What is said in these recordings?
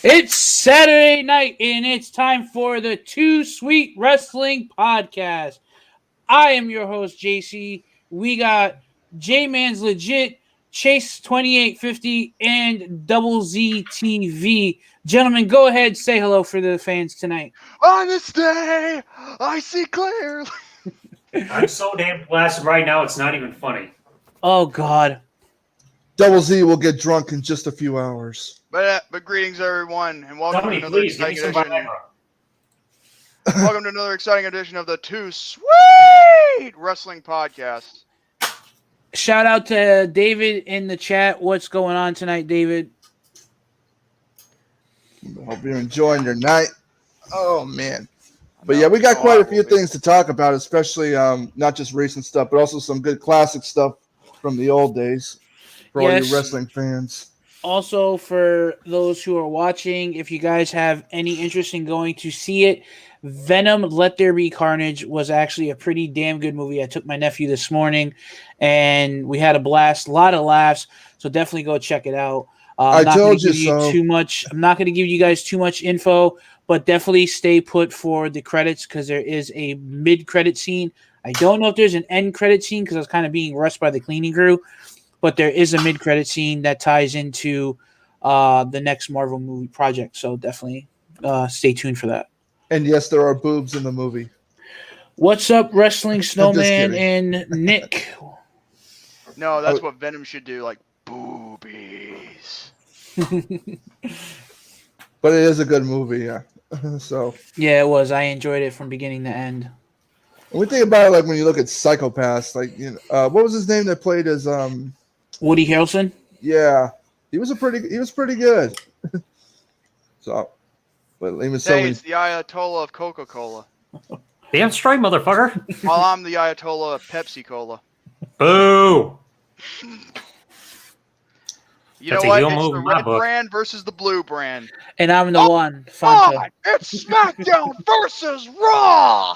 It's Saturday night, and it's time for the Too Sweet Wrestling Podcast. I am your host, JC. We got JMANzLEGIT, Chase 2850, and WWF TV. Gentlemen, go ahead, say hello for the fans tonight. On this day, I see clearly. I'm so damn blasted right now, it's not even funny. Oh, God. Double Z will get drunk in just a few hours. But greetings, everyone, and welcome Somebody, to another please, give me exciting some edition. Viagra. Welcome to another exciting edition of the Too Sweet Wrestling Podcast. Shout out to David in the chat. What's going on tonight, David? Hope you're enjoying your night. Oh, man. But yeah, we got quite a few things to talk about, especially not just recent stuff, but also some good classic stuff from the old days for all you wrestling fans. Also, for those who are watching, if you guys have any interest in going to see it, Venom Let There Be Carnage was actually a pretty damn good movie. I took my nephew this morning, and we had a blast, a lot of laughs, so definitely go check it out. I told you so. I'm not going to give you guys too much info, but definitely stay put for the credits because there is a mid-credit scene. I don't know if there's an end credit scene because I was kind of being rushed by the cleaning crew, but there is a mid-credit scene that ties into the next Marvel movie project. So definitely stay tuned for that. And yes, there are boobs in the movie. What's up, Wrestling Snowman and Nick? No, that's what Venom should do, like boobies. But it is a good movie, yeah. So yeah, it was. I enjoyed it from beginning to end. When we think about it, like when you look at Psychopaths, like what was his name that played as Woody Harrelson? Yeah, he was pretty good. So, but even so, Hey, it's the Ayatollah of Coca-Cola. Damn straight, motherfucker. While I'm the Ayatollah of Pepsi-Cola. Boo! You know what? It's the red brand versus the blue brand. And I'm the one, Fanta. God, it's SmackDown versus Raw!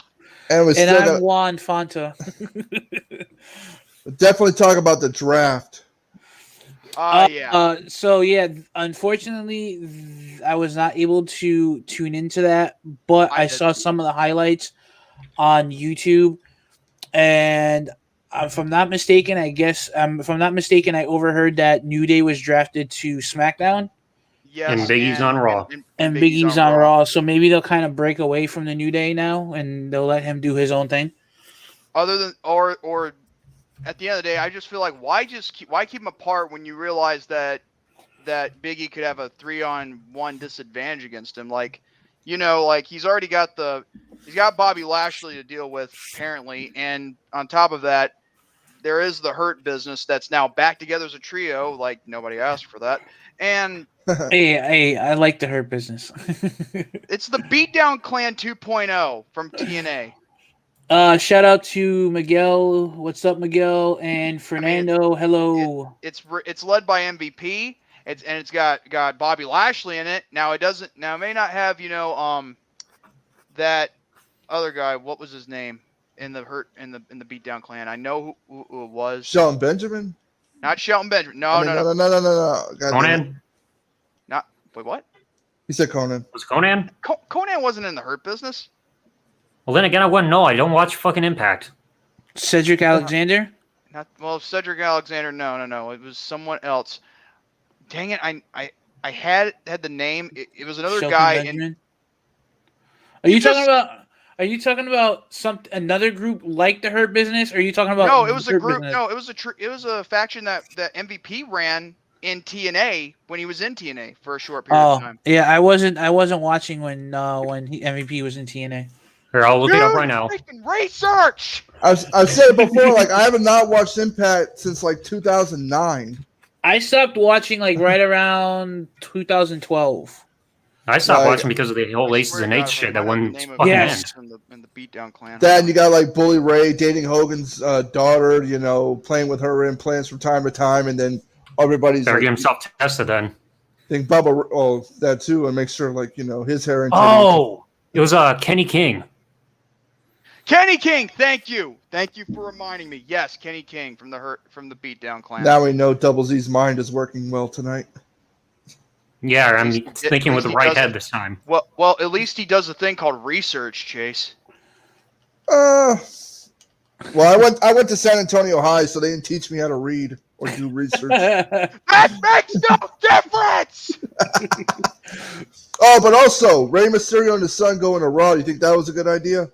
And I'm Juan Fanta. Definitely talk about the draft. So yeah, unfortunately, I was not able to tune into that, but I saw some of the highlights on YouTube, and if I'm not mistaken, I overheard that New Day was drafted to SmackDown. Yes, and Big E's on Raw. And Big E's on Raw. So maybe they'll kind of break away from the New Day now, and they'll let him do his own thing. Other than or at the end of the day, I just feel like why keep them apart when you realize that Big E could have a 3-on-1 disadvantage against him? Like, like he's got Bobby Lashley to deal with apparently, and on top of that, there is the Hurt Business that's now back together as a trio. Like nobody asked for that, and hey, I like the Hurt Business. It's the Beatdown Clan 2.0 from TNA. Shout out to Miguel. What's up, Miguel? And Fernando. Hello. It's led by MVP. It's got Bobby Lashley in it. Now it may not have that other guy. What was his name in the Beatdown Clan? I know who it was. Shelton Benjamin. Not Shelton Benjamin. No. Conan. Wait, what? He said Conan. Was Conan? Conan wasn't in the Hurt Business. Well, then again, I wouldn't know. I don't watch fucking Impact. Cedric Alexander? Cedric Alexander. No. It was someone else. Dang it! I had the name. It was another Shelton guy. Benjamin? Are you talking about another group like the Hurt Business? Or are you talking about? No, it was a group. Business? No, it was a faction that MVP ran in TNA when he was in TNA for a short period of time. Yeah, I wasn't watching when MVP was in TNA. Here, I'll look it up right now. Freaking research. I've said it before. Like I have not watched Impact since like 2009. I stopped watching like right around 2012. I stopped watching because of the whole Aces and Eights shit that wouldn't fucking end. In the Beatdown Clan. Then you got like Bully Ray dating Hogan's daughter, playing with her implants from time to time, and then everybody's better get himself tested then. Think Bubba, that too, and make sure his hair and it was Kenny King. Kenny King, thank you for reminding me. Yes, Kenny King from the Beatdown Clan. Now we know Double Z's mind is working well tonight. Yeah, I'm least- thinking at with the least he right doesn't- head this time. Well, at least he does a thing called research, Chase. Well, I went to San Antonio High, so they didn't teach me how to read or do research. That makes no difference. Oh, but also Rey Mysterio and his son going to Raw. You think that was a good idea?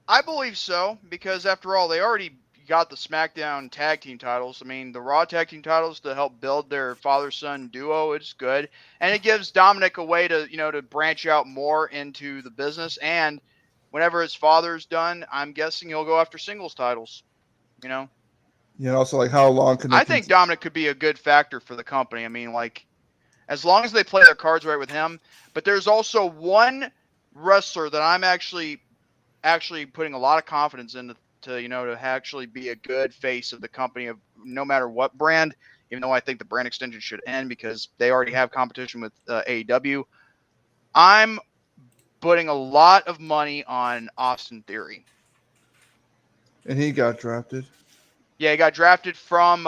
I believe so, because after all, they already got the SmackDown tag team titles. I mean, the Raw tag team titles to help build their father-son duo. It's good, and it gives Dominic a way to, to branch out more into the business. And whenever his father's done, I'm guessing he'll go after singles titles. Yeah. Also, like, how long can they? I think Dominic could be a good factor for the company. I mean, like, as long as they play their cards right with him. But there's also one wrestler that I'm actually putting a lot of confidence in to actually be a good face of the company of no matter what brand, even though I think the brand extension should end because they already have competition with AEW. I'm putting a lot of money on Austin Theory. And he got drafted. Yeah, he got drafted from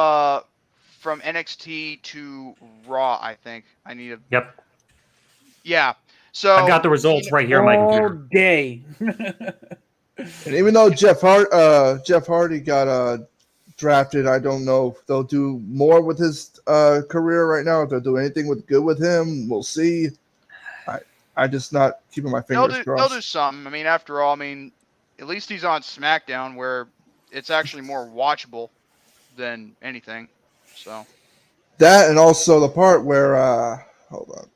NXT to Raw, I think. I need a Yep. Yeah. So I've got the results right here on my All computer. day. And even though Jeff Hardy got drafted, I don't know if they'll do more with his career right now. If they'll do anything good with him, we'll see. I just not keeping my fingers crossed. They'll do something. I mean, after all, at least he's on SmackDown where it's actually more watchable than anything. So That, and also the part where hold on,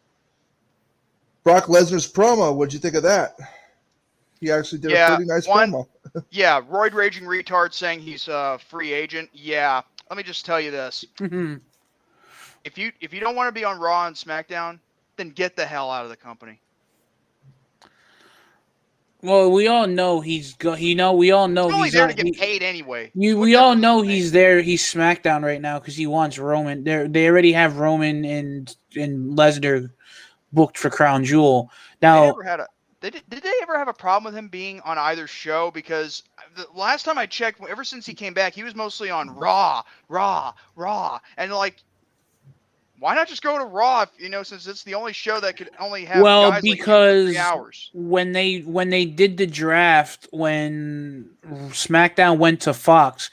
Brock Lesnar's promo. What'd you think of that? He actually did a pretty nice promo. Yeah, roid raging retard saying he's a free agent. Yeah, let me just tell you this: if you don't want to be on Raw and SmackDown, then get the hell out of the company. Well, we all know he's we all know He's only he's there not, to get paid anyway. we all know he's there. He's SmackDown right now because he wants Roman. They already have Roman and Lesnar booked for Crown Jewel. Now, Did they ever have a problem with him being on either show? Because the last time I checked, ever since he came back, he was mostly on Raw, and like, why not just go to Raw? Since it's the only show that could only have guys because like 3 hours. when they did the draft, when SmackDown went to Fox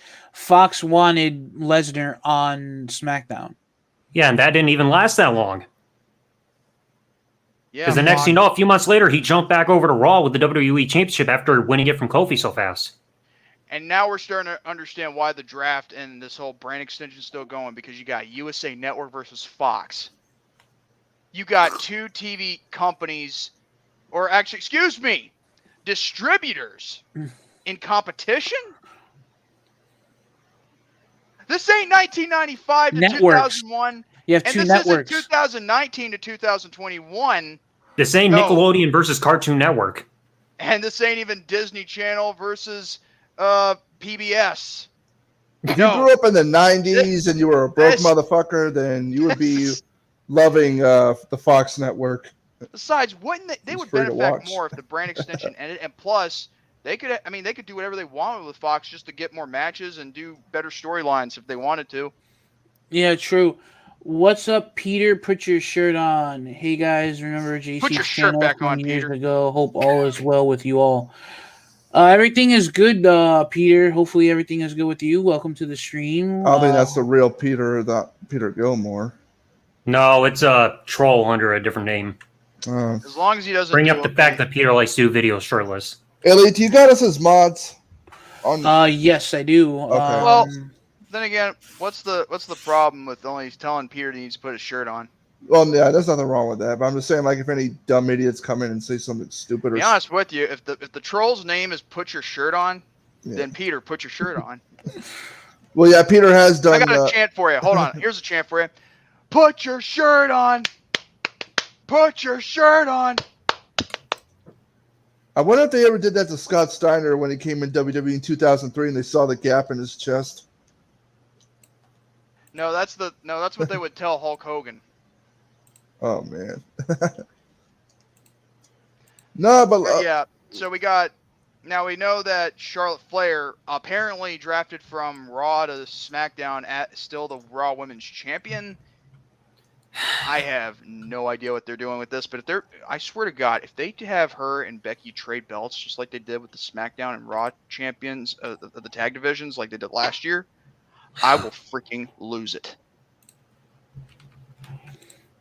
wanted Lesnar on SmackDown. Yeah, and that didn't even last that long. Yeah, because the next thing you know, a few months later, he jumped back over to Raw with the WWE Championship after winning it from Kofi so fast. And now we're starting to understand why the draft and this whole brand extension is still going, because you got USA Network versus Fox. You got two TV companies, or actually, excuse me, distributors in competition? This ain't 1995 to Networks. 2001. You have two and this networks. isn't 2019 to 2021. This ain't Nickelodeon versus Cartoon Network. And this ain't even Disney Channel versus PBS. If you grew up in the 90s and you were a broke motherfucker, then you would be loving the Fox network. Besides, wouldn't they would benefit more if the brand extension ended, and plus they could do whatever they wanted with Fox just to get more matches and do better storylines if they wanted to. Yeah, true. What's up, Peter? Put your shirt on. Hey guys, remember JC's Put your shirt back on, years Peter. ago. Hope all is well with you all. Everything is good, Peter. Hopefully everything is good with you. Welcome to the stream. I don't think that's the real Peter, that Peter Gilmore. No, it's a troll under a different name. As long as he doesn't bring up the fact that Peter likes to do videos shirtless. Elite, you got us as mods. Yes, I do. Okay. Well, then again, what's the problem with only telling Peter he needs to put his shirt on? Well, yeah, there's nothing wrong with that. But I'm just saying, like, if any dumb idiots come in and say something stupid, To be honest with you, if the troll's name is "Put Your Shirt On," then Peter, put your shirt on. Well, yeah, Peter has done. I got a chant for you. Hold on. Here's a chant for you. Put your shirt on. Put your shirt on. I wonder if they ever did that to Scott Steiner when he came in WWE in 2003 and they saw the gap in his chest. No, that's what they would tell Hulk Hogan. Oh man. No, but yeah. So we know that Charlotte Flair apparently drafted from Raw to SmackDown at still the Raw Women's Champion. I have no idea what they're doing with this, but I swear to God, if they have her and Becky trade belts just like they did with the SmackDown and Raw champions of the tag divisions, like they did last year, I will freaking lose it.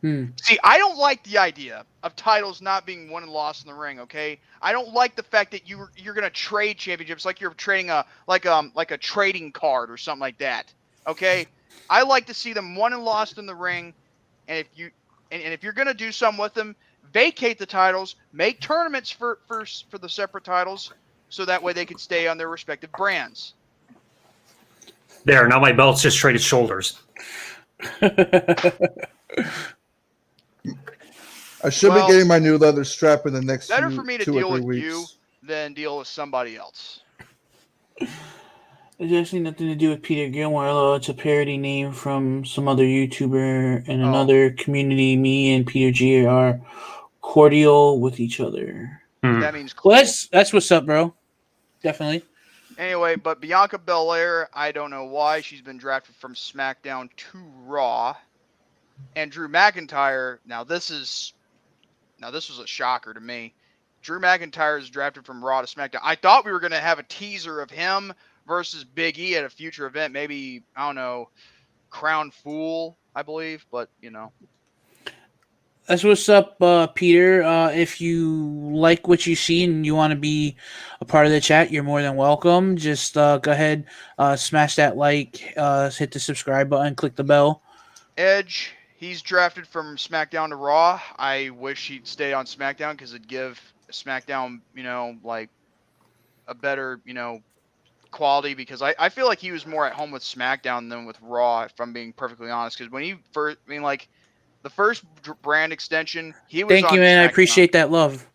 See, I don't like the idea of titles not being won and lost in the ring. Okay, I don't like the fact that you're gonna trade championships like you're trading a trading card or something like that. Okay, I like to see them won and lost in the ring, and if you're gonna do something with them, vacate the titles, make tournaments for the separate titles, so that way they can stay on their respective brands. There, now my belt's just traded shoulders. I should be getting my new leather strap in the next better for me to 2 or deal 3 with weeks. you than deal with somebody else. It's actually nothing to do with Peter Gilmore, although it's a parody name from some other YouTuber and another community. Me and Peter G are cordial with each other. That means cool. Well, that's what's up, bro. Definitely. Anyway, but Bianca Belair, I don't know why she's been drafted from SmackDown to Raw, and Drew McIntyre. Now this was a shocker to me. Drew McIntyre is drafted from Raw to SmackDown. I thought we were going to have a teaser of him versus Big E at a future event, maybe, I don't know, Crown Fool, I believe, but you know. That's what's up, Peter. If you like what you see and you want to be a part of the chat, you're more than welcome. Just go ahead, smash that like, hit the subscribe button, click the bell. Edge, he's drafted from SmackDown to Raw. I wish he'd stay on SmackDown because it'd give SmackDown, like a better, quality, because I feel like he was more at home with SmackDown than with Raw, if I'm being perfectly honest. Because when he first, the first brand extension, he was Thank on you, man. SmackDown. I appreciate that love.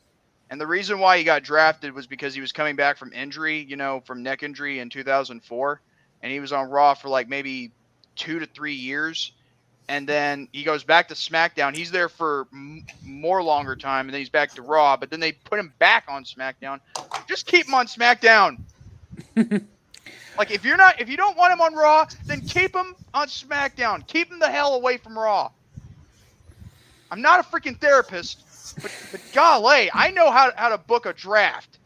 And the reason why he got drafted was because he was coming back from injury, from neck injury in 2004. And he was on Raw for like maybe 2 to 3 years. And then he goes back to SmackDown. He's there for more longer time, and then he's back to Raw. But then they put him back on SmackDown. Just keep him on SmackDown. Like if you don't want him on Raw, then keep him on SmackDown. Keep him the hell away from Raw. I'm not a freaking therapist, but golly, I know how to book a draft.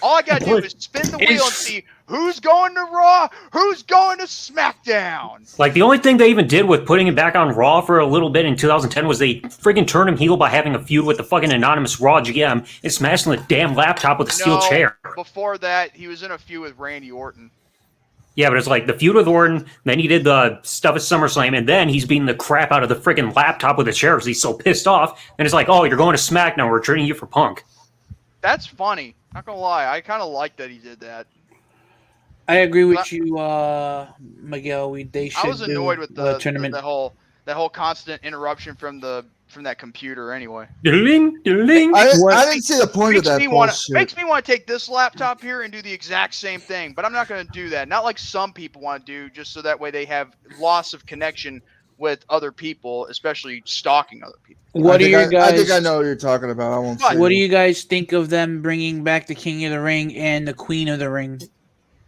All I gotta do is spin the wheel and see who's going to Raw, who's going to SmackDown. Like, the only thing they even did with putting him back on Raw for a little bit in 2010 was they friggin' turned him heel by having a feud with the fucking anonymous Raw GM and smashing the damn laptop with a steel chair. Before that, he was in a feud with Randy Orton. Yeah, but it's like the feud with Orton, then he did the stuff at SummerSlam, and then he's beating the crap out of the friggin' laptop with a chair because he's so pissed off. And it's like, oh, you're going to SmackDown, we're trading you for Punk. That's funny. Not gonna lie, I kind of like that he did that. I agree with you, Miguel. They should. I was annoyed with the tournament. that whole constant interruption from that computer. Anyway, Ding, ding. I didn't see the point of that bullshit. Makes me want to take this laptop here and do the exact same thing, but I'm not going to do that. Not like some people want to do, just so that way they have loss of connection with other people, especially stalking other people. What do you guys? I think I know what you're talking about. I won't. What do you guys think of them bringing back the King of the Ring and the Queen of the Ring?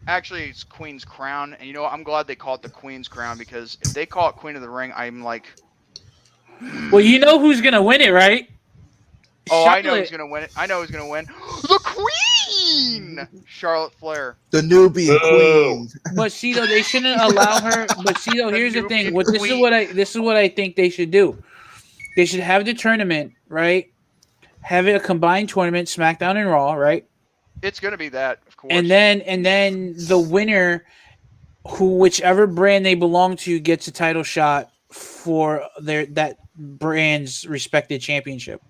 Actually, it's Queen's Crown, and I'm glad they call it the Queen's Crown, because if they call it Queen of the Ring, I'm like, well, you know who's gonna win it, right? Oh, Charlotte. I know who's gonna win it. I know who's gonna win. The Queen, Charlotte Flair, the newbie queen. But see, though, they shouldn't allow her. But see, though, here's the thing. This is what I think they should do. They should have the tournament, right? Have it a combined tournament, SmackDown and Raw, right? It's gonna be that, of course. And then the winner, whichever brand they belong to, gets a title shot for that brand's respected championship.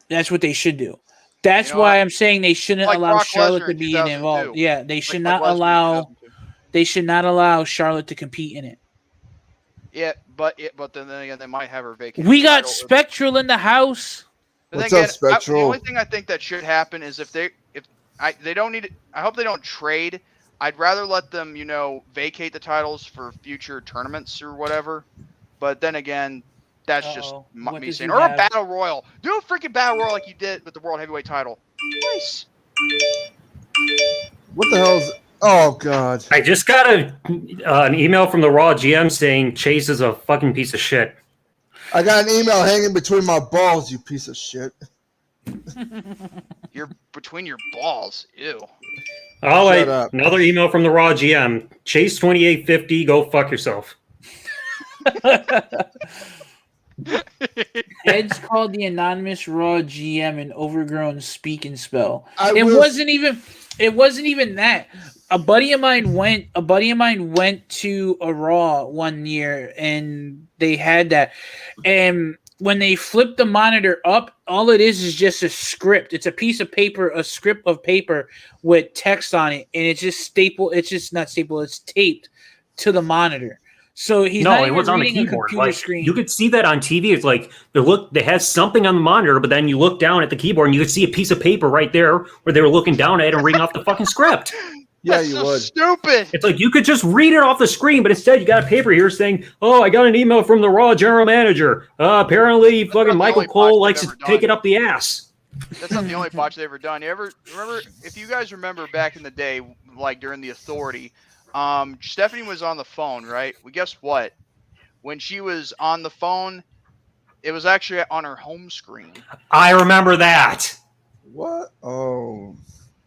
That's what they should do. That's why I'm saying they shouldn't allow Brock Charlotte Lesnar to in be 2002. involved. Yeah, they should Like not Lesnar in allow. 2002. They should not allow Charlotte to compete in it. Yeah, but then again, they might have her vacate. We got Spectral in the house. What's up, Spectral? The only thing I think that should happen is if they don't need it. I hope they don't trade. I'd rather let them, vacate the titles for future tournaments or whatever. But then again, that's just me saying. Or a battle royal. Do a freaking battle royal like you did with the world heavyweight title. Nice. What the hell is? Oh God! I just got an email from the Raw GM saying Chase is a fucking piece of shit. I got an email hanging between my balls, you piece of shit. You're between your balls. Ew. Oh, wait. Shut up. Another email from the Raw GM. Chase 2850, go fuck yourself. Ed's called the anonymous Raw GM an overgrown speak and spell. It wasn't even that. A buddy of mine went to a Raw one year and they had that. And when they flip the monitor up, all it is just a script. It's a piece of paper, a script of paper with text on it, and it's just it's taped to the monitor. So he's not even was on the reading a keyboard. computer Like, screen. you could see that on TV. It's like they had something on the monitor, but then you look down at the keyboard and you could see a piece of paper right there where they were looking down at it and reading off the fucking script. Yeah, That's you so would. stupid. It's like you could just read it off the screen, but instead you got a paper here saying, "Oh, I got an email from the Raw general manager. Apparently, fucking Michael Cole likes to take it up the ass." That's not the only botch they've ever done. You ever remember? If you guys remember back in the day, like during the Authority, Stephanie was on the phone, right? Well, guess what? When she was on the phone, it was actually on her home screen. I remember that. What? Oh.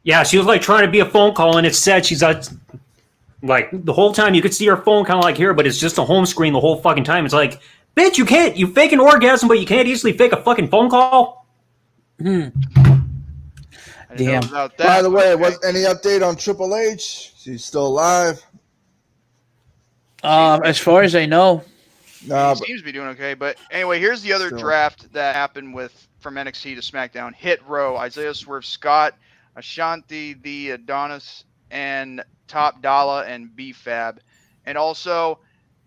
Yeah, she was like trying to be a phone call, and it said she's like the whole time you could see her phone kind of like here, but it's just a home screen the whole fucking time. It's like, bitch, you fake an orgasm, but you can't easily fake a fucking phone call. Damn. By the way, was any update on Triple H? She's still alive. As far as I know, Nah, He seems to be doing okay. But anyway, here's the other Still. draft that happened from NXT to SmackDown. Hit Row, Isaiah Swerve Scott, Ashanti, the Adonis, and Top Dollar and B-Fab. And also,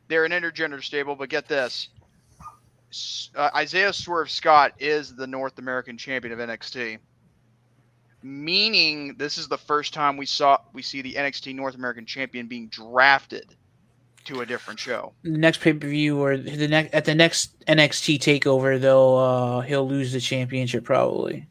they're an intergender stable, but get this. Isaiah Swerve Scott is the North American champion of NXT. Meaning, this is the first time we see the NXT North American champion being drafted to a different show. next pay-per-view or at the next NXT takeover, he'll lose the championship probably.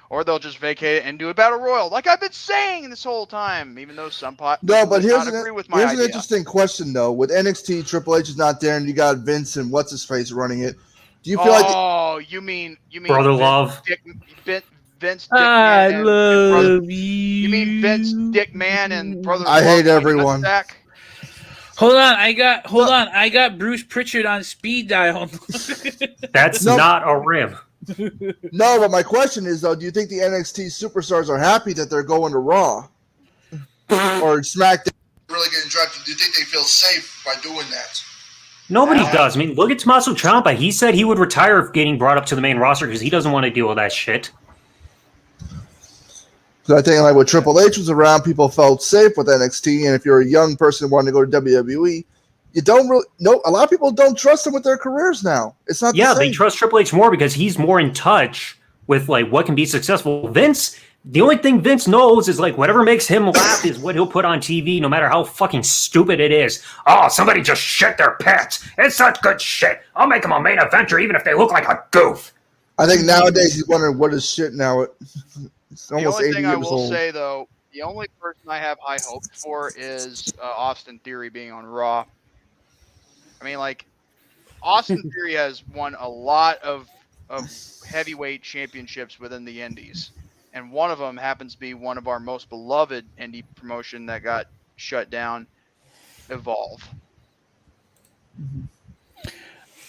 Or they'll just vacate it and do a battle royal, like I've been saying this whole time. Even though some no, but here's agree an with my idea. interesting question though. With NXT, Triple H is not there, and you got Vince and what's his face running it. Do you feel like? Oh, you mean Brother Vince, Love? Vince I Dickman love you. You mean Vince Dickman and Brother? I Love hate like everyone. Nutsack? Hold on, I got Bruce Pritchard on speed dial. That's No. not a rib. No, but my question is though, do you think the NXT superstars are happy that they're going to Raw or SmackDown? Really getting drafted? Do you think they feel safe by doing that? Nobody does. I mean, look at Tommaso Ciampa. He said he would retire if getting brought up to the main roster because he doesn't want to deal with that shit. So I think like when Triple H was around, people felt safe with NXT, and if you're a young person wanting to go to WWE, you don't really. No, a lot of people don't trust them with their careers now. It's not. Yeah, the same. they trust Triple H more because he's more in touch with like what can be successful. Vince, the only thing Vince knows is like whatever makes him laugh is what he'll put on TV, no matter how fucking stupid it is. Oh, somebody just shit their pants. It's such good shit. I'll make them a main eventer even if they look like a goof. I think nowadays he's wondering what is shit now. It's The almost only 80 thing I years will old. say though, the only person I have high hopes for is Austin Theory being on Raw. I mean, like Austin Theory has won a lot of heavyweight championships within the indies, and one of them happens to be one of our most beloved indie promotion that got shut down, Evolve.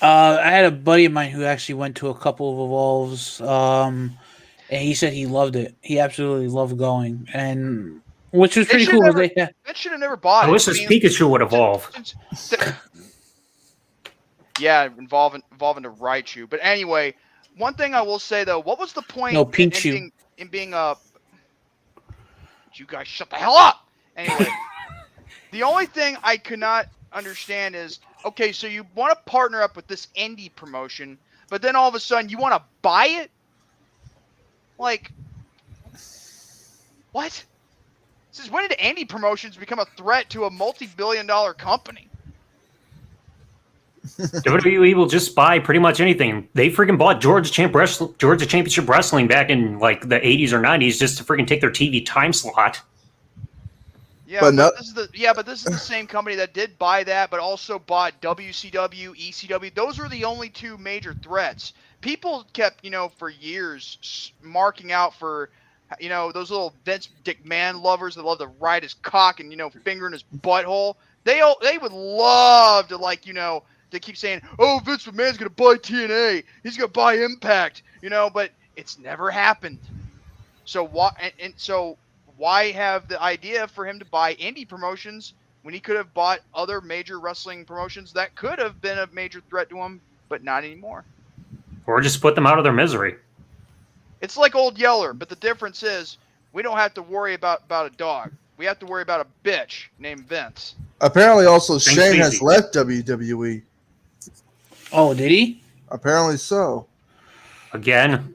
I had a buddy of mine who actually went to a couple of Evolves, and he said he loved it. He absolutely loved going, and which was pretty cool. That should have never bought I it. wish this Pikachu would evolve. Yeah, evolving to Raichu. But anyway, one thing I will say though, what was the point No, in Pichu. being a? You guys shut the hell up. Anyway, the only thing I could not understand is, okay, so you want to partner up with this indie promotion, but then all of a sudden you want to buy it? Like, what? Since when did indie promotions become a threat to a multi-billion-dollar company? WWE will just buy pretty much anything. They freaking bought Georgia Championship Wrestling back in like the 80s or 90s just to freaking take their TV time slot. Yeah, But no- but this is the same company that did buy that, but also bought WCW, ECW. Those were the only two major threats. People kept, for years marking out for, those little Vince McMahon lovers that love to ride his cock and, finger in his butthole. They would love to, to keep saying, oh, Vince McMahon's going to buy TNA. He's going to buy Impact, but it's never happened. So why have the idea for him to buy indie promotions when he could have bought other major wrestling promotions that could have been a major threat to him, but not anymore? Or just put them out of their misery. It's like Old Yeller, but the difference is we don't have to worry about a dog. We have to worry about a bitch named Vince. Apparently, also Thanks, Shane has Stacey. left WWE. Oh, did he? Apparently so. Again.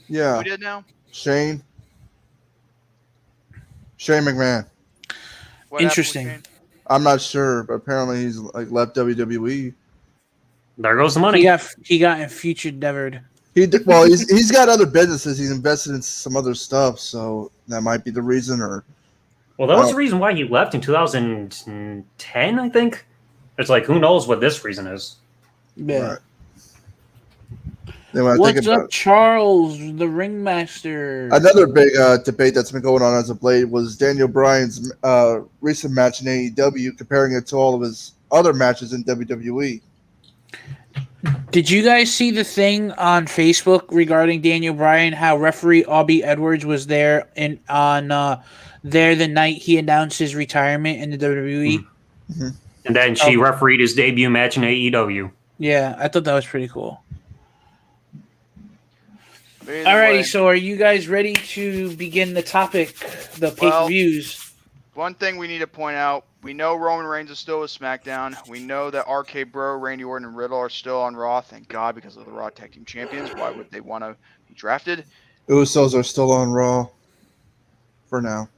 Yeah, Who did now? Shane McMahon. What Interesting. happened with Shane? I'm not sure, but apparently he's left WWE. There goes the money. He got in future endeavored. He's got other businesses. He's invested in some other stuff, so that might be the reason. Or Well, that was the reason why he left in 2010, I think. It's like, who knows what this reason is. Yeah. Right. Then when I What's think about up, Charles, the ringmaster? another big debate that's been going on as of late was Daniel Bryan's recent match in AEW, comparing it to all of his other matches in WWE. Did you guys see the thing on Facebook regarding Daniel Bryan? How referee Aubrey Edwards was there there the night he announced his retirement in the WWE. Mm-hmm. And then she refereed his debut match in AEW. Yeah, I thought that was pretty cool. But either way, Alrighty, so are you guys ready to begin the topic, the pay-per-views? one thing we need to point out, we know Roman Reigns is still with SmackDown. We know that RK Bro, Randy Orton, and Riddle are still on Raw. Thank God, because of the Raw Tag Team Champions. Why would they want to be drafted? Usos are still on Raw for now.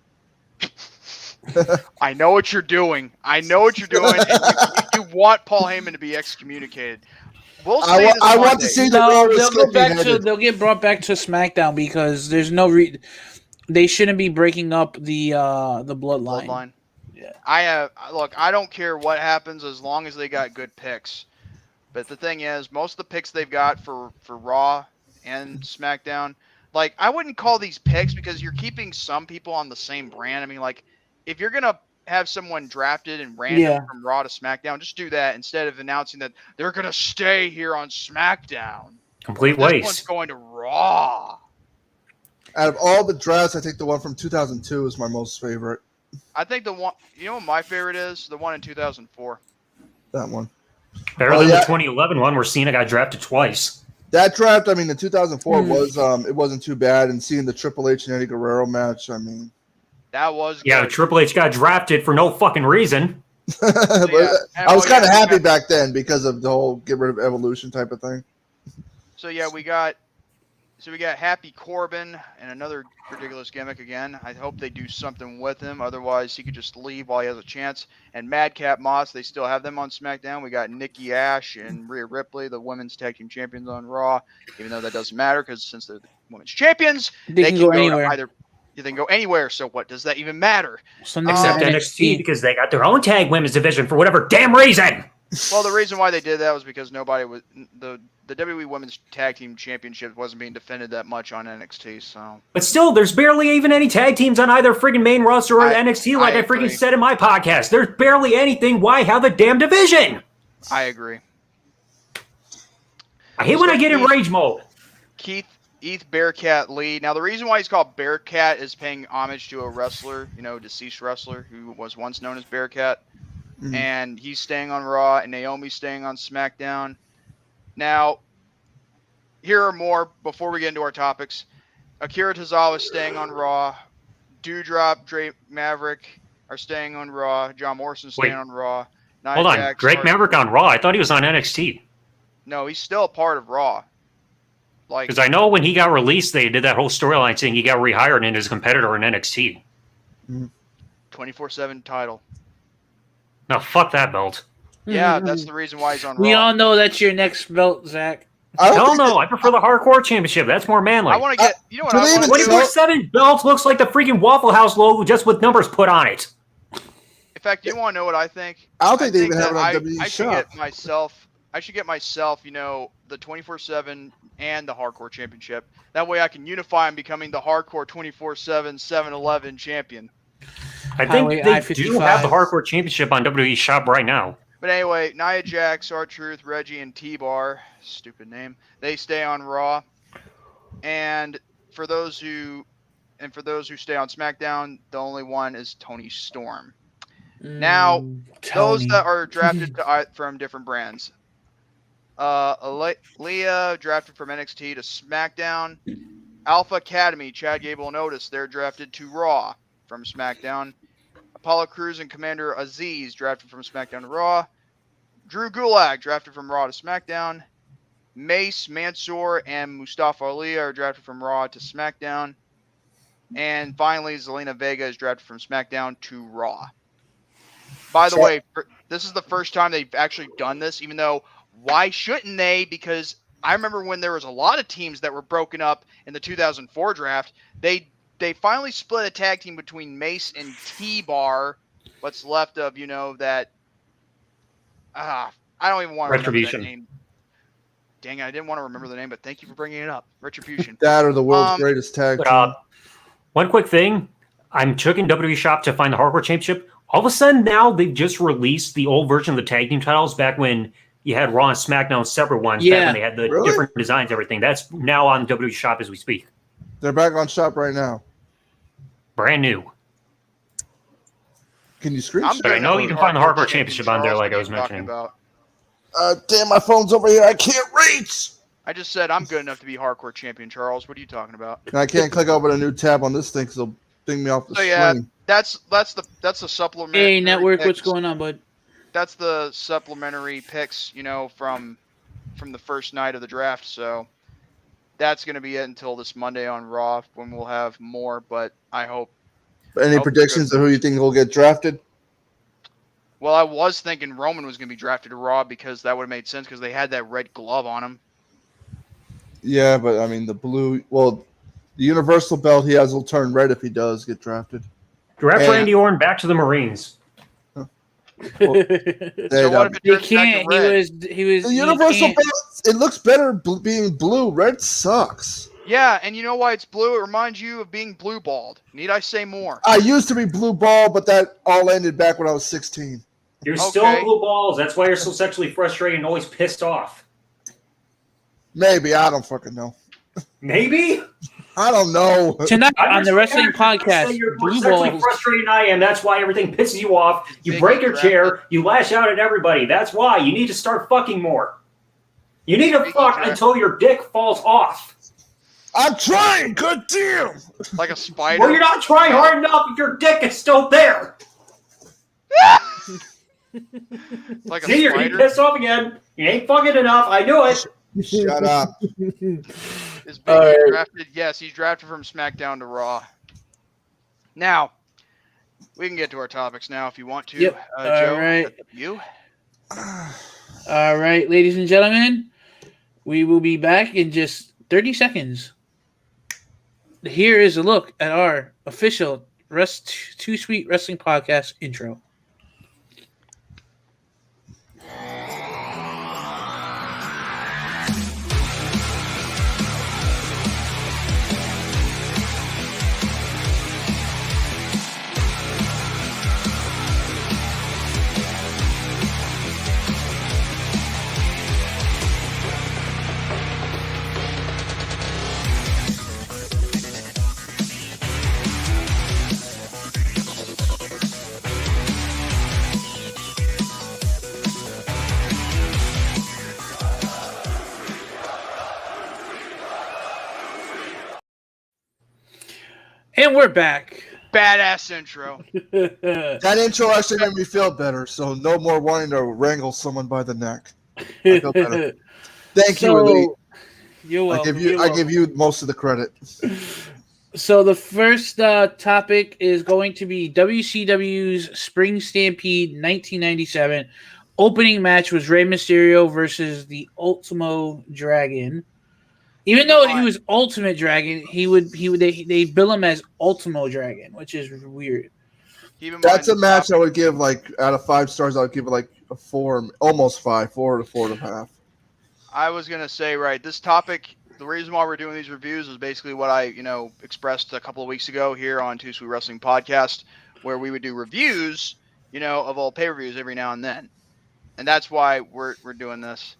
I know what you're doing. And you want Paul Heyman to be excommunicated. We'll see. I want to see the No, Raw. they'll get brought back to SmackDown because there's no they shouldn't be breaking up the bloodline. Yeah. I don't care what happens as long as they got good picks. But the thing is, most of the picks they've got for Raw and SmackDown, I wouldn't call these picks because you're keeping some people on the same brand. I mean, if you're gonna have someone drafted and random from Raw to SmackDown, just do that instead of announcing that they're gonna stay here on SmackDown. Complete This waste. one's going to Raw. Out of all the drafts, I think the one from 2002 is my most favorite. I think the one, what my favorite is? The one in 2004. That one. Better than the 2011 one where Cena got drafted twice. That draft, I mean, the 2004 was it wasn't too bad, and seeing the Triple H and Eddie Guerrero match, I mean, That was good. Yeah, Triple H got drafted for no fucking reason. I was kind of happy back then because of the whole get rid of Evolution type of thing. So yeah, we got Happy Corbin and another ridiculous gimmick again. I hope they do something with him. Otherwise, he could just leave while he has a chance. And Madcap Moss, they still have them on SmackDown. We got Nikki Ash and Rhea Ripley, the women's tag team champions on Raw. Even though that doesn't matter because since they're the women's champions, They can go anywhere. They can go anywhere. So what does that even matter? Except NXT because they got their own tag women's division for whatever damn reason. Well, the reason why they did that was because nobody was the WWE Women's Tag Team Championship wasn't being defended that much on NXT. So, But still, there's barely even any tag teams on either friggin' main roster or NXT. Like I freaking said in my podcast, there's barely anything. Why have a damn division? I agree. I hate when I get in rage mode. Keith Bearcat Lee. Now, the reason why he's called Bearcat is paying homage to a wrestler, deceased wrestler who was once known as Bearcat. Mm-hmm. And he's staying on Raw, and Naomi's staying on SmackDown. Now, here are more before we get into our topics. Akira Tozawa is staying on Raw. Doudrop, Drake Maverick are staying on Raw. John Morrison's staying on Raw. Hold on, Drake Maverick on Raw? I thought he was on NXT. No, he's still a part of Raw. Because I know when he got released, they did that whole storyline saying he got rehired in his competitor in NXT. 24/7 title. No, fuck that belt. Yeah, that's the reason why he's on Raw. We all know that's your next belt, Zach. Hell no, I prefer the Hardcore Championship. That's more manly. I want to get, what I want to 24/7 belt looks like the freaking Waffle House logo just with numbers put on it. fact, you want to know what I think? I don't think they even that have it on WWE I should Shop. get myself. I should get myself, the 24/7 and the Hardcore Championship. That way, I can unify and becoming the Hardcore 24/7 7-Eleven champion. I think Highway they I-55. do have the Hardcore Championship on WWE Shop right now. But anyway, Nia Jax, R-Truth, Reggie, and T-Bar, stupid name, they stay on Raw. And for those who stay on SmackDown, the only one is Toni Storm. Now, those that are drafted from different brands. Leah drafted from NXT to SmackDown. Alpha Academy, Chad Gable and Otis, they're drafted to Raw from SmackDown. Apollo Crews and Commander Aziz drafted from SmackDown to Raw. Drew Gulak drafted from Raw to SmackDown. Mace, Mansoor, and Mustafa Ali are drafted from Raw to SmackDown. And finally, Zelina Vega is drafted from SmackDown to Raw. By the way, this is the first time they've actually done this, even though why shouldn't they? Because I remember when there was a lot of teams that were broken up in the 2004 draft, they finally split a tag team between Mace and T-Bar. What's left of, that I don't even want to remember that name. Dang it, I didn't want to remember the name, but thank you for bringing it up. Retribution. That or the world's greatest tag team. One quick thing. I'm checking WWE Shop to find the Hardcore Championship. All of a sudden now they've just released the old version of the tag team titles back when you had Raw and SmackDown separate ones. Back when they had the different designs, everything. That's now on WWE Shop as we speak. They're back on Shop right now. Brand new. Can you screenshot? But I know you can find the Hardcore Championship on there, like I was mentioning. Damn, my phone's over here. I can't reach. I just said I'm good enough to be Hardcore Champion, Charles. What are you talking about? And I can't click open a new tab on this thing because it'll ding me off the screen. Yeah, that's the supplement. Hey, network, what's going on, bud? That's the supplementary picks, from the first night of the draft. So that's going to be it until this Monday on Raw when we'll have more. But I hope. Any predictions of who you think will get drafted? Well, I was thinking Roman was going to be drafted to Raw because that would have made sense because they had that red glove on him. Yeah, but I mean the blue. Well, the Universal belt he will turn red if he does get drafted. Draft Randy Orton back to the Marines. Well, So what if it He turns can't. back to red? He was. the Universal belt. It looks better being blue. Red sucks. Yeah, and you know why it's blue? It reminds you of being blue balled. Need I say more? I used to be blue ball, but that all ended back when I was 16. You're still blue balls. That's why you're so sexually frustrated and always pissed off. Maybe. I don't fucking know. Maybe? I don't know. Tonight on the wrestling podcast, you're more blue sexually balls. frustrated than I am. That's why everything pisses you off. You break your chair. You lash out at everybody. That's why. You need to start fucking more. You need to fuck until your dick falls off. I'm trying. Good damn. Like a spider. Well, you're not trying hard enough if your dick is still there. Like a See, you're getting spider. pissed off again. You ain't fucking enough. I knew it. Shut up. Is Big drafted? Yes, he's drafted from SmackDown to Raw. Now, we can get to our topics now if you want to. Yep. Joe, All right. you? All right, ladies and gentlemen, we will be back in just 30 seconds. Here is a look at our official Too Sweet Wrestling Podcast intro. And we're back. Badass intro. That intro actually made me feel better, so no more wanting to wrangle someone by the neck. I feel better. Thank you, Elite. You're welcome. I give you most of the credit. So the first topic is going to be WCW's Spring Stampede 1997. Opening match was Rey Mysterio versus the Ultimo Dragon. Even though he was Ultimate Dragon, they bill him as Ultimo Dragon, which is weird. Keep in That's a mind, match I would give like out of 5 stars. I would give it like a 4, almost 5, 4 to 4.5. I was gonna say, right, this topic. The reason why we're doing these reviews is basically what I, expressed a couple of weeks ago here on Two Sweet Wrestling Podcast, where we would do reviews, of all pay-per-views every now and then, and that's why we're doing this.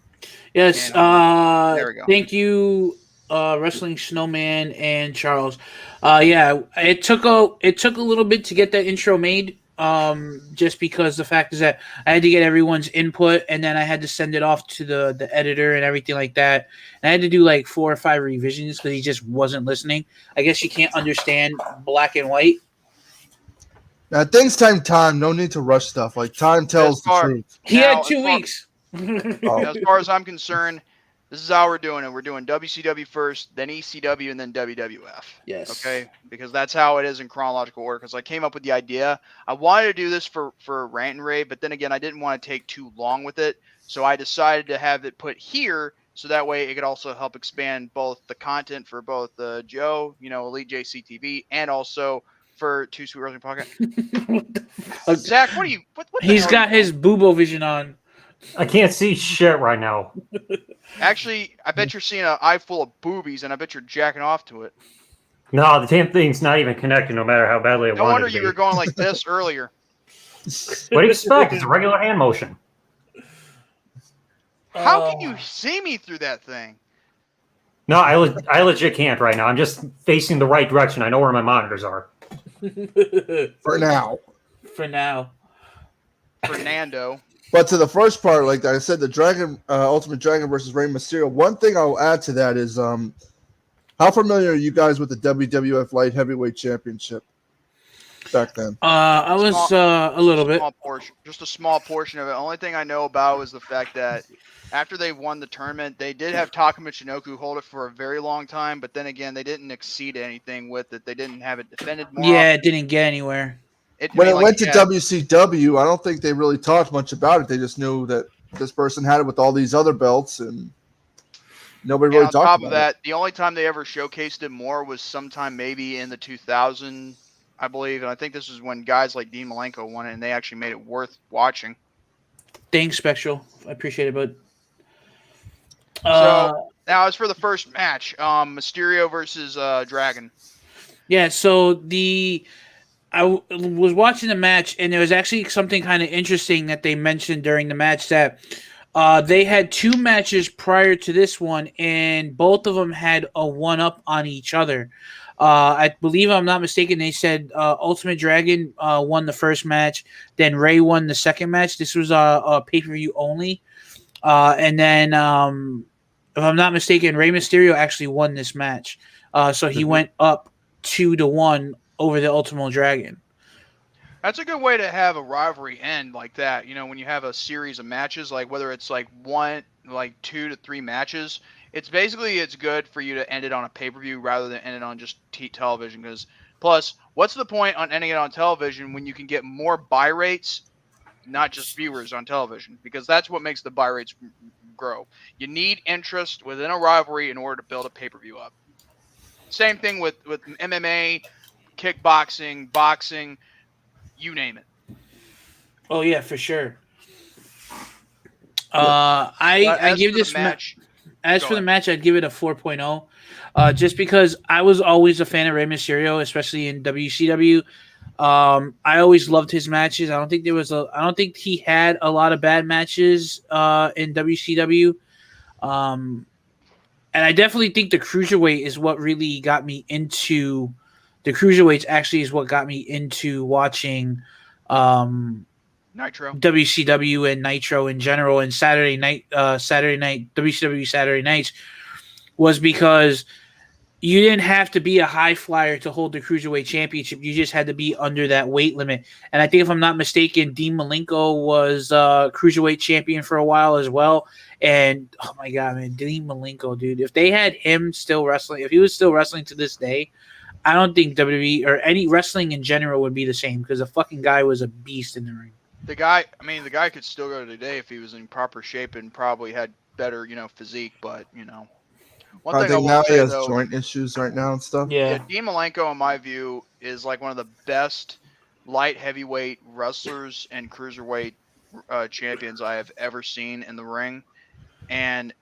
Yes. And, there we go. Thank you, Wrestling Snowman and Charles. Yeah, it took a little bit to get that intro made. Just because the fact is that I had to get everyone's input, and then I had to send it off to the editor and everything like that. And I had to do like 4 or 5 revisions because he just wasn't listening. I guess you can't understand black and white. Now things take time. No need to rush stuff. Like time tells the truth. He had 2 weeks. As far as I'm concerned, this is how we're doing it. We're doing WCW first, then ECW, and then WWF. Yes. Okay? Because that's how it is in chronological order. Because I came up with the idea. I wanted to do this for Rant and Rave, but then again, I didn't want to take too long with it. So I decided to have it put here, so that way it could also help expand both the content for both Joe, EliteJC TV, and also for Two Sweet Wrestling Podcast. Zach, what are you? What He's got his boobo vision on. I can't see shit right now. Actually, I bet you're seeing an eye full of boobies, and I bet you're jacking off to it. No, the damn thing's not even connected, no matter how badly it No wanted wonder to you be. were going like this earlier. What do you expect? It's a regular hand motion. How can you see me through that thing? No, I legit can't right now. I'm just facing the right direction. I know where my monitors are. For now. For now. Fernando. But to the first part, like I said, the Dragon, Ultimate Dragon versus Rey Mysterio. One thing I'll add to that is, how familiar are you guys with the WWF Light Heavyweight Championship back then? I was a little bit. Just a small portion of it. Only thing I know about was the fact that after they won the tournament, they did have Taka Michinoku hold it for a very long time, but then again, they didn't exceed anything with it. They didn't have it defended more. Yeah, it didn't get anywhere. When it went to WCW, I don't think they really talked much about it. They just knew that this person had it with all these other belts, and nobody really talked about it. On top of that, the only time they ever showcased it more was sometime maybe in the 2000, I believe, and I think this is when guys like Dean Malenko won it, and they actually made it worth watching. Thanks, Spectral. I appreciate it, bud. So now as for the first match, Mysterio versus Dragon. Yeah, so I was watching the match, and there was actually something kind of interesting that they mentioned during the match, that they had 2 matches prior to this one, and both of them had a 1-up on each other. I believe, I'm not mistaken, they said Ultimate Dragon won the first match, then Ray won the second match. This was a pay-per-view only. And then, if I'm not mistaken, Rey Mysterio actually won this match. So he went up 2-1 over the Ultimate Dragon. That's a good way to have a rivalry end like that. When you have a series of matches, like whether it's like 2 to 3 matches, it's good for you to end it on a pay-per-view rather than end it on just television. Because plus, what's the point on ending it on television when you can get more buy rates, not just viewers on television? Because that's what makes the buy rates grow. You need interest within a rivalry in order to build a pay-per-view up. Same thing with MMA, kickboxing, boxing, you name it. Oh yeah, for sure. I give this match. As for the match, I'd give it a 4.0. Just because I was always a fan of Rey Mysterio, especially in WCW. I always loved his matches. I don't think he had a lot of bad matches in WCW. And I definitely think the cruiserweight is what really got me into. The cruiserweights actually is what got me into watching Nitro, WCW, and Nitro in general, and Saturday night WCW Saturday nights, was because you didn't have to be a high flyer to hold the cruiserweight championship. You just had to be under that weight limit. And I think, if I'm not mistaken, Dean Malenko was cruiserweight champion for a while as well. And oh my god, man, Dean Malenko, dude! If they had him still wrestling, if he was still wrestling to this day, I don't think WWE or any wrestling in general would be the same, because the fucking guy was a beast in the ring. The guy could still go today if he was in proper shape and probably had better, physique. But one I thing think now he has joint issues right now and stuff. Yeah, Dean Malenko, in my view, is like one of the best light heavyweight wrestlers and cruiserweight champions I have ever seen in the ring. And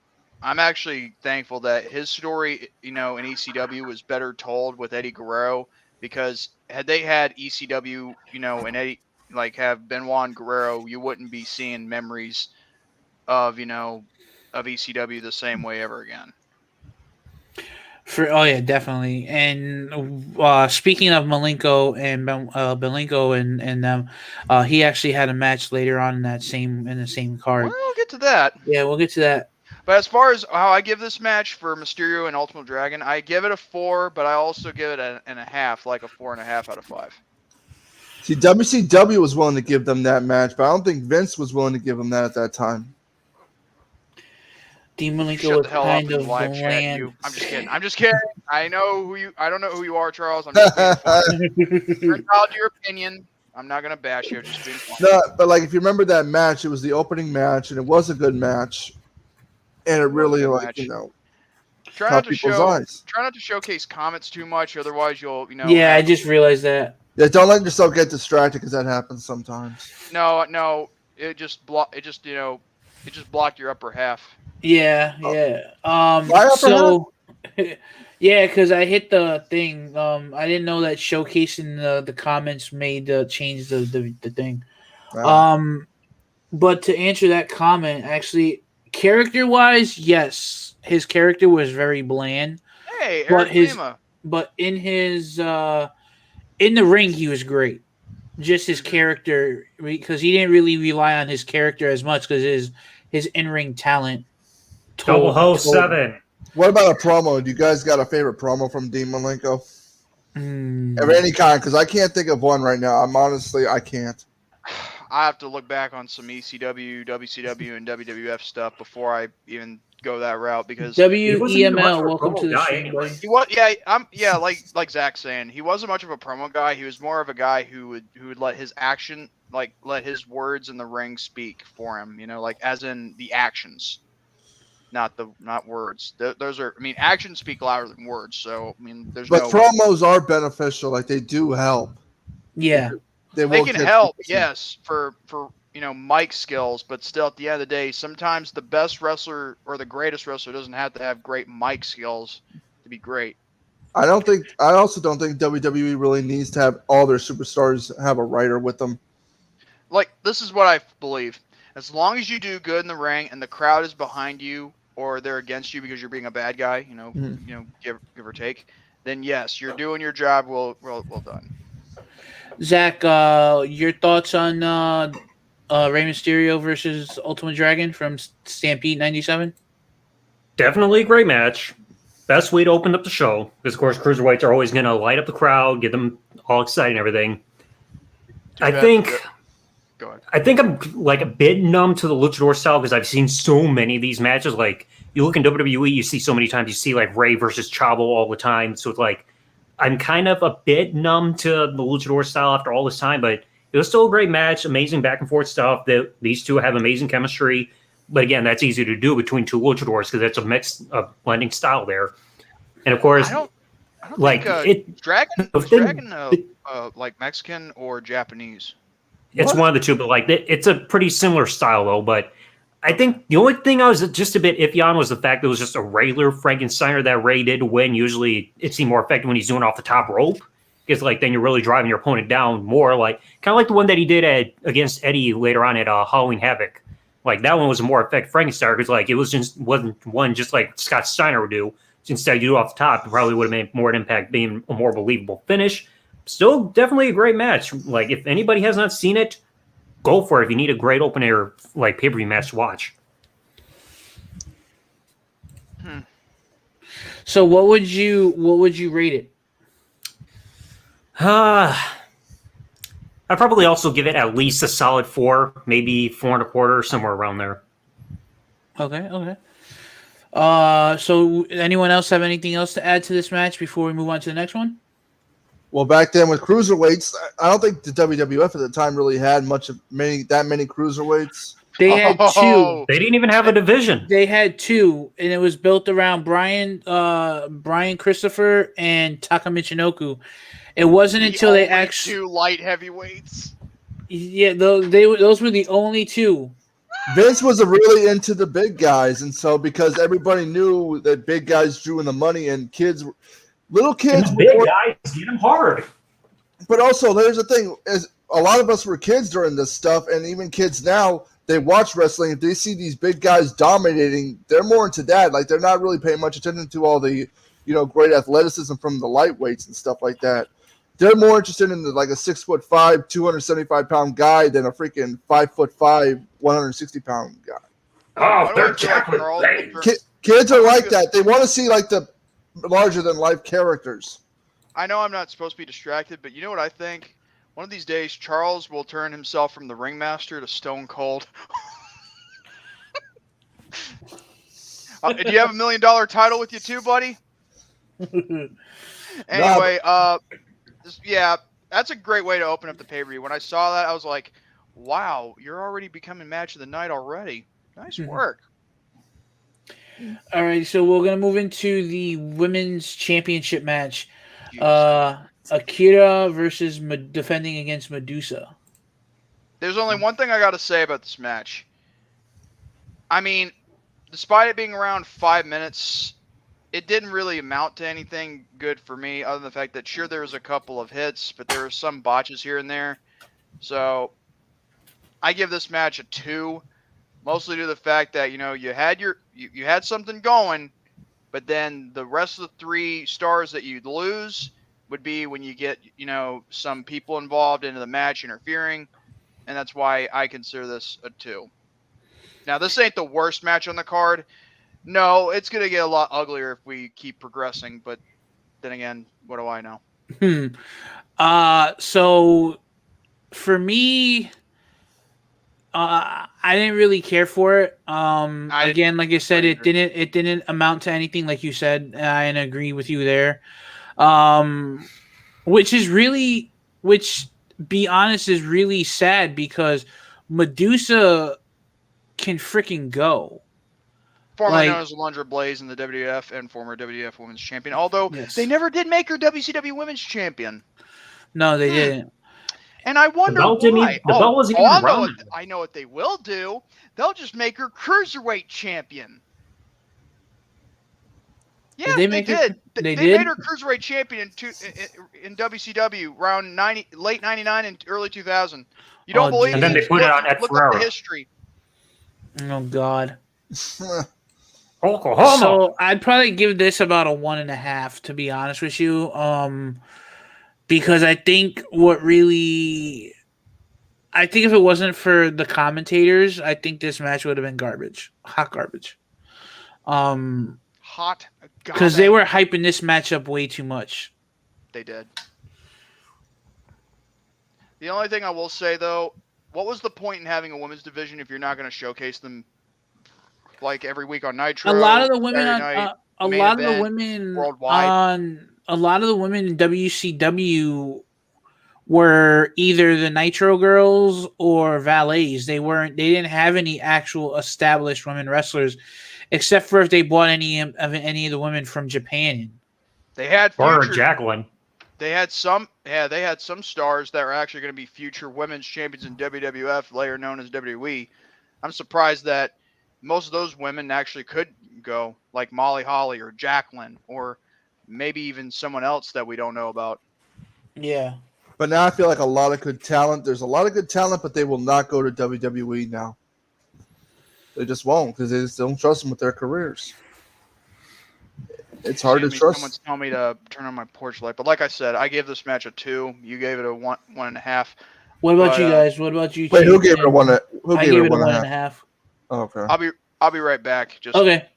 I'm actually thankful that his story, in ECW was better told with Eddie Guerrero, because had they had ECW, and Eddie, have Benoit and Guerrero, you wouldn't be seeing memories of, of ECW the same way ever again. Oh yeah, definitely. And speaking of Malenko and Belenko and them, he actually had a match later on in the same card. Well, we'll get to that. Yeah, we'll get to that. But as far as how I give this match for Mysterio and Ultimate Dragon, I give it a 4, but I also give it a 4.5, like a 4.5 out of 5. See, WCW was willing to give them that match, but I don't think Vince was willing to give them that at that time. Dean Malenko Shut was the hell kind up in of the live chat, bland. you. I'm just kidding. I don't know who you are, Charles. I'm just being funny. You're entitled to your opinion. I'm not gonna bash you. I'm just being funny. No, but like if you remember that match, it was the opening match, and it was a good match, and it really Try caught people's eyes. Try not to showcase comments too much, otherwise you'll Yeah, I just realized that. Yeah, don't let yourself get distracted because that happens sometimes. No, it just blocked your upper half. Yeah. So yeah, because I hit the thing. I didn't know that showcasing the comments made change the thing. Wow. But to answer that comment, actually, character-wise, yes, his character was very bland. Hey, Eric Lima. But in his in the ring, he was great. Just his character, because he didn't really rely on his character as much, because his in-ring talent. Double host 7. What about a promo? Do you guys got a favorite promo from Dean Malenko? Of any kind? Because I can't think of one right now. I can't. I have to look back on some ECW, WCW, and WWF stuff before I even go that route, because WEML, welcome to the stream, buddy. He was, like Zach's saying, he wasn't much of a promo guy. He was more of a guy who would let his action, let his words in the ring speak for him. As in the actions, not words. Those are, actions speak louder than words. So But promos are beneficial. They do help. Yeah, they can help. Yes, for mic skills, but still at the end of the day, sometimes the best wrestler or the greatest wrestler doesn't have to have great mic skills to be great. I also don't think WWE really needs to have all their superstars have a writer with them. This is what I believe. As long as you do good in the ring and the crowd is behind you or they're against you because you're being a bad guy, give or take, then yes, you're doing your job well done. Zach, your thoughts on Rey Mysterio versus Ultimate Dragon from Stampede '97? Definitely a great match. Best way to open up the show, because of course cruiserweights are always going to light up the crowd, get them all excited and everything. I think I'm a bit numb to the luchador style, because I've seen so many of these matches. You look in WWE, you see so many times, you see Rey versus Chavo all the time. So it's I'm kind of a bit numb to the luchador style after all this time, but it was still a great match, amazing back and forth stuff. These two have amazing chemistry. But again, that's easy to do between two luchadors, because that's a mix of blending style there. And of course, I don't think Dragon Mexican or Japanese. It's one of the two, but it's a pretty similar style though. But I think the only thing I was just a bit iffy on was the fact that it was just a regular Frankensteiner that Rey did win. Usually it seemed more effective when he's doing off the top rope, because then you're really driving your opponent down more, kind of like the one that he did against Eddie later on at Halloween Havoc. That one was a more effective Frankensteiner, because wasn't one just like Scott Steiner would do. Instead, you do off the top, it probably would have made more impact, being a more believable finish. Still, definitely a great match. If anybody has not seen it, go for it. If you need a great open air pay-per-view match to watch. So what would you rate it? I'd probably also give it at least a solid 4, maybe 4.25, somewhere around there. Okay. So anyone else have anything else to add to this match before we move on to the next one? Well, back then with cruiserweights, I don't think the WWF at the time really had many cruiserweights. They had 2. They didn't even have a division. They had 2, and it was built around Brian Christopher and Taka Michinoku. It wasn't until they only actually, two light heavyweights. yeah, those were the only two. Vince was really into the big guys, and so because everybody knew that big guys drew in the money, and little And kids, the big guys get him hard. but also there's the thing is a lot of us were kids during this stuff, and even kids now they watch wrestling. If they see these big guys dominating, they're more into that. Like they're not really paying much attention to all the great athleticism from the lightweights and stuff like that. They're more interested in like a 6'5", 275-pound guy than a freaking 5'5", 160-pound guy. Oh, they're chocolate. Kids are like that. They want to see like the larger than life characters. I know I'm not supposed to be distracted, but you know what I think? One of these days, Charles will turn himself from the ringmaster to Stone Cold. Do you have $1 million title with you too, buddy? Anyway, yeah, that's a great way to open up the pay-per-view. When I saw that, I was like, wow, you're already becoming match of the night already. Nice work. All right, so we're gonna move into the women's championship match. Akira versus defending against Medusa. There's only one thing I got to say about this match. I mean, despite it being around 5 minutes, it didn't really amount to anything good for me, other than the fact that sure there was a couple of hits, but there were some botches here and there. So I give this match a 2, mostly due to the fact that you had something going, but then the rest of the 3 stars that you'd lose would be when you get some people involved into the match interfering, and that's why I consider this a 2. Now this ain't the worst match on the card. No, it's going to get a lot uglier if we keep progressing, but then again, what do I know? So for me, I didn't really care for it. Again, like I said, it didn't amount to anything, like you said, and I agree with you there. Which, be honest, is really sad because Medusa can freaking go. Formerly known as Alundra Blaze in the WWF and former WWF Women's Champion. Although they never did make her WCW Women's Champion. No, they didn't. And I wonder why. The belt wasn't even around. I know what they will do. They'll just make her Cruiserweight Champion. Yeah, they did. They made her Cruiserweight Champion in WCW around late 99 and early 2000. You don't believe it? And then they put it on Ed Ferrara. Look up the history. Oh, God. Oklahoma. So I'd probably give this about a 1.5, to be honest with you. Because I think if it wasn't for the commentators, I think this match would have been garbage. Hot garbage. Hot garbage. Because they were hyping this match up way too much. They did. The only thing I will say, though, what was the point in having a women's division if you're not going to showcase them like every week on Nitro? A lot of the women in WCW were either the Nitro girls or valets. They didn't have any actual established women wrestlers, except for if they bought any of the women from Japan. They had Jacqueline. They had some stars that were actually going to be future women's champions in WWF, later known as WWE. I'm surprised that most of those women actually could go, like Molly Holly or Jacqueline, or maybe even someone else that we don't know about. Yeah. But now I feel like a lot of good talent. There's a lot of good talent, but they will not go to WWE now. They just won't because they just don't trust them with their careers. It's hard to trust. Someone's telling me to turn on my porch light, but like I said, I gave this match a 2. You gave it a 1.5. What about you guys? What about you? Wait, who gave it a 1? Who I gave it a 1.5. Oh, okay. I'll be right back. Okay.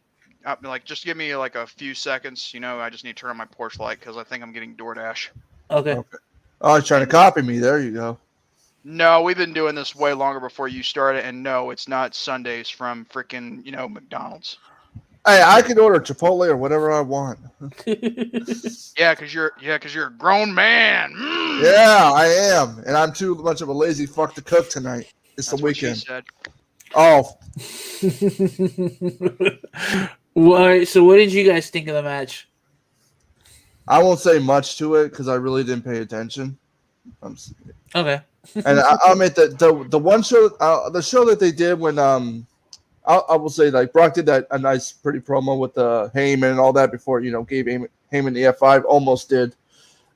Just give me like a few seconds. I just need to turn on my porch light because I think I'm getting DoorDash. Okay. Oh, he's trying to copy me. There you go. No, we've been doing this way longer before you started, and no, it's not Sundays from freaking McDonald's. Hey, I can order Chipotle or whatever I want. Yeah, because you're a grown man. Mm. Yeah, I am, and I'm too much of a lazy fuck to cook tonight. It's the weekend. Oh. So what did you guys think of the match? I won't say much to it because I really didn't pay attention. Okay. And I'll admit that the one show, the show that they did when I will say like Brock did a nice pretty promo with Heyman and all that before gave Heyman the F5, almost did,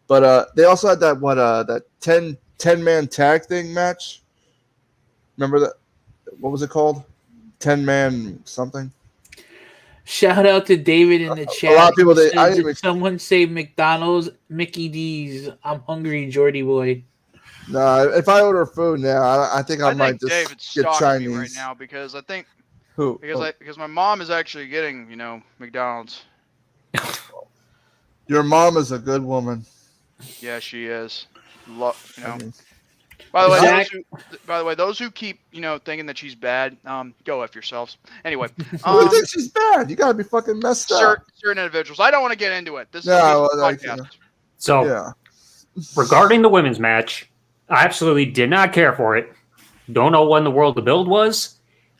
but they also had that 10-man tag thing match. Remember that? What was it called? 10-man something. Shout out to David in the chat. A lot of people Did someone say McDonald's, Mickey D's? I'm hungry, Jordy boy. No, if I order food now, I think I might just David's get Chinese me right now because I think who because my mom is actually getting McDonald's. Your mom is a good woman. Yeah, she is. By the way, those who keep thinking that she's bad, go F yourselves. Anyway, who you think she's bad? You gotta be fucking messed up. Certain individuals. I don't want to get into it. This is a podcast. So, yeah. Regarding the women's match, I absolutely did not care for it. Don't know when the world the build was.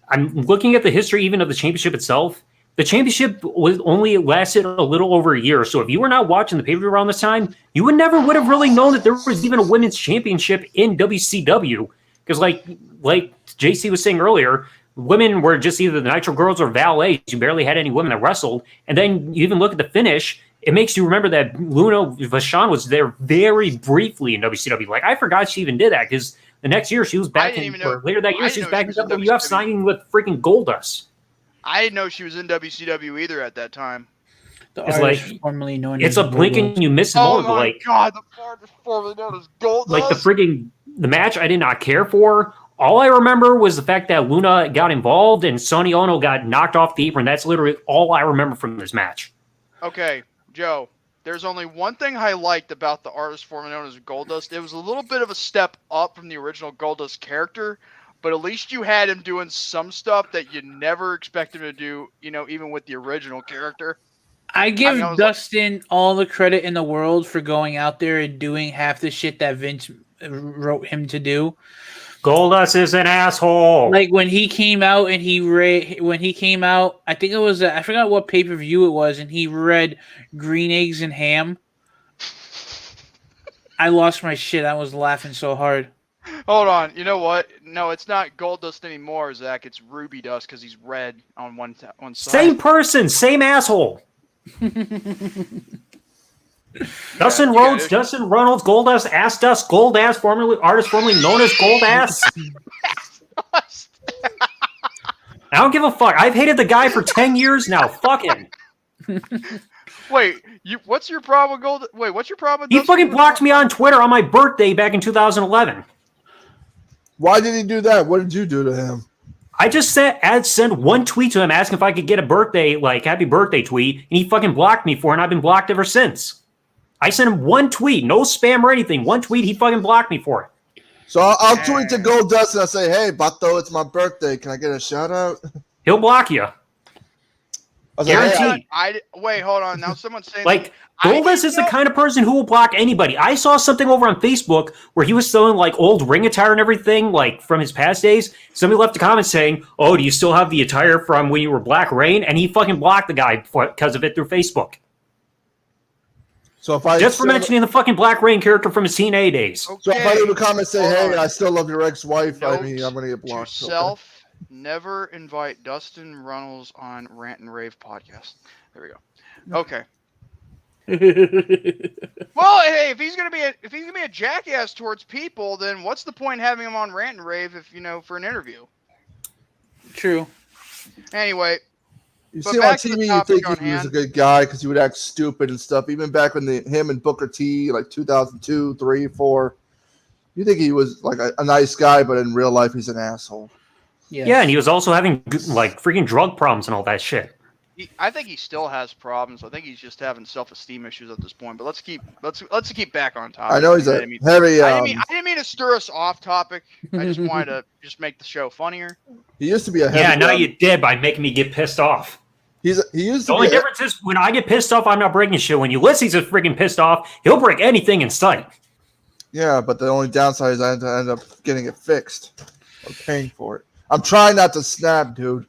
I'm looking at the history even of the championship itself. The championship only lasted a little over a year. So if you were not watching the pay-per-view around this time, you would have really known that there was even a women's championship in WCW. Because like JC was saying earlier, women were just either the Nitro Girls or valets. You barely had any women that wrestled. And then you even look at the finish, it makes you remember that Luna Vachon was there very briefly in WCW. Like, I forgot she even did that because the next year she was back later that year she was back in WWF signing with freaking Goldust. I didn't know she was in WCW either at that time. Formerly known it's a blink and you miss it. Oh my god, the artist formerly known as Goldust. Like the match I did not care for. All I remember was the fact that Luna got involved and Sonny Ono got knocked off the apron. That's literally all I remember from this match. Okay, Joe, there's only one thing I liked about the artist formerly known as Goldust. It was a little bit of a step up from the original Goldust character, but at least you had him doing some stuff that you never expect him to do, even with the original character. I give Dustin all the credit in the world for going out there and doing half the shit that Vince wrote him to do. Goldust is an asshole. Like when he came out and I think it was I forgot what pay-per-view it was, and he read Green Eggs and Ham. I lost my shit. I was laughing so hard. Hold on. You know what? No, it's not Goldust anymore, Zach. It's Ruby Dust because he's red on one side. Same person, same asshole. Dustin Rhodes, Dustin Reynolds, Goldust, Ass Dust, Goldass, artist formerly known as Goldass. I don't give a fuck. I've hated the guy for 10 years now. Fuck him. Wait, what's your problem with Gold? Wait, what's your problem with He fucking blocked me on Twitter on my birthday back in 2011. Why did he do that? What did you do to him? I just sent one tweet to him asking if I could get a birthday, happy birthday tweet, and he fucking blocked me for it, and I've been blocked ever since. I sent him one tweet, no spam or anything. One tweet, he fucking blocked me for it. So I'll tweet to Goldust and I'll say, hey, Bato, it's my birthday. Can I get a shout out? He'll block you. Guaranteed. Wait, hold on. Now someone's saying Goldust is the kind of person who will block anybody. I saw something over on Facebook where he was selling old ring attire and everything, from his past days. Somebody left a comment saying, "Oh, do you still have the attire from when you were Black Rain?" And he fucking blocked the guy because of it through Facebook. So if I just for mentioning the fucking Black Rain character from his TNA days. Okay. So if I leave a comment saying, "Hey, I still love your ex-wife," I'm gonna get blocked. Yourself, never invite Dustin Runnels on Rant and Rave podcast. There we go. Okay. Well, hey, if he's gonna be a jackass towards people, then what's the point in having him on Rant and Rave if for an interview? True. Anyway. You see him on TV, you think he was a good guy because he would act stupid and stuff. Even back when him and Booker T, 2002, 3, 4, you think he was a nice guy, but in real life, he's an asshole. Yes. Yeah, and he was also having freaking drug problems and all that shit. I think he still has problems. I think he's just having self-esteem issues at this point. But let's keep back on topic. I know he's a heavy. I didn't mean to stir us off topic. I just wanted to make the show funnier. He used to be a heavy. Yeah, now you did by making me get pissed off. The only difference is when I get pissed off, I'm not breaking shit. When Ulysses is freaking pissed off, he'll break anything in sight. Yeah, but the only downside is I end up getting it fixed or paying for it. I'm trying not to snap, dude.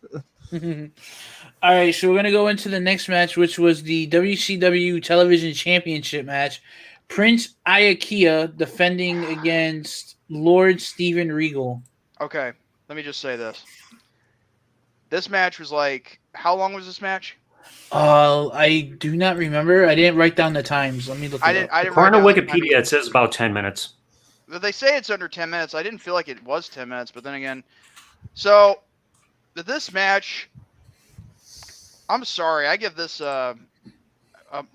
All right, so we're gonna go into the next match, which was the WCW Television Championship match. Prince Iaukea defending against Lord Steven Regal. Okay, let me just say this. This match was like, how long was this match? I do not remember. I didn't write down the times. Let me look. I didn't write According to down the Wikipedia, it says about 10 minutes. They say it's under 10 minutes. I didn't feel like it was 10 minutes, but then again, so this match, I'm sorry, I give this a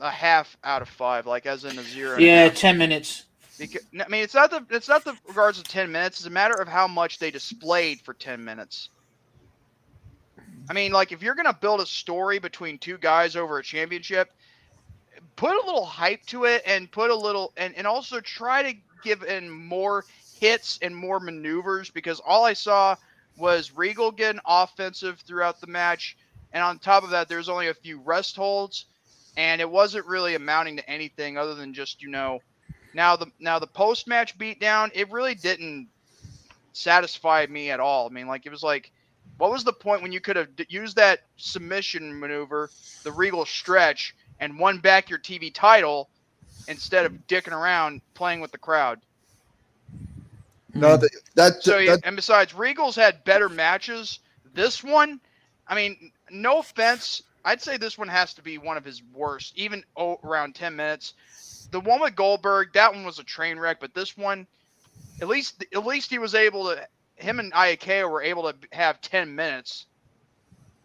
half out of 5, like as in a 0. Yeah, 10 minutes. Because, I mean, it's not the regards of 10 minutes. It's a matter of how much they displayed for 10 minutes. I mean, like, if you're gonna build a story between two guys over a championship, put a little hype to it, and put a little, and also try to give in more hits and more maneuvers, because all I saw was Regal getting offensive throughout the match, and on top of that, there's only a few rest holds, and it wasn't really amounting to anything other than just, you know, now the post-match beatdown, it really didn't satisfy me at all. I mean, like, it was like, what was the point when you could have used that submission maneuver, the Regal stretch, and won back your TV title instead of dicking around playing with the crowd? No, and besides, Regal's had better matches. This one, I mean, no offense, I'd say this one has to be one of his worst, even around 10 minutes. The one with Goldberg, that one was a train wreck, but this one, at least he was able to. Him and Iaukea were able to have 10 minutes,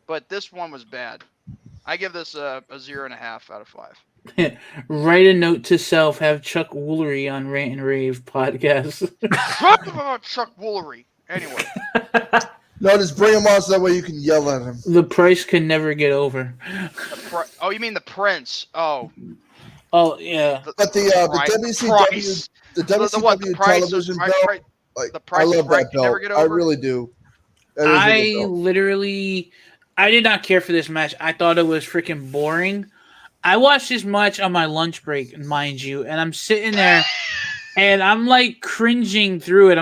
but this one was bad. I give this a 0.5 out of 5. Write a note to self. Have Chuck Woolery on Rant and Rave podcast. Talk about Chuck Woolery. Anyway. No, just bring him on so that way you can yell at him. The price can never get over. Oh, you mean the Prince? Oh. Oh yeah. But the WCW, the WCW television belt. Like, I love that belt. I really do. I did not care for this match. I thought it was freaking boring. I watched this match on my lunch break, mind you, and I'm sitting there and I'm like cringing through it.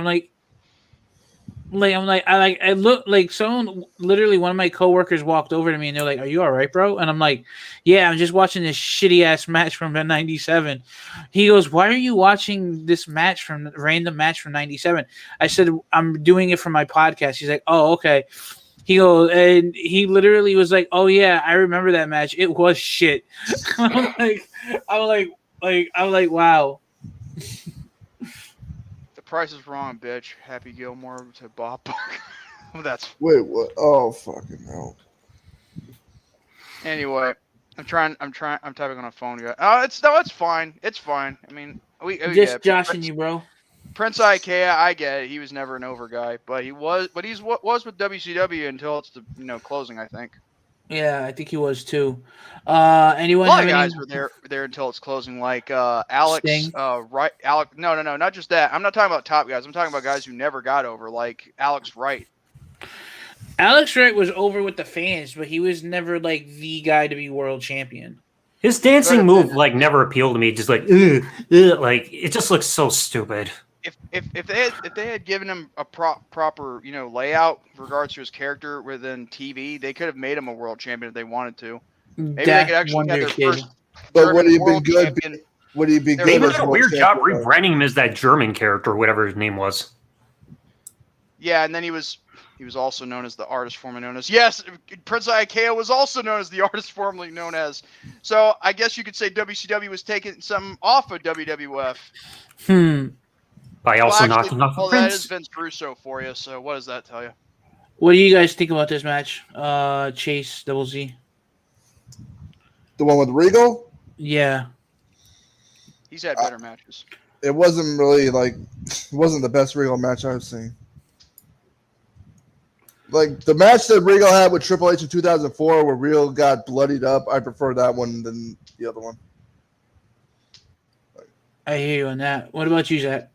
I look like someone, literally one of my coworkers walked over to me and they're like, "Are you all right, bro?" And I'm like, "Yeah, I'm just watching this shitty ass match from '97." He goes, "Why are you watching this random match from '97?" I said, "I'm doing it for my podcast." He's like, "Oh, okay." He goes, and he literally was like, "Oh yeah, I remember that match. It was shit." I'm like, wow. Price is wrong, bitch. Happy Gilmore to Bob Barker. Wait, what? Oh, fucking hell. Anyway, I'm typing on a phone, guys. Oh, it's fine. It's fine. I mean, we just joshing you, bro. Prince Iaukea, I get it. He was never an over guy, but he was with WCW until it's the closing, I think. Yeah, I think he was too. Anyone? A lot of guys were there until it's closing, like Alex. Sting? Right? Alex? No, not just that. I'm not talking about top guys. I'm talking about guys who never got over, like Alex Wright. Alex Wright was over with the fans, but he was never like the guy to be world champion. His dancing move like never appealed to me. Just like, like it just looks so stupid. If they had given him a proper layout in regards to his character within TV, they could have made him a world champion if they wanted to. Maybe they could actually have their first. But would he have been good? Would he be good? They even did a weird job rebranding him as that German character, whatever his name was. Yeah, and then he was also known as the artist formerly known as. Yes, Prince Iaukea was also known as the artist formerly known as. So I guess you could say WCW was taking some off of WWF. By also knocking off the Prince. That is Vince Russo for you. So what does that tell you? What do you guys think about this match? Chase Double Z. The one with Regal? Yeah. He's had better matches. It wasn't really it wasn't the best Regal match I've seen. Like the match that Regal had with Triple H in 2004 where Regal got bloodied up, I prefer that one than the other one. I hear you on that. What about you, Zach?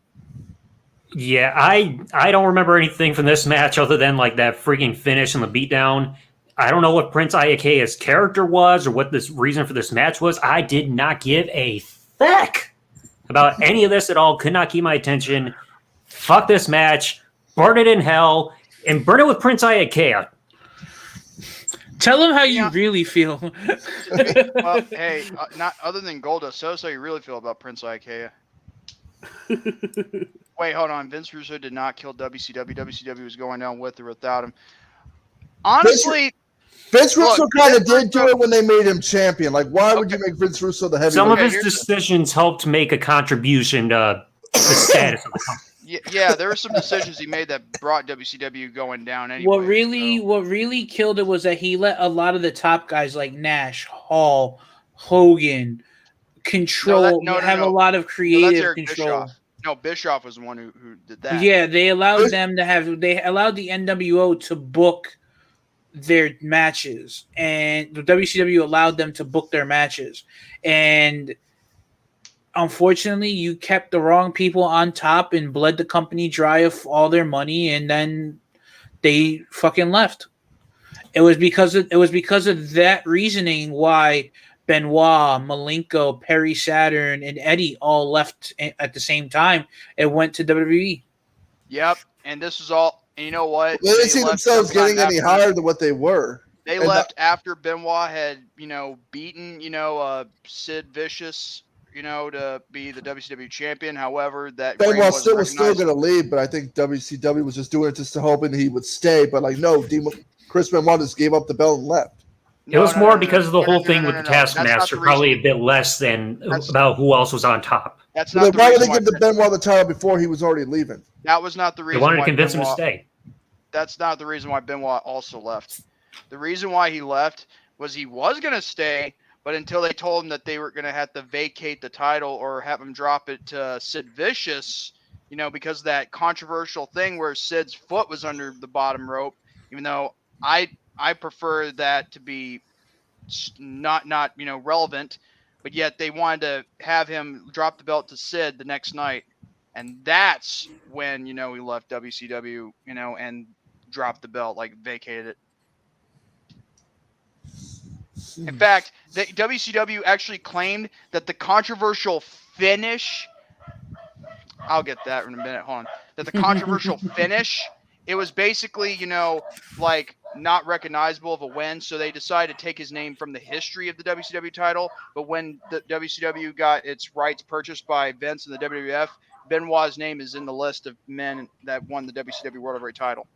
Yeah, I don't remember anything from this match other than like that freaking finish and the beatdown. I don't know what Prince Iaukea character was or what this reason for this match was. I did not give a fuck about any of this at all. Could not keep my attention. Fuck this match. Burn it in hell and burn it with Prince Iaukea. Tell them how Yeah. you really feel. Well, hey, not other than Goldust, tell us how you really feel about Prince Ikea. Wait, hold on. Vince Russo did not kill WCW. WCW was going down with or without him. Honestly, Vince Russo look, kind of Vince did do Russo- it when they made him champion. Like, why would Okay. you make Vince Russo the heavyweight? Some of his here's decisions helped make a contribution to the status of the company. Yeah, there were some decisions he made that brought WCW going down anyway. What really killed it was that he let a lot of the top guys like Nash, Hall, Hogan control have a lot of creative control. Bischoff. No, Bischoff was the one who did that. Yeah, they allowed them to have. They allowed the NWO to book their matches, and the WCW allowed them to book their matches. And unfortunately, you kept the wrong people on top and bled the company dry of all their money, and then they fucking left. It was because of that reasoning why Benoit, Malenko, Perry Saturn, and Eddie all left at the same time and went to WWE. Yep, and this was all. And you know what? They didn't see themselves getting any higher than what they were. They left after Benoit had, beaten, Sid Vicious, to be the WCW champion. However, that Benoit was still going to leave, but I think WCW was just doing it just to hoping he would stay. But like, no, Chris Benoit just gave up the belt and left. It was more because of the whole thing with the Taskmaster, probably a bit less than about who else was on top. That's not. Why would they give the Benoit the title before he was already leaving? That was not the reason. They wanted to convince him to stay. That's not the reason why Benoit also left. The reason why he left was he was going to stay, but until they told him that they were going to have to vacate the title or have him drop it to Sid Vicious, because of that controversial thing where Sid's foot was under the bottom rope, even though I prefer that to be not relevant, but yet they wanted to have him drop the belt to Sid the next night. And that's when, he left WCW, and dropped the belt, like vacated it. In fact, the WCW actually claimed that the controversial finish, I'll get that in a minute, hold on, that the controversial finish, it was basically, like not recognizable of a win. So they decided to take his name from the history of the WCW title. But when the WCW got its rights purchased by Vince and the WWF, Benoit's name is in the list of men that won the WCW World Heavyweight title.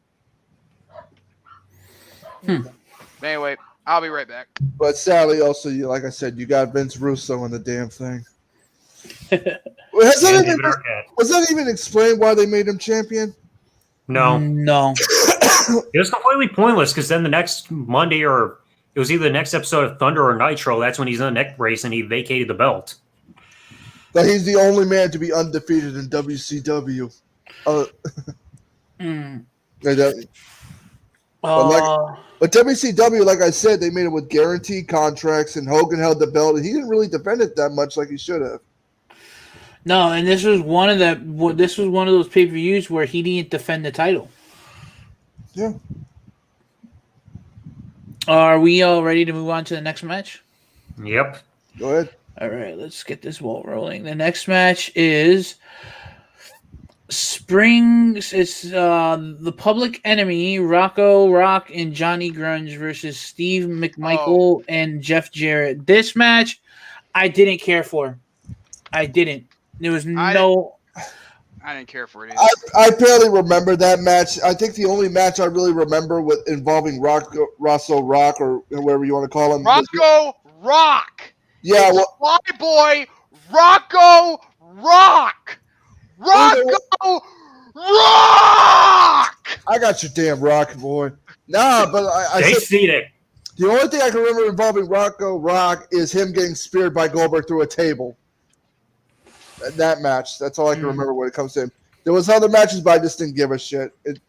Anyway, I'll be right back. But sadly, also, like I said, you got Vince Russo in the damn thing. Was that even explained why they made him champion? No. It was completely pointless because then the next Monday, or it was either the next episode of Thunder or Nitro, that's when he's in the neck brace and he vacated the belt. That he's the only man to be undefeated in WCW. But WCW, like I said, they made it with guaranteed contracts, and Hogan held the belt, and he didn't really defend it that much like he should have. No, and this was one of those pay-per-views where he didn't defend the title. Yeah. Are we all ready to move on to the next match? Yep. Go ahead. All right, let's get this ball rolling. The next match is Springs. It's the Public Enemy, Rocco Rock and Johnny Grunge versus Steve McMichael and Jeff Jarrett. This match, I didn't care for. I didn't. There was I didn't care for it either. I barely remember that match. I think the only match I really remember involving Rosso Rock, or whatever you want to call him. Rocco Rock! Yeah, my boy, Rocco Rock! Rocco Rock! I got your damn rock, boy. Nah, but They seen it. The only thing I can remember involving Rocco Rock is him getting speared by Goldberg through a table. That match. That's all I can remember when it comes to him. There was other matches, but I just didn't give a shit. It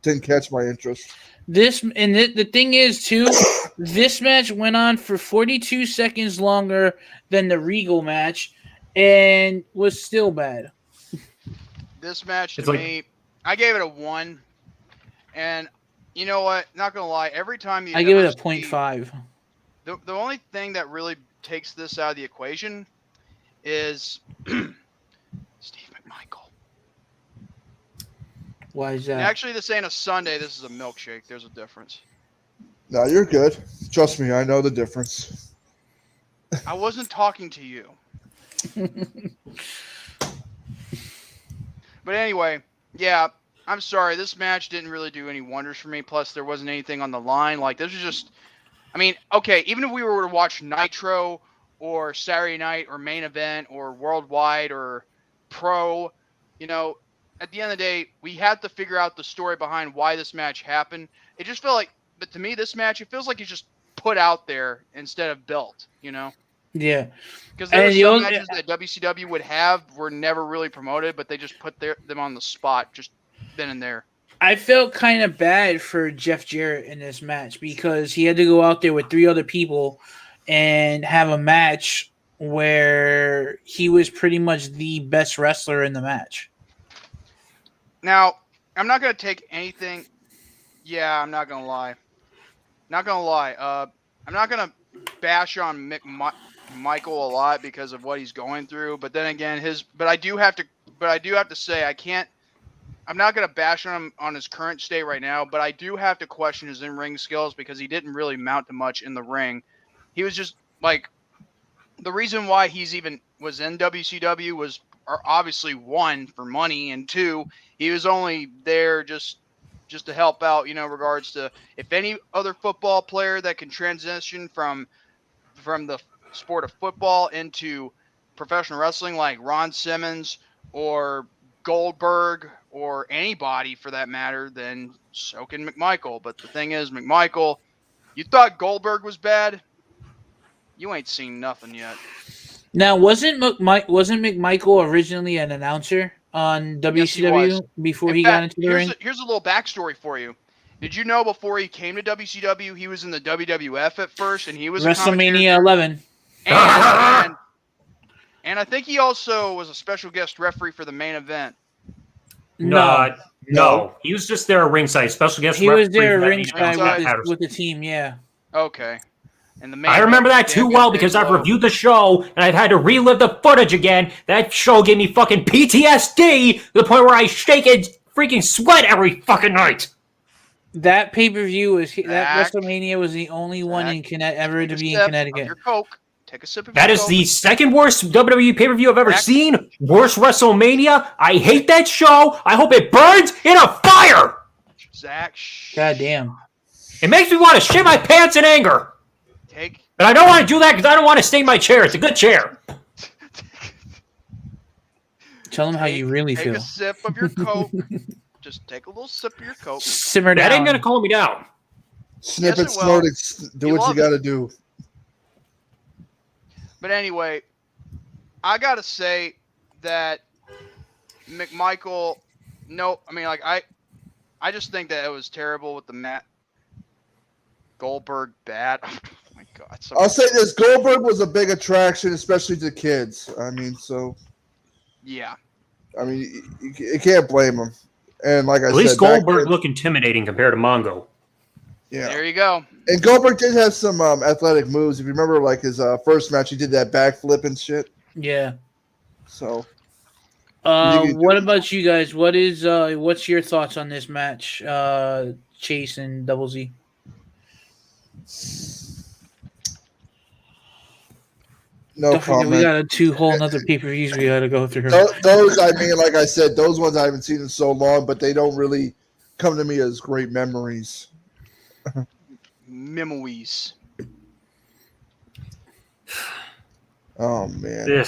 didn't catch my interest. The thing is, too, this match went on for 42 seconds longer than the Regal match and was still bad. This match, to me, I gave it a 1. And you know what? Not going to lie, every time I give it a 0.5. The only thing that really takes this out of the equation is Steve McMichael. Why is that? And actually, this ain't a Sunday. This is a milkshake. There's a difference. No, you're good. Trust me, I know the difference. I wasn't talking to you. But anyway, yeah, I'm sorry. This match didn't really do any wonders for me. Plus, there wasn't anything on the line. Like, this was just, I mean, okay, even if we were to watch Nitro or Saturday Night or Main Event or Worldwide or Pro, you know, at the end of the day, we had to figure out the story behind why this match happened. It just felt like, but to me, this match, it feels like it's just put out there instead of built, you know? Yeah. Because there were some matches that WCW would have were never really promoted, but they just put them on the spot, just then and there. I felt kind of bad for Jeff Jarrett in this match because he had to go out there with 3 other people and have a match where he was pretty much the best wrestler in the match. Now, I'm not going to take anything. Yeah, I'm not going to lie. Not going to lie. I'm not going to bash on Michael a lot because of what he's going through, but then again, I do have to say I'm not going to bash on him on his current state right now, but I do have to question his in-ring skills because he didn't really mount to much in the ring. He was just like, the reason why he's even was in WCW was obviously 1 for money, and 2, he was only there just to help out, you know, regards to if any other football player that can transition from the sport of football into professional wrestling, like Ron Simmons or Goldberg or anybody for that matter, then so can McMichael. But the thing is, McMichael, you thought Goldberg was bad? You ain't seen nothing yet. Now, wasn't McMichael originally an announcer on WCW before he got into the ring? Here's a little backstory for you. Did you know before he came to WCW, he was in the WWF at first, and he was WrestleMania 11. And I think he also was a special guest referee for the Main Event. No. He was just there at ringside. Special guest referee. He was there at ringside with the team, yeah. Okay. And I remember that too well because I've reviewed the show and I've had to relive the footage again. That show gave me fucking PTSD to the point where I shake and freaking sweat every fucking night. That pay-per-view that WrestleMania was the only one ever to be in Connecticut. Your Coke. Take a sip of That is the second worst WWE pay-per-view I've ever seen. Worst WrestleMania. I hate that show. I hope it burns in a fire. Zach. God damn. It makes me want to shit my pants in anger. But I don't want to do that because I don't want to stain my chair. It's a good chair. Tell them how you really feel. Take a sip of your Coke. Just take a little sip of your Coke. Simmer down. That ain't going to calm me down. Snip it, snort it, do what you got to do. But anyway, I got to say that McMichael, I just think that it was terrible with the Matt Goldberg bad. Oh my God. I'll say this, Goldberg was a big attraction, especially to kids. I mean, so. Yeah. I mean, you can't blame him. And like I said, at least Goldberg looked intimidating compared to Mongo. Yeah. There you go. And Goldberg did have some athletic moves. If you remember, like his first match, he did that backflip and shit. Yeah. So. What about you guys? What's your thoughts on this match, Chase and Double Z? No comment. We got 2 whole other pay-per-views we got to go through. Those, I mean, like I said, those ones I haven't seen in so long, but they don't really come to me as great memories. Memories. Oh man.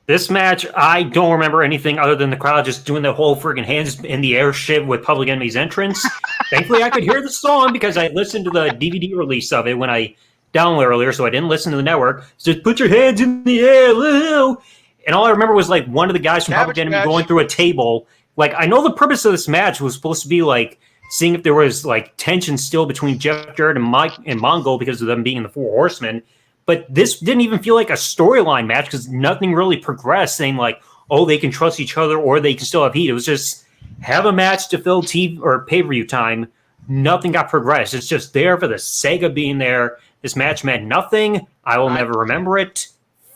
This match, I don't remember anything other than the crowd just doing the whole freaking hands in the air shit with Public Enemy's entrance. Thankfully, I could hear the song because I listened to the DVD release of it when I downloaded earlier, so I didn't listen to the network. So just put your hands in the air, woo! And all I remember was like one of the guys from Public Enemy going through a table. Like, I know the purpose of this match was supposed to be like seeing if there was like tension still between Jeff Jarrett and Mike and Mongo because of them being the 4 Horsemen. But this didn't even feel like a storyline match because nothing really progressed, saying like, oh, they can trust each other or they can still have heat. It was just have a match to fill TV or pay-per-view time. Nothing got progressed. It's just there for the sake of being there. This match meant nothing. I will never remember it.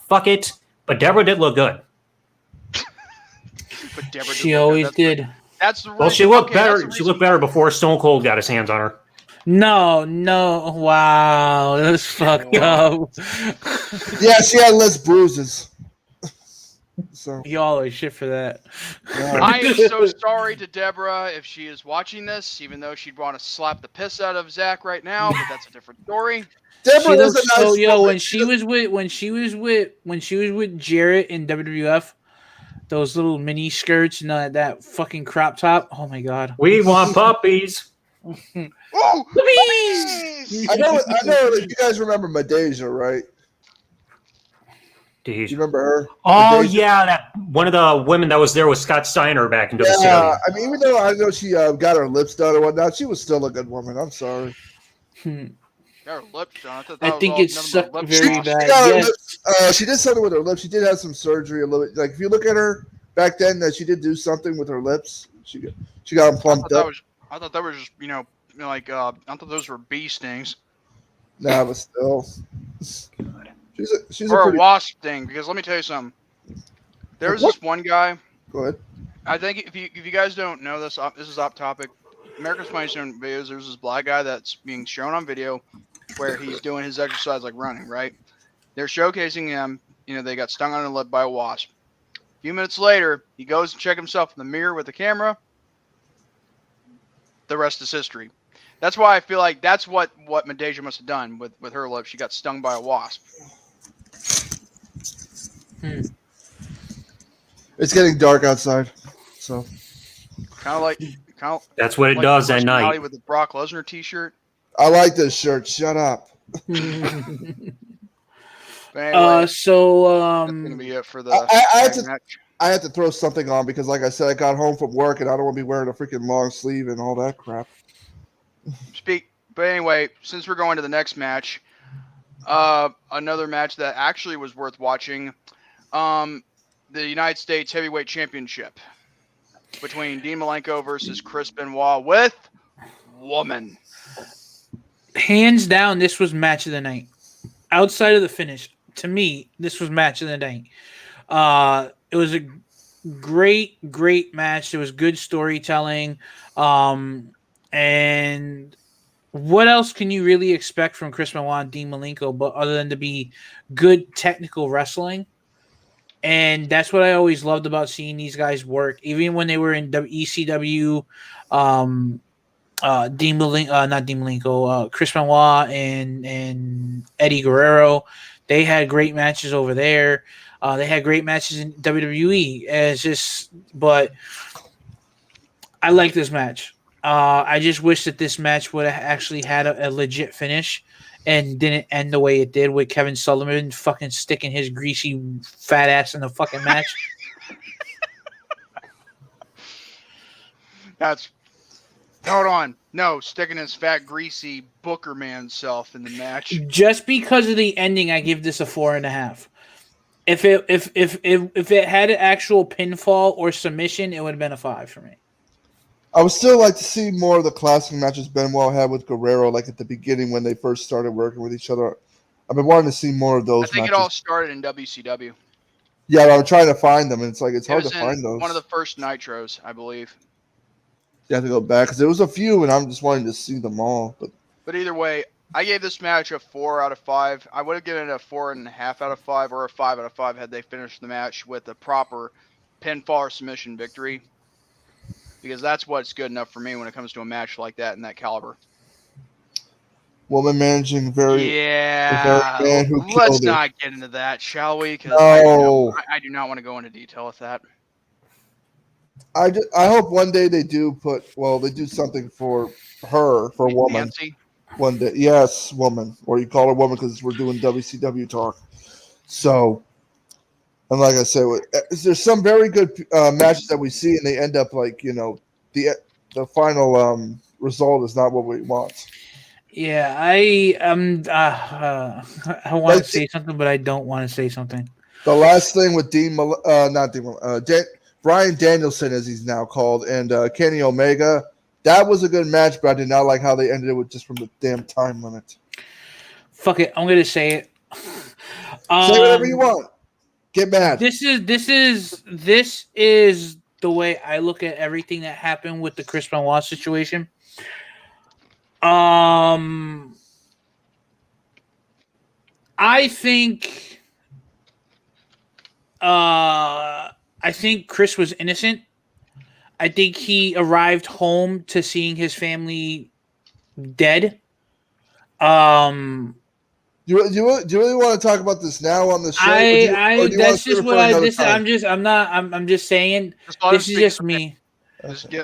Fuck it. But Deborah did look good. She always did. That's the well, she looked better. She looked better before Stone Cold got his hands on her. No, wow, that's fucked Wow. up. Yeah, she had less bruises. So Y'all are shit for that. I am so sorry to Deborah if she is watching this, even though she'd want to slap the piss out of Zach right now, but that's a different story. Deborah She is looks a nice so yo woman. when she was with Jarrett in WWF, those little mini skirts and that fucking crop top. Oh my god. We want puppies. Ooh, Puppies! I know that you guys remember Madeja, right? Do you remember her? Oh Madeja? yeah, that one of the women that was there with Scott Steiner back in WCW. Yeah, I mean, even though I know she got her lips done or whatnot, she was still a good woman. I'm sorry. Got her lips done. I think it sucked very bad. Got her Yes. lips, she did something with her lips. She did have some surgery a little bit. Like if you look at her back then, that she did do something with her lips. She got them plumped up. I thought that was just I thought those were bee stings. Nah, but still, she's Or a a pretty. wasp thing, because let me tell you something. There's this one guy. Go ahead. I think if you guys don't know this, this is off topic. America's Funniest Home Videos. There's this black guy that's being shown on video where he's doing his exercise like running. Right? They're showcasing him. They got stung on the lip by a wasp. A few minutes later, he goes to check himself in the mirror with the camera. The rest is history. That's why I feel like that's what Madeja must have done with her lip. She got stung by a wasp. It's getting dark outside, so Kind of like That's what it like does the at personality night. with the Brock Lesnar T-shirt. I like this shirt. Shut up. But anyway, that's gonna be it for the match. I had to throw something on because, like I said, I got home from work and I don't want to be wearing a freaking long sleeve and all that crap. But anyway, since we're going to the next match, another match that actually was worth watching, the United States Heavyweight Championship between Dean Malenko versus Chris Benoit with woman. Hands down, this was match of the night. Outside of the finish, to me, this was match of the night. It was a great match. There was good storytelling. And what else can you really expect from Chris Benoit and Dean Malenko, but other than to be good technical wrestling? And that's what I always loved about seeing these guys work. Even when they were in ECW, Chris Benoit and Eddie Guerrero, they had great matches over there. They had great matches in WWE. But I like this match. I just wish that this match would have actually had a legit finish and didn't end the way it did with Kevin Sullivan fucking sticking his greasy fat ass in the fucking match. Hold on. No, sticking his fat, greasy Booker man self in the match. Just because of the ending, I give this a 4.5. If it had an actual pinfall or submission, it would have been a 5 for me. I would still like to see more of the classic matches Benoit had with Guerrero, like at the beginning when they first started working with each other. I've been wanting to see more of those. I think matches. it all started in WCW. Yeah, I'm trying to find them, and it's hard to find those. One of the first Nitros, I believe. You have to go back because there was a few, and I'm just wanting to see them all. But either way, I gave this match a 4 out of 5. I would have given it a 4.5 out of 5 or a 5 out of 5 had they finished the match with a proper pinfall or submission victory. Because that's what's good enough for me when it comes to a match like that in that caliber. Woman managing Yeah. Let's not get into that, shall we? Because I do not want to go into detail with that. I hope one day they do do something for her, for woman. Nancy? One day. Yes, woman. Or you call her woman because we're doing WCW talk. So, and like I said, there's some very good matches that we see, and they end up the final result is not what we want. Yeah, I want to say something, but I don't want to say something. The last thing with Bryan Danielson, as he's now called, and Kenny Omega, that was a good match, but I did not like how they ended it with just from the damn time limit. Fuck it, I'm gonna say it. Say whatever you want. Get mad. This is the way I look at everything that happened with the Chris Benoit situation. I think Chris was innocent. I think he arrived home to seeing his family dead. Do you really want to talk about this now on the show? Or do you want that's to save just it what for I another this time? I'm just saying Just let him this is speak just his me. opinion.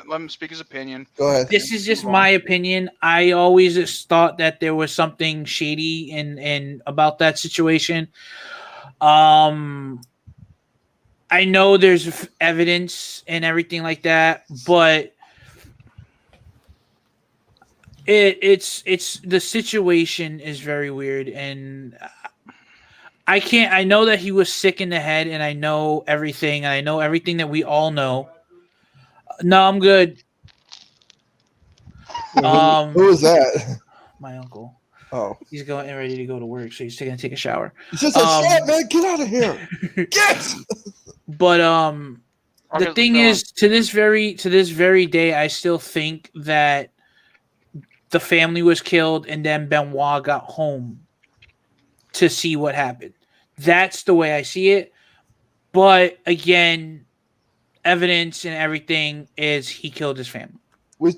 Let him speak his opinion. Go ahead. This is just my opinion. I always just thought that there was something shady in about that situation. I know there's evidence and everything like that, but it's the situation is very weird, and I can't. I know that he was sick in the head, and I know everything. And I know everything that we all know. No, I'm good. Who is that? My uncle. Oh, He's going ready to go to work, so he's going to take a shower. he just said, "Shut up, man! Get out of here! Get!" But the thing is, to this very day, I still think that the family was killed, and then Benoit got home to see what happened. That's the way I see it. But again, evidence and everything is he killed his family. We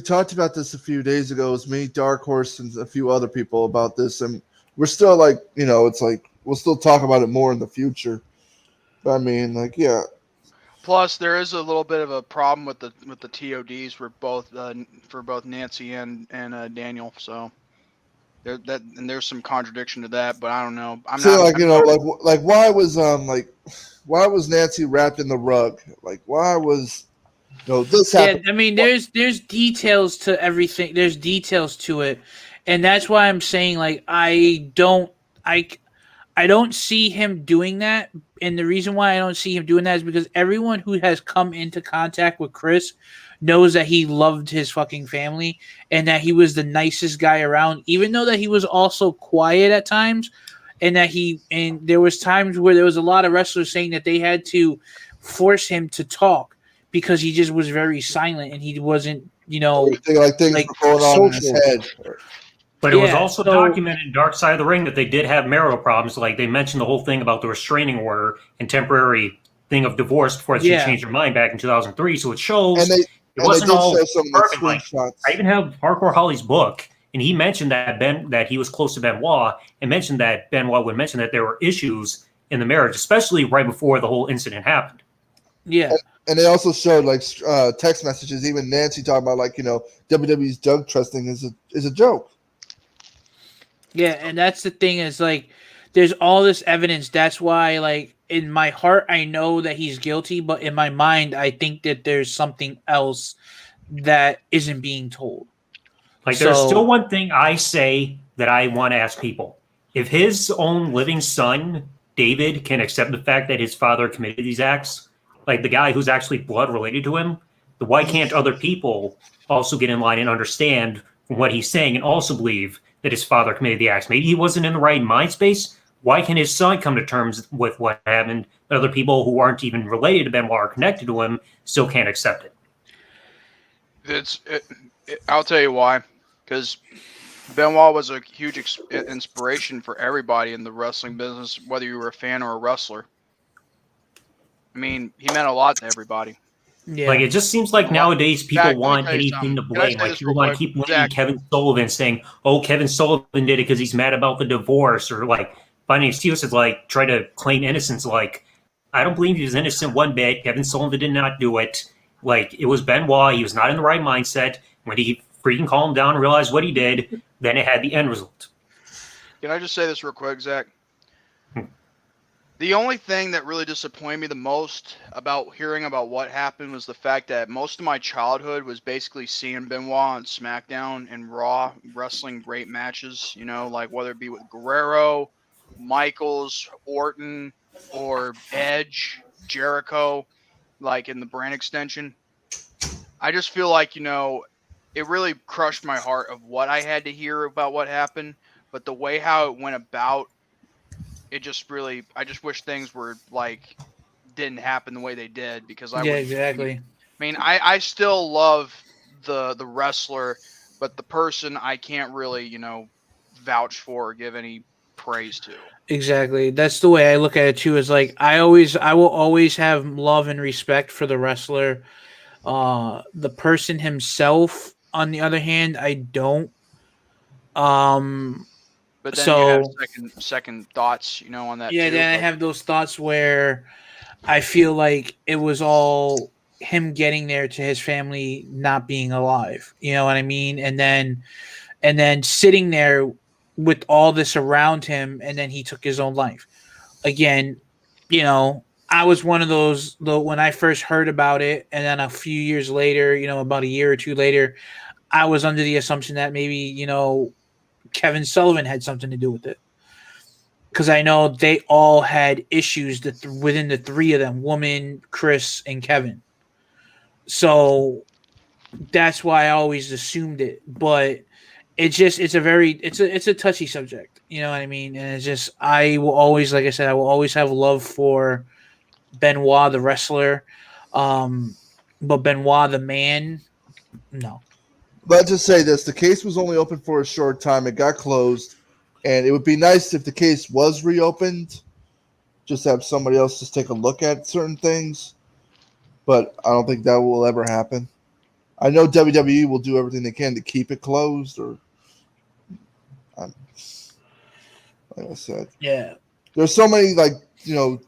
talked about this a few days ago. It was me, Dark Horse, and a few other people about this, and we're still it's like we'll still talk about it more in the future. But I mean, yeah. Plus, there is a little bit of a problem with the TODs for both Nancy and Daniel. So there's some contradiction to that, but I don't know. Why was Nancy wrapped in the rug? Like, why was this happened? Yeah, I mean, there's details to everything. There's details to it, and that's why I'm saying I don't see him doing that. And the reason why I don't see him doing that is because everyone who has come into contact with Chris knows that he loved his fucking family and that he was the nicest guy around, even though that he was also quiet at times, and that there was times where there was a lot of wrestlers saying that they had to force him to talk because he just was very silent and he wasn't, things were going on in his head. But it was also documented in Dark Side of the Ring that they did have marital problems. Like they mentioned the whole thing about the restraining order and temporary thing of divorce before she changed her mind back in 2003. So it shows it wasn't all perfect. Like, I even have Hardcore Holly's book, and he mentioned that he was close to Benoit, and mentioned that Benoit would mention that there were issues in the marriage, especially right before the whole incident happened. Yeah. And they also showed text messages. Even Nancy talking about WWE's drug testing is a joke. Yeah, and that's the thing is there's all this evidence. That's why in my heart I know that he's guilty, but in my mind I think that there's something else that isn't being told. There's still one thing I say that I want to ask people. If his own living son, David, can accept the fact that his father committed these acts, like the guy who's actually blood related to him, why can't other people also get in line and understand from what he's saying and also believe that his father committed the acts? Maybe he wasn't in the right mind space. Why can his son come to terms with what happened, but other people who aren't even related to Benoit or connected to him still can't accept it? I'll tell you why. Because Benoit was a huge inspiration for everybody in the wrestling business, whether you were a fan or a wrestler. I mean, he meant a lot to everybody. Yeah. It just seems like nowadays people Zach, want anything to blame. People want to keep blaming Kevin Sullivan, saying, "Oh, Kevin Sullivan did it because he's mad about the divorce," or finding excuses try to claim innocence. I don't believe he was innocent one bit. Kevin Sullivan did not do it. It was Benoit. He was not in the right mindset. When he freaking calmed down and realized what he did, then it had the end result. Can I just say this real quick, Zach? The only thing that really disappointed me the most about hearing about what happened was the fact that most of my childhood was basically seeing Benoit on SmackDown and Raw wrestling great matches, whether it be with Guerrero, Michaels, Orton, or Edge, Jericho, in the brand extension. I just feel like, it really crushed my heart of what I had to hear about what happened, but the way how it went about, it just really, I just wish things were didn't happen the way they did, because exactly. I mean, I still love the wrestler, but the person I can't really, vouch for or give any praise to. Exactly. That's the way I look at it too. Is like I will always have love and respect for the wrestler. The person himself, on the other hand, I don't. But then you have So second thoughts, on that yeah, too. then I But have those thoughts where I feel like it was all him getting there to his family not being alive. You know what I mean? And then sitting there with all this around him, and then he took his own life. Again, I was one of those though when I first heard about it, and then a few years later, about a year or two later, I was under the assumption that maybe, Kevin Sullivan had something to do with it. Because I know they all had issues within the three of them, Woman, Chris, and Kevin. So that's why I always assumed it. But it's a touchy subject. You know what I mean? And it's just, I will always, like I said, I will always have love for Benoit, the wrestler. But Benoit, the man, no. Let's just say this: the case was only open for a short time. It got closed, and it would be nice if the case was reopened. Just have somebody else just take a look at certain things, but I don't think that will ever happen. I know WWE will do everything they can to keep it closed, or like I said, Yeah. there's so many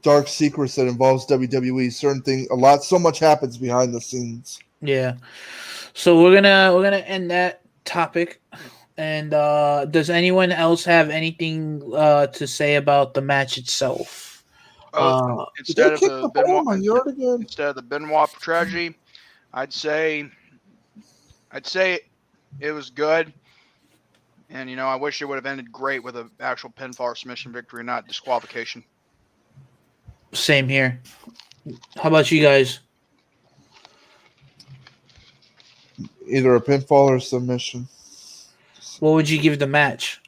dark secrets that involves WWE. Certain things, so much happens behind the scenes. Yeah. So we're gonna end that topic. And does anyone else have anything to say about the match itself? instead of kick the the ball in Benoit, my yard again? instead of the Benoit tragedy, I'd say it was good. And I wish it would have ended great with an actual pinfall or submission victory, not disqualification. Same here. How about you guys? Either a pinfall or submission. What would you give the match?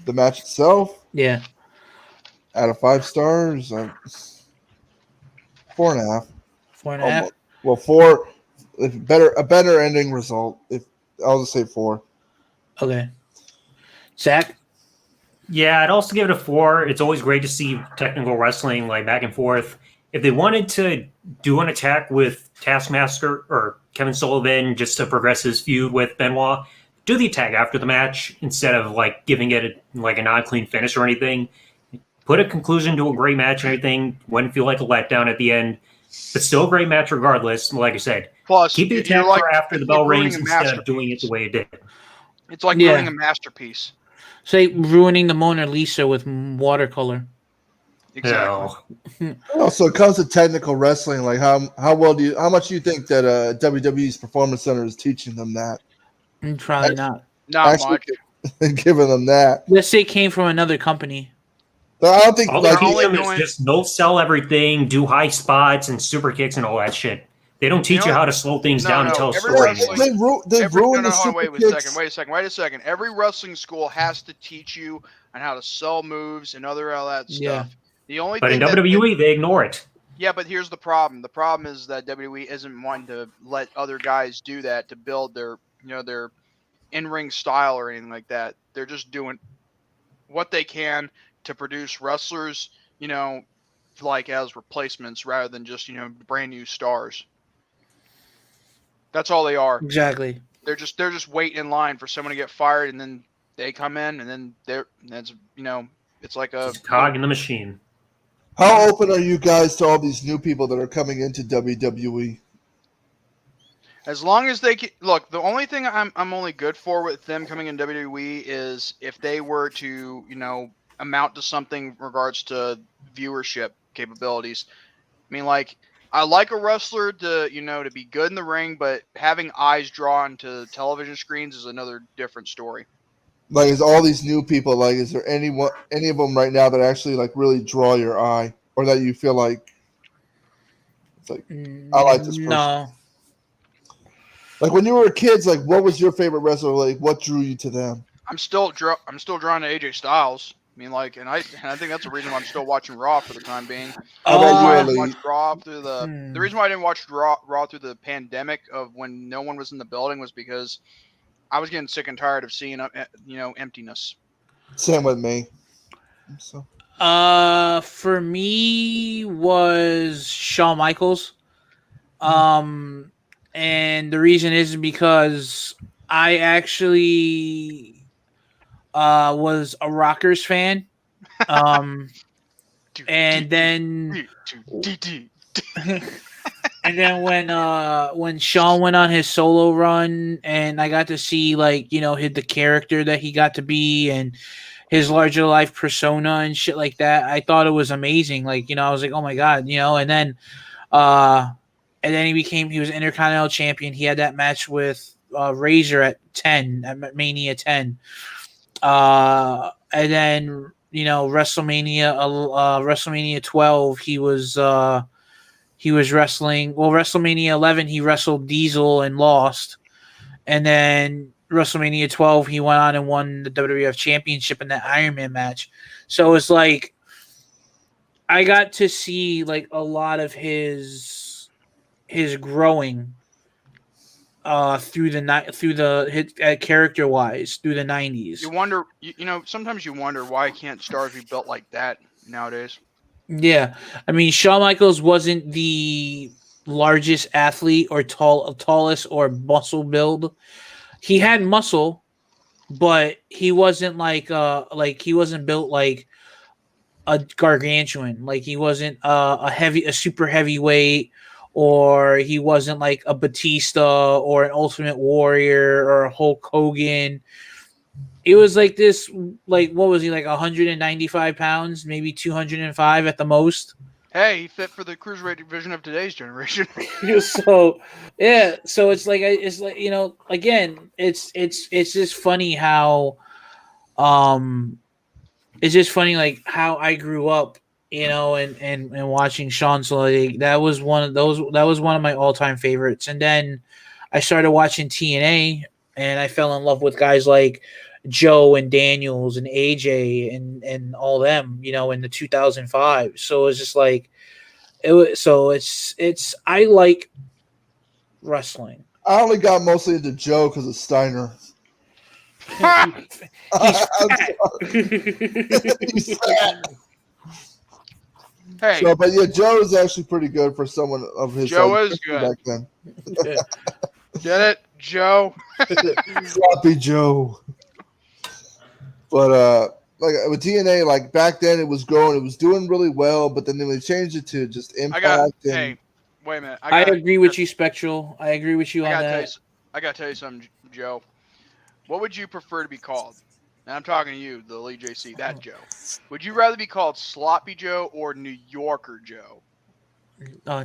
The match itself, Yeah. out of 5 stars, 4.5. 4.5. Well, 4. A better ending result. If I'll just say 4. Okay. Zach? Yeah, I'd also give it a 4. It's always great to see technical wrestling like back and forth. If they wanted to do an attack with Taskmaster or Kevin Sullivan just to progress his feud with Benoit, do the attack after the match instead of like giving it a non-clean finish or anything. Put a conclusion to a great match and everything. Wouldn't feel like a letdown at the end, but still a great match regardless. Like I said, Plus, keep the attack for after the bell rings instead of doing it the way it did. It's like ruining a masterpiece. Say ruining the Mona Lisa with watercolor. Exactly. Oh, so it comes to technical wrestling. Like how much do you think that WWE's Performance Center is teaching them that? Probably not. Not much. Giving them that. Let's say it came from another company. But I don't think all like they teach them is just no sell everything, do high spots and super kicks and all that shit. They don't teach you how to slow things down and tell a story. They've ruined the super kicks. Wait a second. Every wrestling school has to teach you on how to sell moves and all that stuff. Yeah. But in WWE, they ignore it. Yeah, but here's the problem. The problem is that WWE isn't wanting to let other guys do that to build their in-ring style or anything like that. They're just doing what they can to produce wrestlers, like as replacements rather than just, brand new stars. That's all they are. Exactly. They're just waiting in line for someone to get fired, and then they come in, and then it's like a cog in the machine. How open are you guys to all these new people that are coming into WWE? As long as they can, look, the only thing I'm only good for with them coming in WWE is if they were to, amount to something in regards to viewership capabilities. I mean, like, I like a wrestler to, to be good in the ring, but having eyes drawn to television screens is another different story. Like, is all these new people, like, is there any of them right now that actually, like, really draw your eye? Or that you feel like, it's like, I like this person? No. Like, when you were kids, like, what was your favorite wrestler? Like, what drew you to them? I'm still drawn to AJ Styles. I mean, like, and I think that's the reason why I'm still watching Raw for the time being. I watched Raw through the reason why I didn't watch Raw through the pandemic of when no one was in the building was because I was getting sick and tired of seeing emptiness. Same with me. So. For me was Shawn Michaels. And the reason is because I actually was a Rockers fan. And then when Shawn went on his solo run and I got to see the character that he got to be and his larger life persona and shit like that, I thought it was amazing. I was like, oh my God, and then he was Intercontinental Champion. He had that match with Razor at Mania 10. And then WrestleMania 12, he was wrestling. Well, WrestleMania 11, he wrestled Diesel and lost, and then WrestleMania 12, he went on and won the WWF Championship in that Iron Man match. So it's like I got to see a lot of his growing through the character wise through the 90s. You wonder, sometimes you wonder why can't stars be built like that nowadays. Yeah, I mean, Shawn Michaels wasn't the largest athlete or tallest or muscle build. He had muscle, but he wasn't he wasn't built like a gargantuan. He wasn't a super heavyweight, or he wasn't like a Batista or an Ultimate Warrior or a Hulk Hogan. It was this, what was he, 195 pounds, maybe 205 at the most? Hey, he fit for the cruiserweight division of today's generation. So, yeah. So it's again, it's just funny how, it's just funny, how I grew up, and watching Sean. So that was one of my all-time favorites. And then I started watching TNA and I fell in love with guys like Joe and Daniels and AJ and all them, in the 2005. So it's just I like wrestling. I only got mostly into Joe because of Steiner. He's fat. Hey, so, but yeah, Joe is actually pretty good for someone of his. Joe is good back then. Get it, Joe? Sloppy Joe. But with TNA, back then it was growing, it was doing really well, but then they changed it to just Impact. Hey, wait a minute. I agree with you, Spectral. I agree with you on that. I gotta tell you something, Joe. What would you prefer to be called? And I'm talking to you, the EliteJC, that Joe. Would you rather be called Sloppy Joe or New Yorker Joe?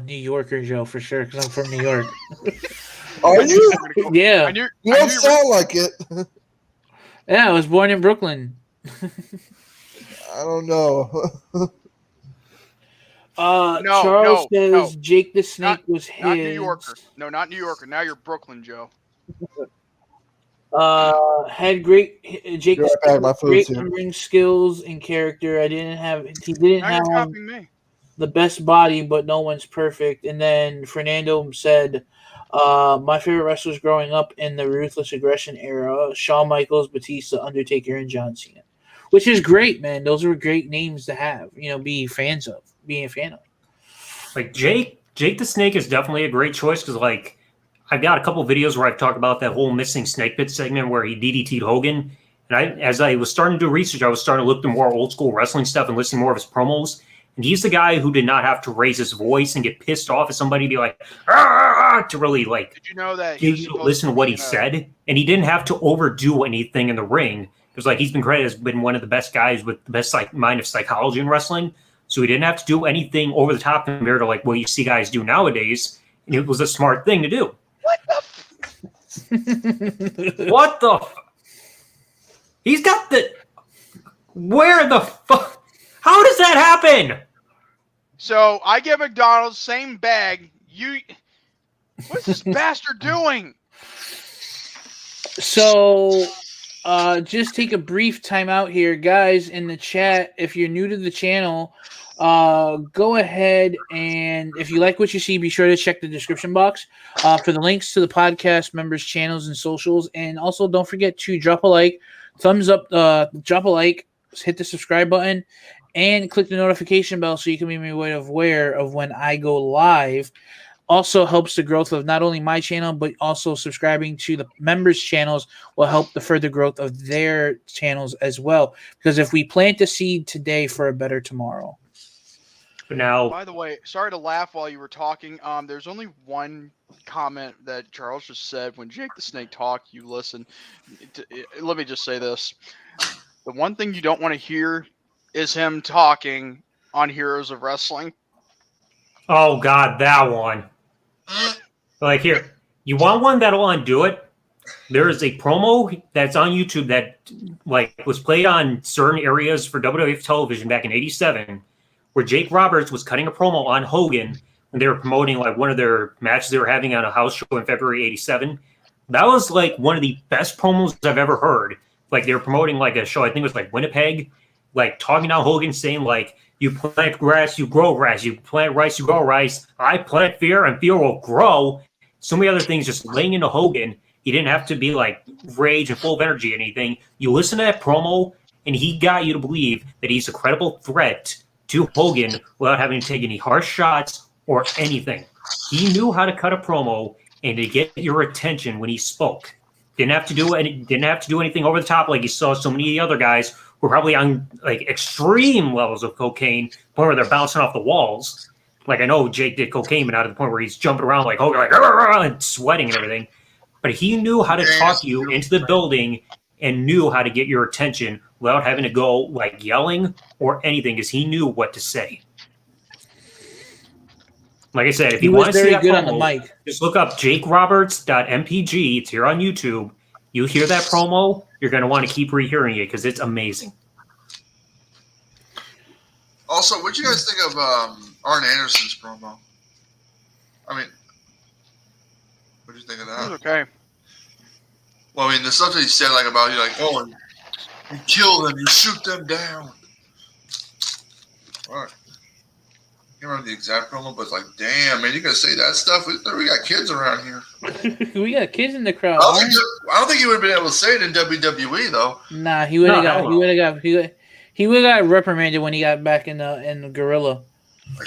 New Yorker Joe for sure, because I'm from New York. Are you? Yeah. You don't sound like it. Yeah, I was born in Brooklyn. I don't know. Charles says Jake the Snake was his. Not New Yorker. No, not New Yorker. Now you're Brooklyn, Joe. Had great Jake the Snake my great in-ring skills and character. He didn't have the best body, but no one's perfect. And then Fernando said, my favorite wrestlers growing up in the Ruthless Aggression era: Shawn Michaels, Batista, Undertaker, and John Cena. Which is great, man. Those were great names to have, being a fan of. Jake the Snake is definitely a great choice because, I've got a couple of videos where I've talked about that whole missing snake pit segment where he DDT'd Hogan. And as I was starting to do research, I was starting to look to more old school wrestling stuff and listen more of his promos. And he's the guy who did not have to raise his voice and get pissed off at somebody, be like, to really Did you know that give you to listen to what he said? And he didn't have to overdo anything in the ring. Because he's been credited as been one of the best guys with the best mind of psychology in wrestling. So he didn't have to do anything over the top compared to what you see guys do nowadays. And it was a smart thing to do. What the What the He's got the where the fuck? How does that happen? So I get McDonald's, same bag. What's this bastard doing? So just take a brief time out here, guys, in the chat. If you're new to the channel, go ahead and if you like what you see, be sure to check the description box for the links to the podcast members' channels and socials. And also don't forget to drop a like, thumbs up, drop a like, hit the subscribe button, and click the notification bell so you can be made aware of when I go live. Also helps the growth of not only my channel, but also subscribing to the members' channels will help the further growth of their channels as well. Because if we plant the seed today for a better tomorrow. But now, By the way, sorry to laugh while you were talking. There's only one comment that Charles just said when Jake the Snake talked. You listen. Let me just say this: the one thing you don't want to hear is him talking on Heroes of Wrestling. oh god, that one. Like here, you want one that'll undo it? There is a promo that's on YouTube that like was played on certain areas for WWF television back in '87, where Jake Roberts was cutting a promo on Hogan when they were promoting like one of their matches they were having on a house show in February '87. That was like one of the best promos I've ever heard. Like they were promoting like a show, I think it was like Winnipeg, like talking down Hogan, saying like, "You plant grass, you grow grass. You plant rice, you grow rice. I plant fear, and fear will grow." So many other things, just laying into Hogan. He didn't have to be like rage and full of energy or anything. You listen to that promo, and he got you to believe that he's a credible threat to Hogan without having to take any harsh shots or anything. He knew how to cut a promo and to get your attention when he spoke. Didn't have to do anything over the top like you saw so many of the other guys who were probably on like extreme levels of cocaine, point where they're bouncing off the walls. Like I know Jake did cocaine, but not to the point where he's jumping around like Hogan, like and sweating and everything. But he knew how to talk you into the building and knew how to get your attention without having to go like yelling or anything, because he knew what to say. Like I said, if you want to see that good promo, on the mic. just look up jakeroberts.mpg. It's here on YouTube. You hear that promo, you're going to want to keep rehearing it because it's amazing. Also, what'd you guys think of Arn Anderson's promo? I mean, what'd you think of It was that? okay. Well, I mean, the stuff that he said, like about you, like, oh, you kill them, you shoot them down. All right. I can't remember the exact promo, but it's like, damn, man, you gotta say that stuff. We got kids around here. We got kids in the crowd. I don't think he would have been able to say it in WWE though. Nah, he would have got reprimanded when he got back in the Gorilla.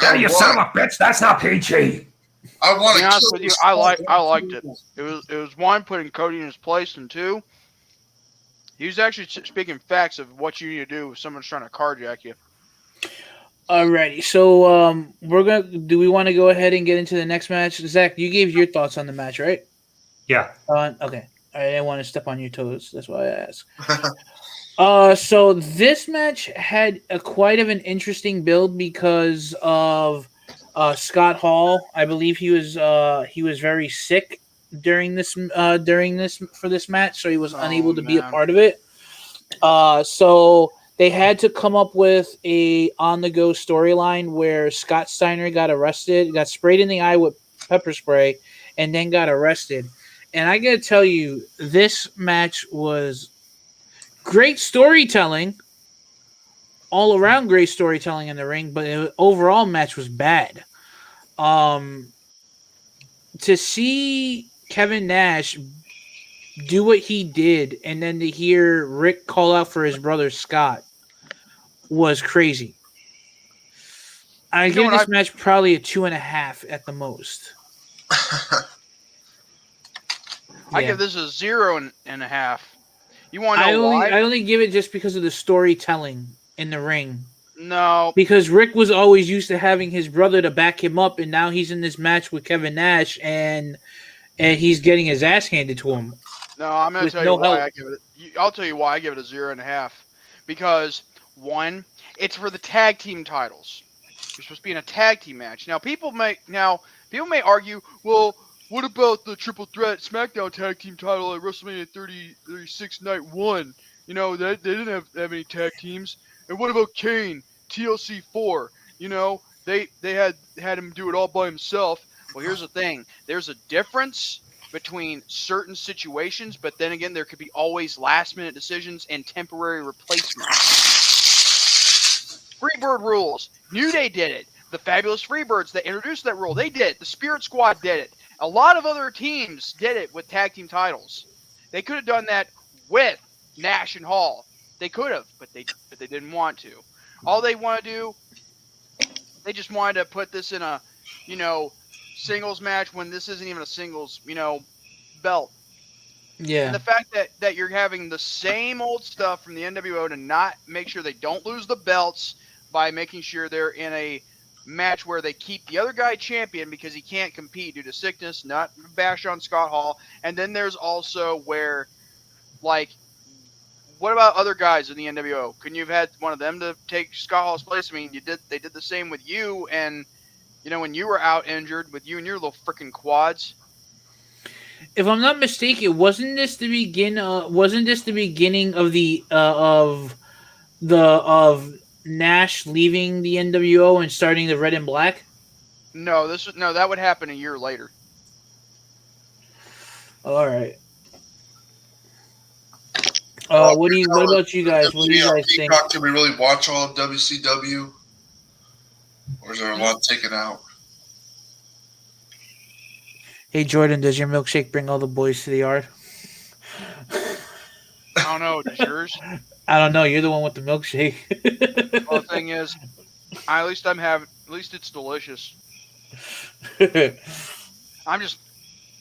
Like, you son of a bitch! That's not PG. I want To be to honest kill with you, these I liked it. people. It was one, putting Cody in his place, and two, he was actually speaking facts of what you need to do if someone's trying to carjack you. Alrighty, so do we want to go ahead and get into the next match? Zach, you gave your thoughts on the match, right? Yeah. Okay. I didn't want to step on your toes. That's why I asked. So this match had quite of an interesting build because of Scott Hall. I believe he was very sick during this for this match, so he was unable to be a part of it. So they had to come up with a on-the-go storyline where Scott Steiner got arrested, got sprayed in the eye with pepper spray, and then got arrested. And I gotta tell you, this match was great storytelling, all around great storytelling in the ring, but the overall match was bad. To see Kevin Nash do what he did, and then to hear Rick call out for his brother Scott was crazy. I give this match probably a 2.5 at the most. I give this a 0.5. You want to know why? I only give it just because of the storytelling in the ring. No. Because Rick was always used to having his brother to back him up, and now he's in this match with Kevin Nash, and he's getting his ass handed to him. No, I'm going to tell you why I give it. I'll tell you why I give it a 0.5. Because one, it's for the tag team titles. You're supposed to be in a tag team match. Now people may argue, well, what about the Triple Threat SmackDown Tag Team title at WrestleMania 36 Night 1? You know, they didn't have any tag teams. And what about Kane, TLC 4? You know, they had him do it all by himself. Well, here's the thing. There's a difference between certain situations, but then again, there could be always last-minute decisions and temporary replacements. Freebird rules. New Day did it. The Fabulous Freebirds that introduced that rule, they did it. The Spirit Squad did it. A lot of other teams did it with tag team titles. They could have done that with Nash and Hall. They could have, but they didn't want to. All they want to do, they just wanted to put this in a, singles match when this isn't even a singles, belt. Yeah. And the fact that you're having the same old stuff from the NWO to not make sure they don't lose the belts by making sure they're in a match where they keep the other guy champion because he can't compete due to sickness, not bash on Scott Hall. And then there's also where, like, what about other guys in the NWO? Couldn't you have had one of them to take Scott Hall's place? I mean, they did the same with you, and when you were out injured with you and your little freaking quads. If I'm not mistaken, wasn't this the beginning of of Nash leaving the NWO and starting the Red and Black? No, that would happen a year later. All right. What about you guys? What do you guys think? Can we really watch all of WCW, or is there a lot taken out? Hey Jordan, does your milkshake bring all the boys to the yard? I don't know. Does yours? I don't know. You're the one with the milkshake. Well, the thing is, at least it's delicious. I'm just,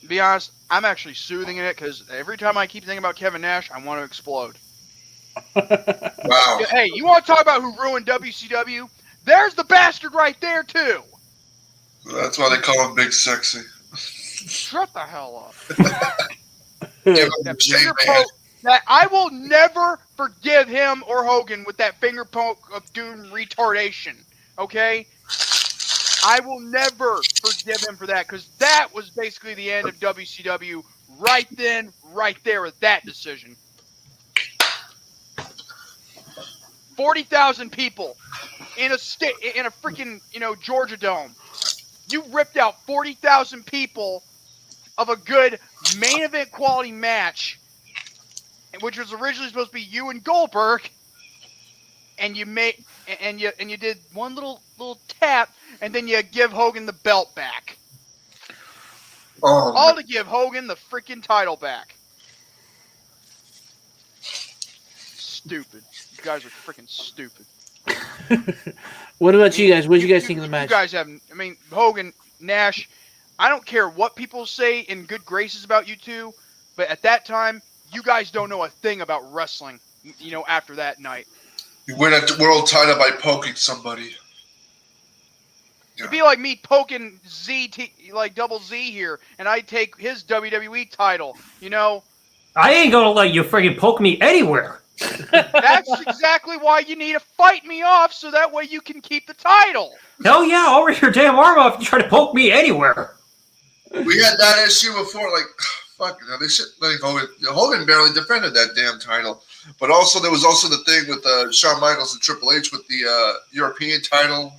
to be honest, I'm actually soothing it because every time I keep thinking about Kevin Nash, I want to explode. Wow. Hey, you want to talk about who ruined WCW? There's the bastard right there, too. That's why they call him Big Sexy. Shut the hell up. Give him That the finger J-Man. poke, that I will never forgive him or Hogan with that finger poke of doom retardation. Okay? I will never forgive him for that because that was basically the end of WCW right then, right there with that decision. 40,000 people in a freaking, Georgia Dome. You ripped out 40,000 people of a good main event quality match, which was originally supposed to be you and Goldberg, and you did one little tap, and then you give Hogan the belt back. Oh, All to give Hogan the freaking title back. Stupid. You guys are freaking stupid. What about you guys? What did you guys think of the match? You guys have, Hogan, Nash, I don't care what people say in good graces about you two, but at that time, you guys don't know a thing about wrestling, after that night. you win a world title by poking somebody. It'd be like me poking Double Z here, and I take his WWE title, I ain't gonna let you friggin' poke me anywhere. That's exactly why you need to fight me off, so that way you can keep the title. Hell yeah, I'll rip your damn arm off if you try to poke me anywhere. We had that issue before, fuck, they should let Hogan. Hogan barely defended that damn title. But also, there was also the thing with Shawn Michaels and Triple H with the European title.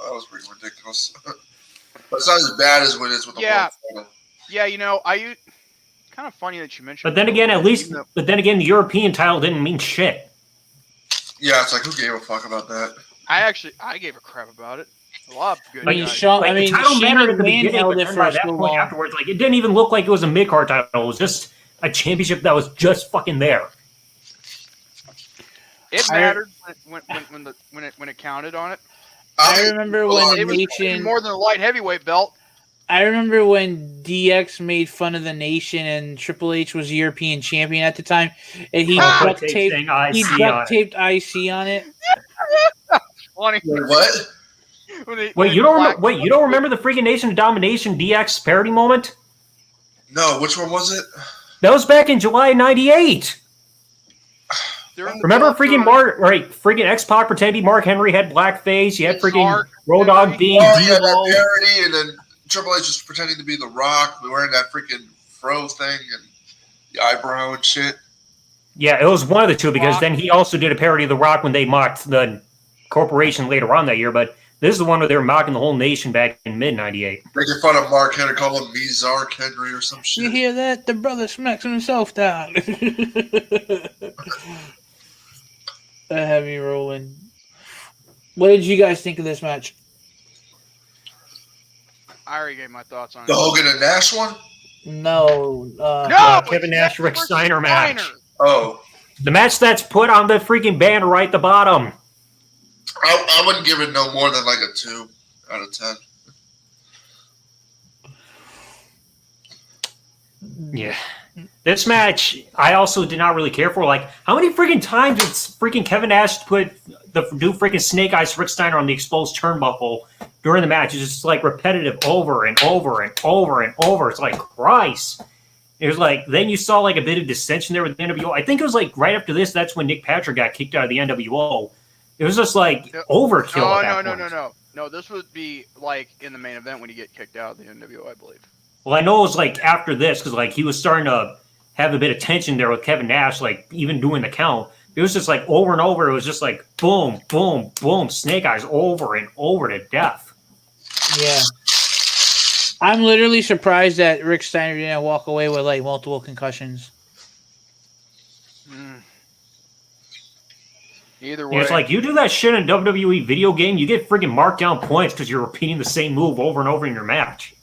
That was pretty ridiculous. But it's not as bad as when it's with the world title. Yeah, kind of funny that you mentioned. But then again, the European title didn't mean shit. Yeah, it's like, who gave a fuck about that? I gave a crap about it. A lot of good Like, guys. the title mattered at the beginning, held but it then for by that so point long. afterwards, it didn't even look like it was a mid-card title. It was just a championship that was just fucking there. It mattered when it counted on it. I remember when It was Nation more than a light heavyweight belt. I remember when DX made fun of the Nation and Triple H was European champion at the time, and he duct taped IC on it. Funny. Wait, what? Wait, you don't remember the freaking Nation of Domination DX parody moment? No, which one was it? That was back in July '98. Remember freaking X-Pac pretending Mark Henry had blackface. You had freaking Road Dogg being that parody, and then Triple H was pretending to be The Rock, wearing that freaking fro thing and the eyebrow and shit. Yeah, it was one of the two because then he also did a parody of The Rock when they mocked the corporation later on that year. But this is the one where they were mocking the whole nation back in mid-'98. Making fun of Mark Henry, call him Zark Henry or some shit. You hear that? The brother smacks himself down. That had me rolling. What did you guys think of this match? I already gave my thoughts on The it. Hogan and Nash one? No. No, Kevin Nash, Rick Steiner match. Oh. The match that's put on the freaking banner right at the bottom. I wouldn't give it no more than like a 2 out of 10. Yeah. This match, I also did not really care for. Like, how many freaking times did freaking Kevin Nash put the new freaking Snake Eyes Rick Steiner on the exposed turnbuckle during the match? It's just like repetitive over and over and over and over. It's like, Christ. It was like, then you saw like a bit of dissension there with the NWO. I think it was like right after this, that's when Nick Patrick got kicked out of the NWO. It was just like overkill. No, this would be like in the main event when you get kicked out of the NWO, I believe. Well, I know it was like after this because like he was starting to have a bit of tension there with Kevin Nash, like even doing the count. It was just like over and over. It was just like boom, boom, boom, Snake Eyes over and over to death. Yeah. I'm literally surprised that Rick Steiner didn't walk away with like multiple concussions. Either way. It's like you do that shit in a WWE video game, you get freaking marked down points because you're repeating the same move over and over in your match.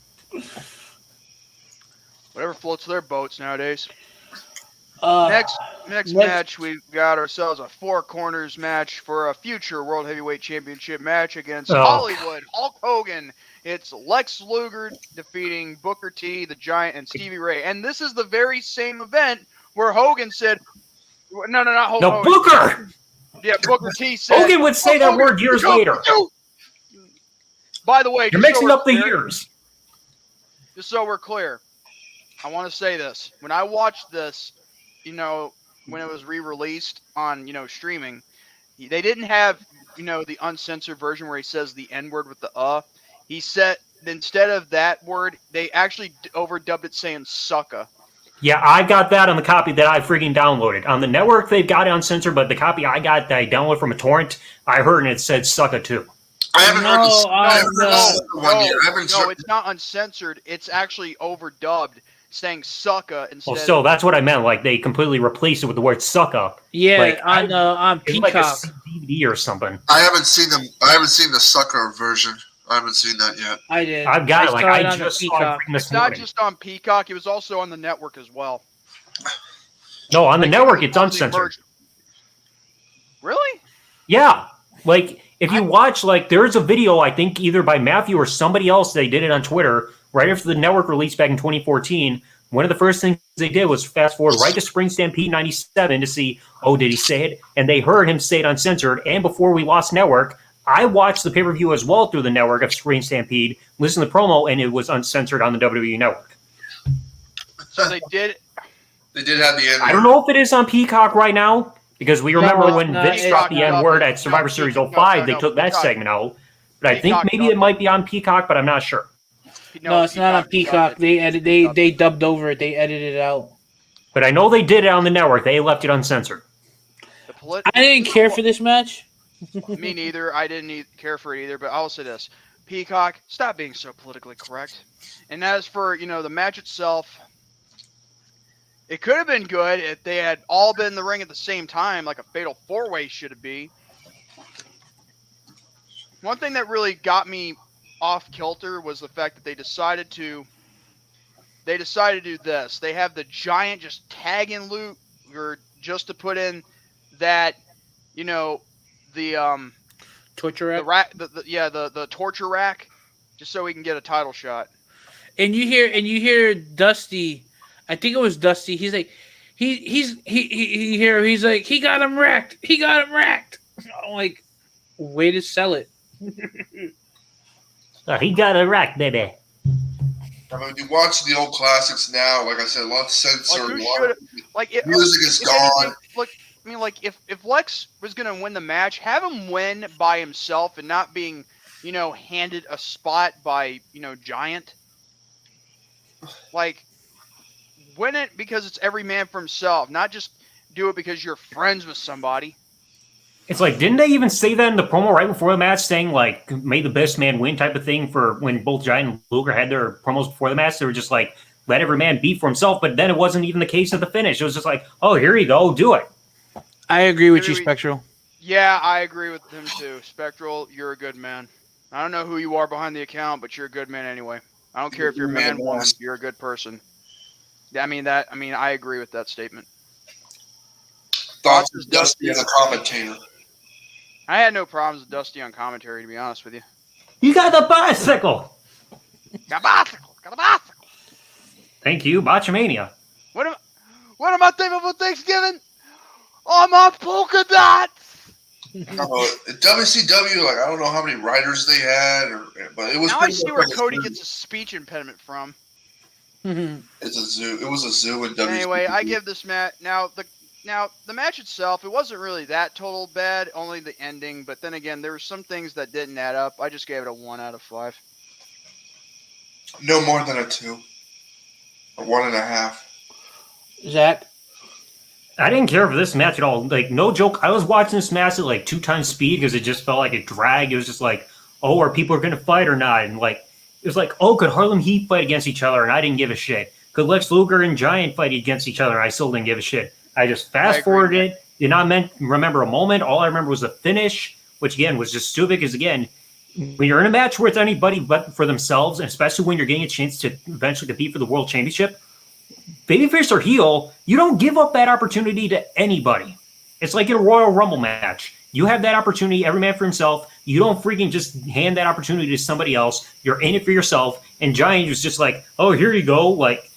Whatever floats their boats nowadays. Next match, we've got ourselves a 4 corners match for a future World Heavyweight Championship match against Hollywood Hulk Hogan. It's Lex Luger defeating Booker T, the Giant, and Stevie Ray. And this is the very same event where Hogan said, not Hogan. Booker! Yeah, Booker T said. Hogan would say that word years later. By the way, you're mixing up the years. Just so we're clear, I want to say this. When I watched this, when it was re-released on, streaming, they didn't have, the uncensored version where he says the N-word with the He said, instead of that word, they actually overdubbed it saying sucka. Yeah, I got that on the copy that I freaking downloaded. On the network, they've got it uncensored, but the copy I got that I downloaded from a torrent, I heard and it said sucka too. I haven't heard No, it's not uncensored. It's actually overdubbed, saying sucka instead. Well, still, that's what I meant. Like, they completely replaced it with the word sucka. Yeah, like, on Peacock. Like a DVD or something. I haven't seen the sucker version. I haven't seen that yet. I did. I've got it. Like, I on just Peacock. saw it It's not just on Peacock. It was also on the network as well. No, on the network, it's uncensored. Really? Yeah. Like, if you watch, like, there's a video, I think, either by Matthew or somebody else, they did it on Twitter, right after the network release back in 2014. One of the first things they did was fast forward right to Spring Stampede 97 to see, did he say it? And they heard him say it uncensored. And before we lost network, I watched the pay-per-view as well through the network of Spring Stampede, listened to the promo, and it was uncensored on the WWE network. So they did. They did have the N-word. I don't know if it is on Peacock right now, because we remember when Vince dropped the N-word at Survivor Series 05, they took that segment out. But I think maybe it might be on Peacock, but I'm not sure. No, it's not on Peacock. They dubbed over it. They edited it out. But I know they did it on the network. They left it uncensored. I didn't care for this match. Me neither. I didn't care for it either. But I'll say this: Peacock, stop being so politically correct. And as for the match itself, it could have been good if they had all been in the ring at the same time, like a fatal 4-way should be. One thing that really got me off kilter was the fact that they decided to do this. They have the Giant just tagging Luger just to put in that, the torture rack. The torture rack, just so we can get a title shot. And you hear Dusty. I think it was Dusty. He's like, he's like, he got him wrecked. He got him wrecked. I'm like, way to sell it. He got a rack, baby. I mean, you watch the old classics now. Like I said, a lot of censored. Music is gone. If Lex was going to win the match, have him win by himself and not being, handed a spot by, Giant. Like, win it because it's every man for himself, not just do it because you're friends with somebody. It's like, didn't they even say that in the promo right before the match, saying, like, may the best man win type of thing for when both Giant and Luger had their promos before the match? They were just like, let every man be for himself, but then it wasn't even the case at the finish. It was just like, here you go, do it. I agree with you, Spectral. Yeah, I agree with him too. Spectral, you're a good man. I don't know who you are behind the account, but you're a good man anyway. I don't care if you're man, woman, you're a good person. Yeah, I agree with that statement. Thoughts of Dusty as a commentator. I had no problems with Dusty on commentary, to be honest with you. You got the bicycle. Got a bicycle. Got a bicycle. Thank you, Botchamania. What am I thankful for Thanksgiving? Oh, my polka dots. WCW, like I don't know how many writers they had, but it was. Now I see where Cody gets a speech impediment from. It's a zoo. It was a zoo in WCW. Anyway, I give this match now the match itself. It wasn't really that total bad, only the ending. But then again, there were some things that didn't add up. I just gave it a 1 out of 5. No more than a 2. A 1.5. Zach? I didn't care for this match at all. Like, no joke. I was watching this match at like 2 times speed because it just felt like a drag. It was just like, oh, are people going to fight or not? And like, it was like, oh, could Harlem Heat fight against each other? And I didn't give a shit. Could Lex Luger and Giant fight against each other? I still didn't give a shit. I just fast forwarded it. Did not remember a moment. All I remember was the finish, which again was just stupid. Because again, when you're in a match where it's anybody but for themselves, and especially when you're getting a chance to eventually compete for the world championship, babyface or heel, you don't give up that opportunity to anybody. It's like in a Royal Rumble match. You have that opportunity, every man for himself. You don't freaking just hand that opportunity to somebody else. You're in it for yourself. And Giant was just like, oh, here you go. Like,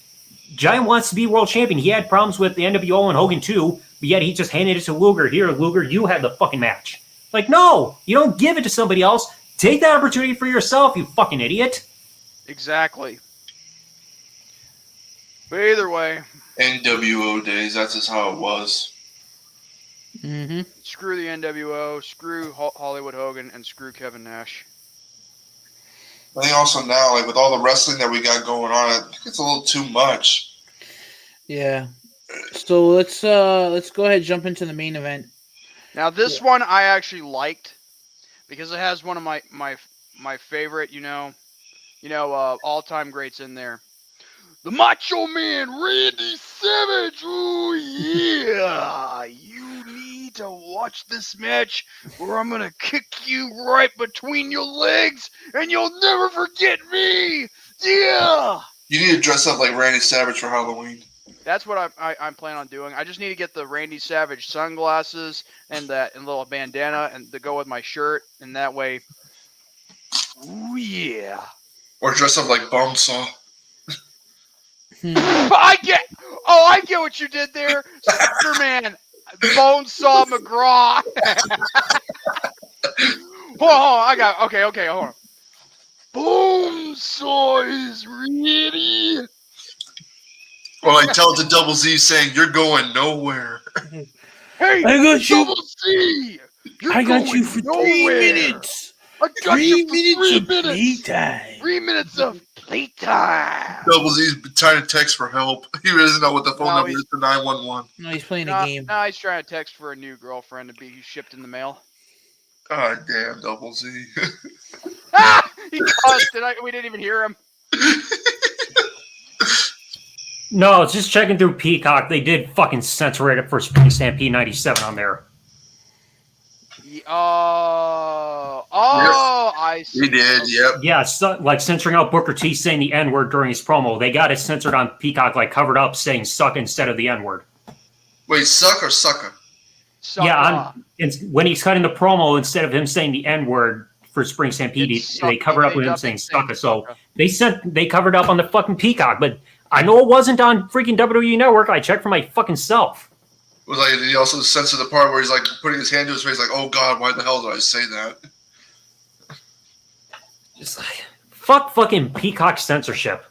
Giant wants to be world champion. He had problems with the NWO and Hogan too, but yet he just handed it to Luger. Here, Luger, you have the fucking match. Like, no, you don't give it to somebody else. Take that opportunity for yourself, you fucking idiot. Exactly. But either way. NWO days, that's just how it was. Mm-hmm. Screw the NWO, screw Hollywood Hogan, and screw Kevin Nash. I think also now, like with all the wrestling that we got going on, I think it's a little too much. Yeah. So let's go ahead and jump into the main event. Now this one I actually liked because it has one of my favorite, all-time greats in there. The Macho Man Randy Savage. Oh yeah, you need to watch this match where I'm gonna kick you right between your legs and you'll never forget me. Yeah. You need to dress up like Randy Savage for Halloween. That's what I'm planning on doing. I just need to get the Randy Savage sunglasses and little bandana and to go with my shirt, and that way. Oh yeah. Or dress up like Bonesaw. I get what you did there, Superman, Bonesaw McGraw. hold on, okay, hold on. Bonesaw is ready. Or like tell it to Double Z saying you're going nowhere. Hey, I got you. Double Z, I got you for 3 minutes. I got you for 3 of minutes. playtime. 3 minutes of playtime. Double Z's trying to text for help. He doesn't know what the phone number is to 911. No, he's playing a game. No, he's trying to text for a new girlfriend to be shipped in the mail. God damn, Double Z. He cussed and we didn't even hear him. No, it's just checking through Peacock. They did fucking censor it for Spring Stampede 97 on there. I see. He did, yep. Yeah, like censoring out Booker T saying the N-word during his promo. They got it censored on Peacock, like covered up saying suck instead of the N-word. Wait, suck or sucker? Yeah, when he's cutting the promo, instead of him saying the N-word for Spring Stampede, they covered up with him saying sucker. So they covered up on the fucking Peacock, but I know it wasn't on freaking WWE Network. I checked for my fucking self. It was like he also censored the part where he's like putting his hand to his face, like, "Oh God, why the hell did I say that?" Just like fuck, fucking Peacock censorship.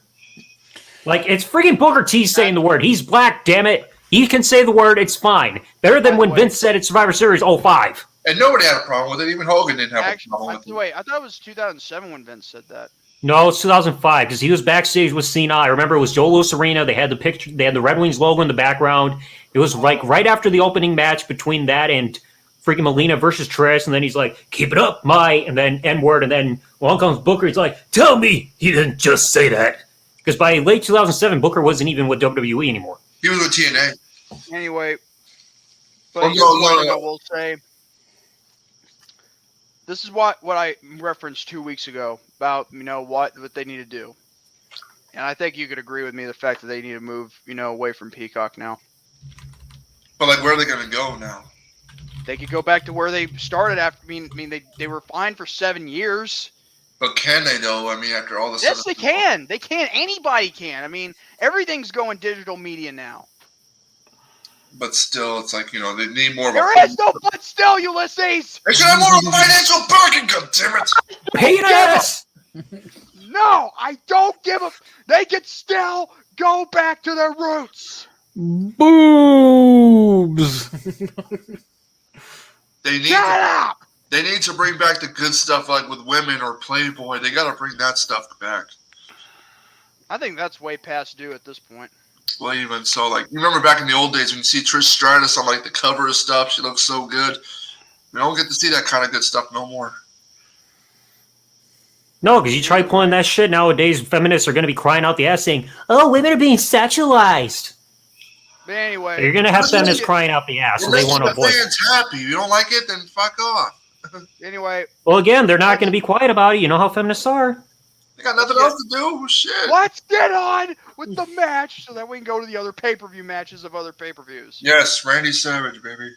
Like it's freaking Booker T saying the word. He's black, damn it. He can say the word. It's fine. Better than when Vince said it Survivor Series 05. And nobody had a problem with it. Even Hogan didn't have a problem with it. Wait, I thought it was 2007 when Vince said that. No, it's 2005 because he was backstage with Cena. I remember it was Joe Louis Arena. They had the picture. They had the Red Wings logo in the background. It was like right after the opening match between that and freaking Melina versus Trish. And then he's like, "Keep it up, and then N-word. And then along comes Booker. He's like, "Tell me he didn't just say that." Because by late 2007, Booker wasn't even with WWE anymore. He was with TNA. Anyway, but I will say, This is what I referenced 2 weeks ago about, what they need to do. And I think you could agree with me the fact that they need to move, away from Peacock now. But like, where are they going to go now? They could go back to where they started after. They were fine for 7 years. But can they though? I mean, after all this. Yes, they can. They can. Anybody can. I mean, everything's going digital media now. But still, it's like, they need more of There is no but still, Ulysses! They should have more of a financial backing, goddammit! Penis! No, I don't give a... They can still go back to their roots! Boobs! Shut up! They need to bring back the good stuff, like with women or Playboy. They got to bring that stuff back. I think that's way past due at this point. Well, even so, like, you remember back in the old days when you see Trish Stratus on, like, the cover of stuff, she looks so good. We don't get to see that kind of good stuff no more. No, because you try pulling that shit nowadays, feminists are going to be crying out the ass saying, oh, women are being sexualized. But anyway... You're going to have feminists crying out the ass, so they want to avoid it. Fans happy. You don't like it, then fuck off. Anyway... Well, again, they're not going to be quiet about it. You know how feminists are. They got nothing else to do. Shit. Let's get on with the match so that we can go to the other pay-per-view matches of other pay-per-views. Yes, Randy Savage, baby.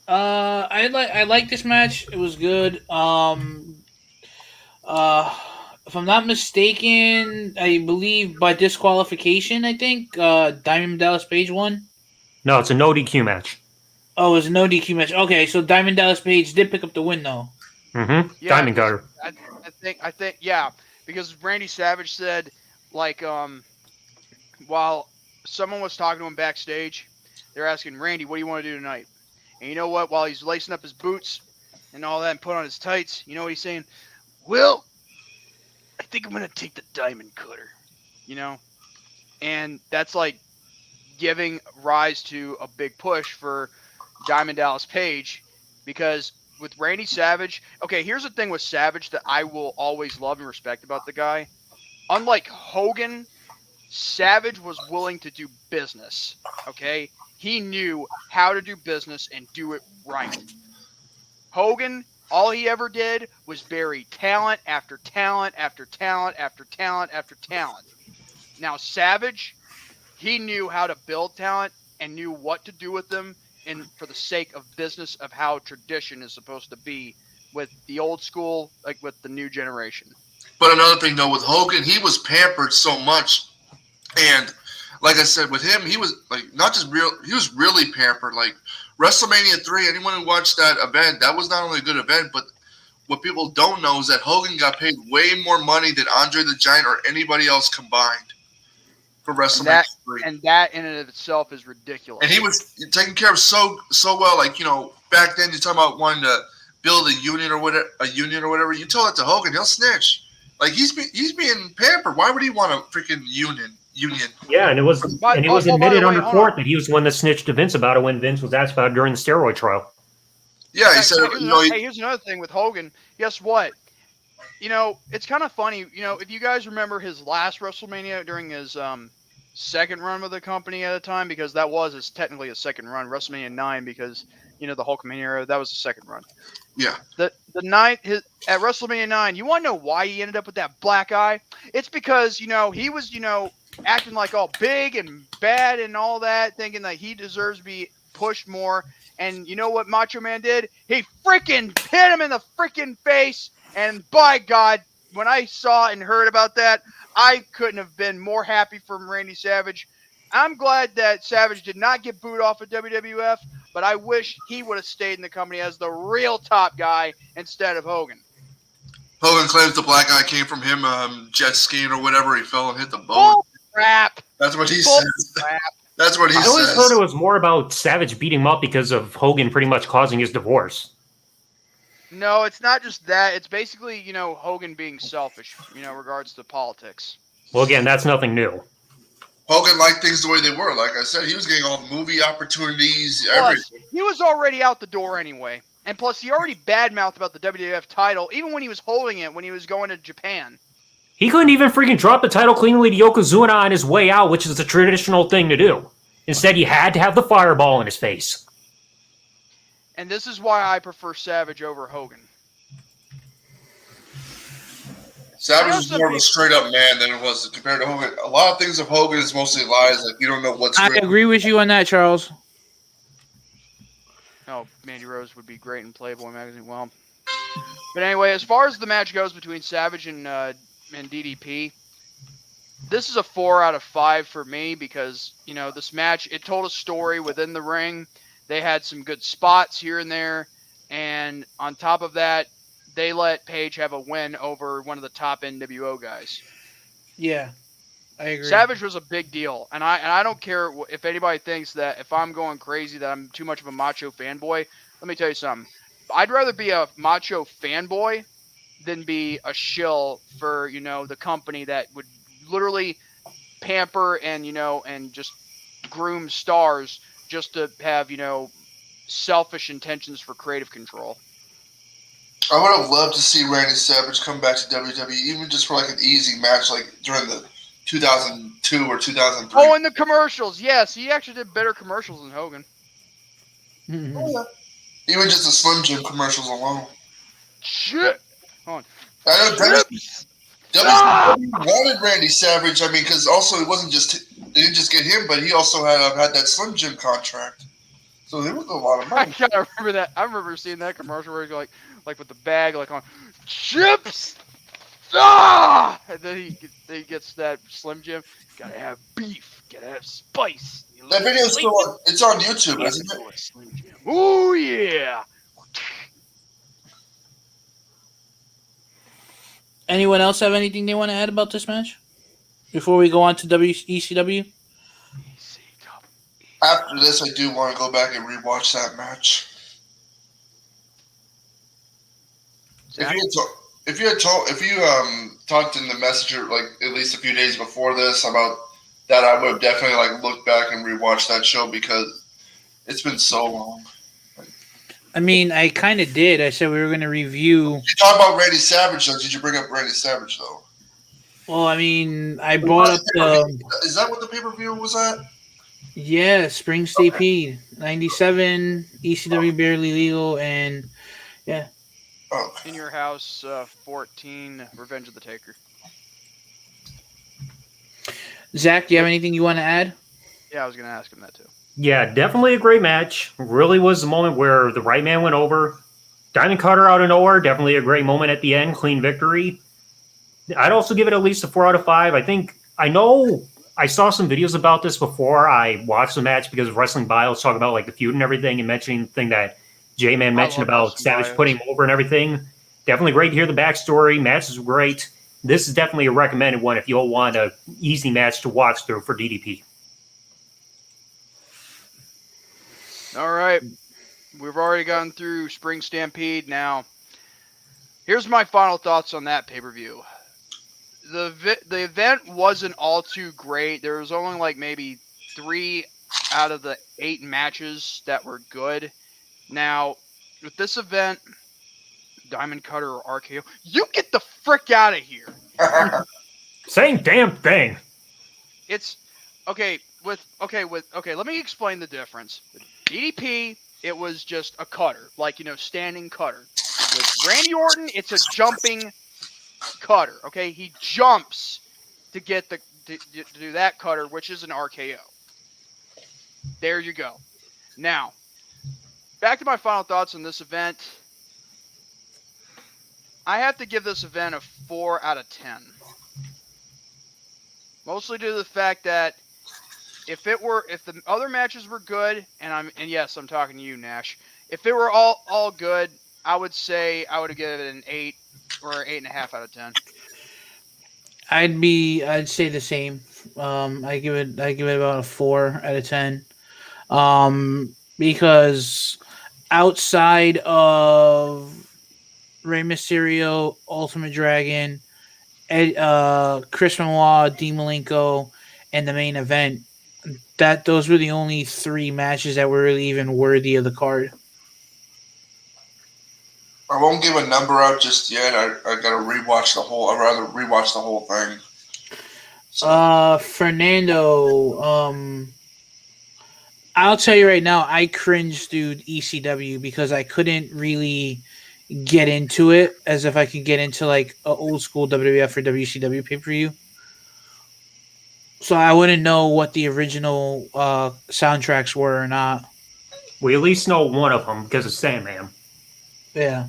I like this match. It was good. If I'm not mistaken, I believe by disqualification, I think Diamond Dallas Page won. No, it's a no DQ match. Oh, it was a no DQ match. Okay, so Diamond Dallas Page did pick up the win, though. Mm-hmm. Yeah, Diamond got her. I think, yeah, because Randy Savage said, like, while someone was talking to him backstage, they're asking, Randy, what do you want to do tonight? And you know what? While he's lacing up his boots and all that and put on his tights, you know what he's saying? Well, I think I'm going to take the diamond cutter, And that's like giving rise to a big push for Diamond Dallas Page because with Randy Savage, okay, here's the thing with Savage that I will always love and respect about the guy. Unlike Hogan, Savage was willing to do business, okay? He knew how to do business and do it right. Hogan, all he ever did was bury talent after talent after talent after talent after talent. Now, Savage, he knew how to build talent and knew what to do with them and for the sake of business of how tradition is supposed to be with the old school, like with the new generation. But another thing, though, with Hogan, he was pampered so much. And like I said, with him, he was like not just real, he was really pampered. Like WrestleMania 3, anyone who watched that event, that was not only a good event, but what people don't know is that Hogan got paid way more money than Andre the Giant or anybody else combined for WrestleMania 3. And that in and of itself is ridiculous. And he was taken care of so well. Like, back then you're talking about wanting to build a union or whatever. You tell that to Hogan, he'll snitch. Like he's being pampered. Why would he want a freaking union? Yeah, and it was admitted under court that he was the one that snitched to Vince about it when Vince was asked about it during the steroid trial. Yeah, he said. Hey, here's another thing with Hogan. Guess what? It's kind of funny. If you guys remember his last WrestleMania during his second run with the company at a time, because that was technically a second run, WrestleMania 9, because the Hulkamania era, that was the second run. Yeah. The night at WrestleMania 9, you want to know why he ended up with that black eye? It's because he was acting like all big and bad and all that, thinking that he deserves to be pushed more. And you know what Macho Man did? He freaking hit him in the freaking face. And by God, when I saw and heard about that, I couldn't have been more happy for Randy Savage. I'm glad that Savage did not get booed off of WWF, but I wish he would have stayed in the company as the real top guy instead of Hogan. Hogan claims the black eye came from him jet skiing or whatever. He fell and hit the boat. Bull crap. That's what he says. Crap. That's what he says. I always heard it was more about Savage beating him up because of Hogan pretty much causing his divorce. No, it's not just that. It's basically, Hogan being selfish, regards to politics. Well, again, that's nothing new. Hogan liked things the way they were. Like I said, he was getting all the movie opportunities, Plus, everything. he was already out the door anyway. And plus, he already badmouthed about the WWF title, even when he was holding it when he was going to Japan. He couldn't even freaking drop the title cleanly to Yokozuna on his way out, which is the traditional thing to do. Instead, he had to have the fireball in his face. And this is why I prefer Savage over Hogan. Savage was more of a straight up man than it was compared to Hogan. A lot of things of Hogan is mostly lies. Like you don't know what's. I agree with you on that, Charles. No, Mandy Rose would be great in Playboy magazine. Well, but anyway, as far as the match goes between Savage and DDP, this is a 4 out of 5 for me because this match, it told a story within the ring. They had some good spots here and there, and on top of that, they let Paige have a win over one of the top NWO guys. Yeah, I agree. Savage was a big deal, and I don't care if anybody thinks that if I'm going crazy that I'm too much of a macho fanboy. Let me tell you something. I'd rather be a macho fanboy than be a shill for the company that would literally pamper and and just groom stars just to have selfish intentions for creative control. I would have loved to see Randy Savage come back to WWE, even just for like an easy match, like during the 2002 or 2003. Oh, and the commercials. Yes, he actually did better commercials than Hogan. Mm-hmm. Oh, yeah. Even just the Slim Jim commercials alone. Shit. Hold on. I know WWE wanted Randy Savage. I mean, because also it wasn't just they didn't just get him, but he also had that Slim Jim contract. So there was a lot of money. I gotta remember that. I remember seeing that commercial where he's like with the bag, like on chips. Ah! And then he gets that Slim Jim. Gotta have beef. Gotta have spice. That video is still on. It's on YouTube, isn't it? Slim Jim. Oh yeah. Anyone else have anything they want to add about this match before we go on to ECW? After this, I do want to go back and rewatch that match. If you talked in the messenger like at least a few days before this about that, I would have definitely like looked back and rewatched that show because it's been so long. I mean, I kind of did. I said we were going to review. You talk about Randy Savage, though. Did you bring up Randy Savage, though? Well, I mean, I brought up the. Is that what the pay-per-view was at? Yeah, Spring Stampede, 97, ECW Barely Legal, and yeah. Oh. In Your House, 14, Revenge of the Taker. Zach, do you have anything you want to add? Yeah, I was going to ask him that too. Yeah, definitely a great match. Really was the moment where the right man went over. Diamond Cutter out of nowhere, definitely a great moment at the end. Clean victory. I'd also give it at least a 4 out of 5. I know I saw some videos about this before I watched the match because of Wrestling Bios talking about like the feud and everything and mentioning the thing that J-Man mentioned about Savage putting him over and everything. Definitely great to hear the backstory. Match is great. This is definitely a recommended one if you'll want an easy match to watch through for DDP. All right. We've already gone through Spring Stampede. Now, here's my final thoughts on that pay-per-view. The event wasn't all too great. There was only like maybe 3 out of the 8 matches that were good. Now, with this event, Diamond Cutter or RKO, you get the frick out of here. Same damn thing. It's okay. Let me explain the difference. With DDP, it was just a cutter, like standing cutter. With Randy Orton, it's a jumping cutter. Okay, he jumps to get to do that cutter, which is an RKO. There you go. Now, back to my final thoughts on this event. I have to give this event a 4 out of 10. Mostly due to the fact that if the other matches were good, and yes, I'm talking to you, Nash. If they were all good, I would say I would have given it an 8 or 8.5 out of 10. I'd say the same. I give it about a 4 out of 10. Because outside of Rey Mysterio, Ultimate Dragon, Chris Benoit, Dean Malenko, and the main event, those were the only 3 matches that were really even worthy of the card. I won't give a number out just yet. I gotta rewatch the whole. I'd rather rewatch the whole thing. So. Fernando. I'll tell you right now, I cringed through ECW because I couldn't really get into it as if I could get into like an old school WWF or WCW pay-per-view. So I wouldn't know what the original soundtracks were or not. We at least know one of them because of Sandman. Yeah.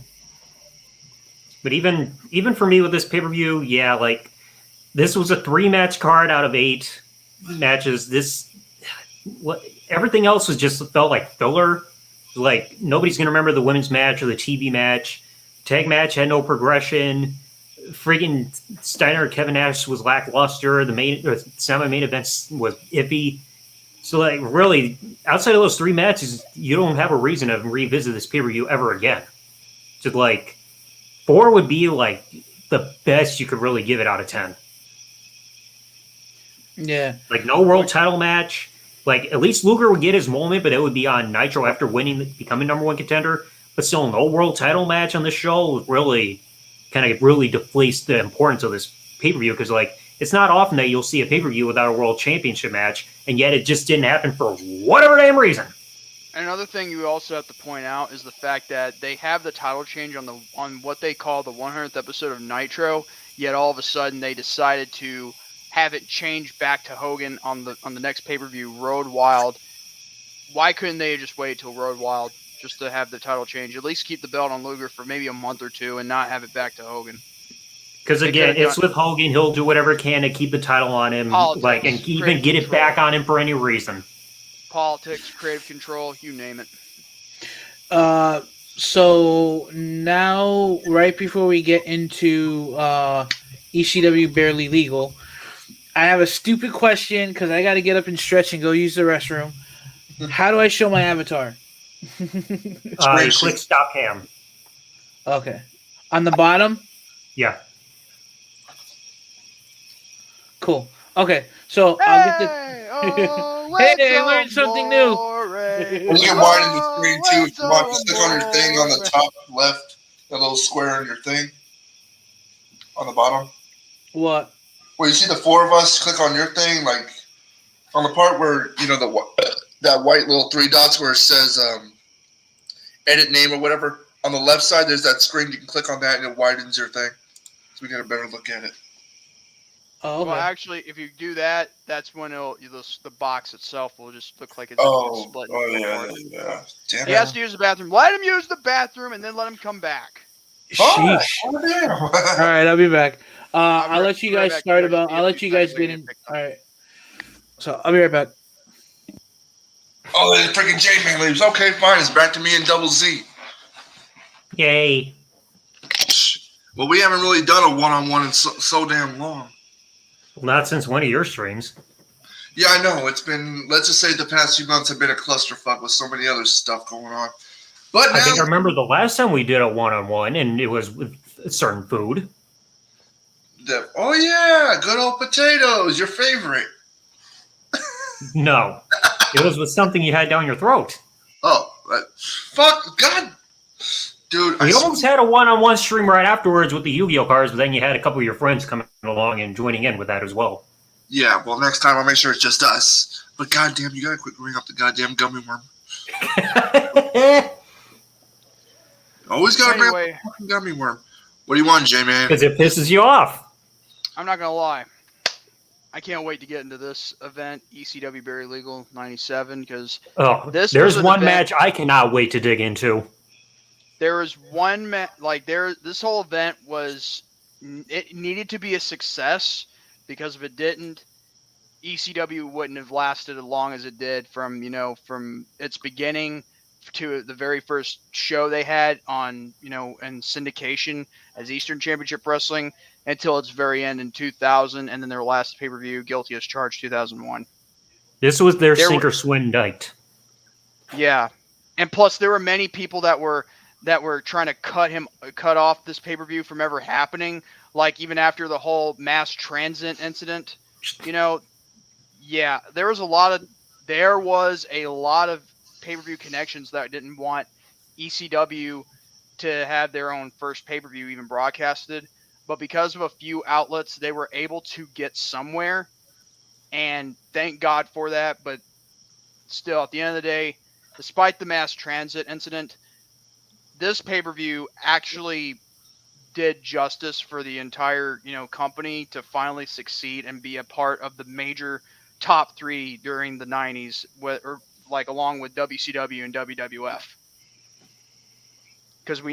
But even for me with this pay-per-view, yeah, like this was a 3-match card out of 8 matches. Everything else was just felt like filler. Like nobody's gonna remember the women's match or the TV match. Tag match had no progression. Freaking Steiner Kevin Nash was lackluster. The semi-main event was iffy. So like really, outside of those 3 matches, you don't have a reason to revisit this pay-per-view ever again. Just like 4 would be like the best you could really give it out of 10. Yeah. Like no world title match. Like at least Luger would get his moment, but it would be on Nitro after becoming #1 contender. But still, no world title match on this show really kind of really deflates the importance of this pay-per-view because like it's not often that you'll see a pay-per-view without a world championship match, and yet it just didn't happen for whatever damn reason. Another thing you also have to point out is the fact that they have the title change on what they call the 100th episode of Nitro, yet all of a sudden they decided to have it change back to Hogan on the next pay-per-view, Road Wild. Why couldn't they just wait till Road Wild just to have the title change? At least keep the belt on Luger for maybe a month or 2 and not have it back to Hogan. Because again, it's with Hogan. He'll do whatever he can to keep the title on him, Politics, and even get it back on him for any reason. Politics, creative control, you name it. So now, right before we get into ECW Barely Legal, I have a stupid question because I got to get up and stretch and go use the restroom. How do I show my avatar? You click stop cam. Okay. On the bottom? Yeah. Cool. Okay. So I'll get the... Hey, I learned something new. You can widen the screen too. If you want, just click on your thing on the top left, the little square on your thing on the bottom. What? Where you see the 4 of us, click on your thing, like on the part where that white little 3 dots where it says edit name or whatever. On the left side, there's that screen. You can click on that and it widens your thing, so we get a better look at it. Oh, okay. Well, actually, if you do that, that's when the box itself will just look like it's split. Yeah. Damn He has to use the bathroom. Let him use the bathroom and then let him come back. Sheesh. Oh, damn. All right, I'll be back. I'll let you guys start about. I'll let you guys get in. All right. So I'll be right back. Oh, the freaking J-Man leaves. Okay, fine. It's back to me and Double Z. Yay. Well, we haven't really done a one-on-one in so damn long. Well, not since one of your streams. Yeah, I know. It's been, let's just say the past few months have been a clusterfuck with so many other stuff going on. But I think I remember the last time we did a one-on-one, and it was with a certain food. Oh, yeah. Good old potatoes. Your favorite. No. It was with something you had down your throat. Oh, fuck. God. Dude. We almost had a one-on-one stream right afterwards with the Yu-Gi-Oh cards, but then you had a couple of your friends coming along and joining in with that as well. Yeah, well, next time I'll make sure it's just us. But goddamn, you gotta quit ring up the goddamn gummy worm. Always gotta bring up the fucking gummy worm. What do you want, J-Man? Because it pisses you off. I'm not gonna lie. I can't wait to get into this event, ECW Barely Legal 97, because there's one match I cannot wait to dig into. There was one this whole event it needed to be a success, because if it didn't, ECW wouldn't have lasted as long as it did from its beginning to the very first show they had on, and syndication as Eastern Championship Wrestling until its very end in 2000, and then their last pay-per-view, Guilty as Charged, 2001. This was their sink or swim night. Yeah. And plus there were many people that were trying to cut off this pay-per-view from ever happening, like even after the whole mass transit incident. Yeah, there was a lot of pay-per-view connections that didn't want ECW to have their own first pay-per-view even broadcasted, but because of a few outlets, they were able to get somewhere, and thank God for that. But still, at the end of the day, despite the mass transit incident, this pay-per-view actually did justice for the entire, company to finally succeed and be a part of the major top 3 during the 90s, along with WCW and WWF. Because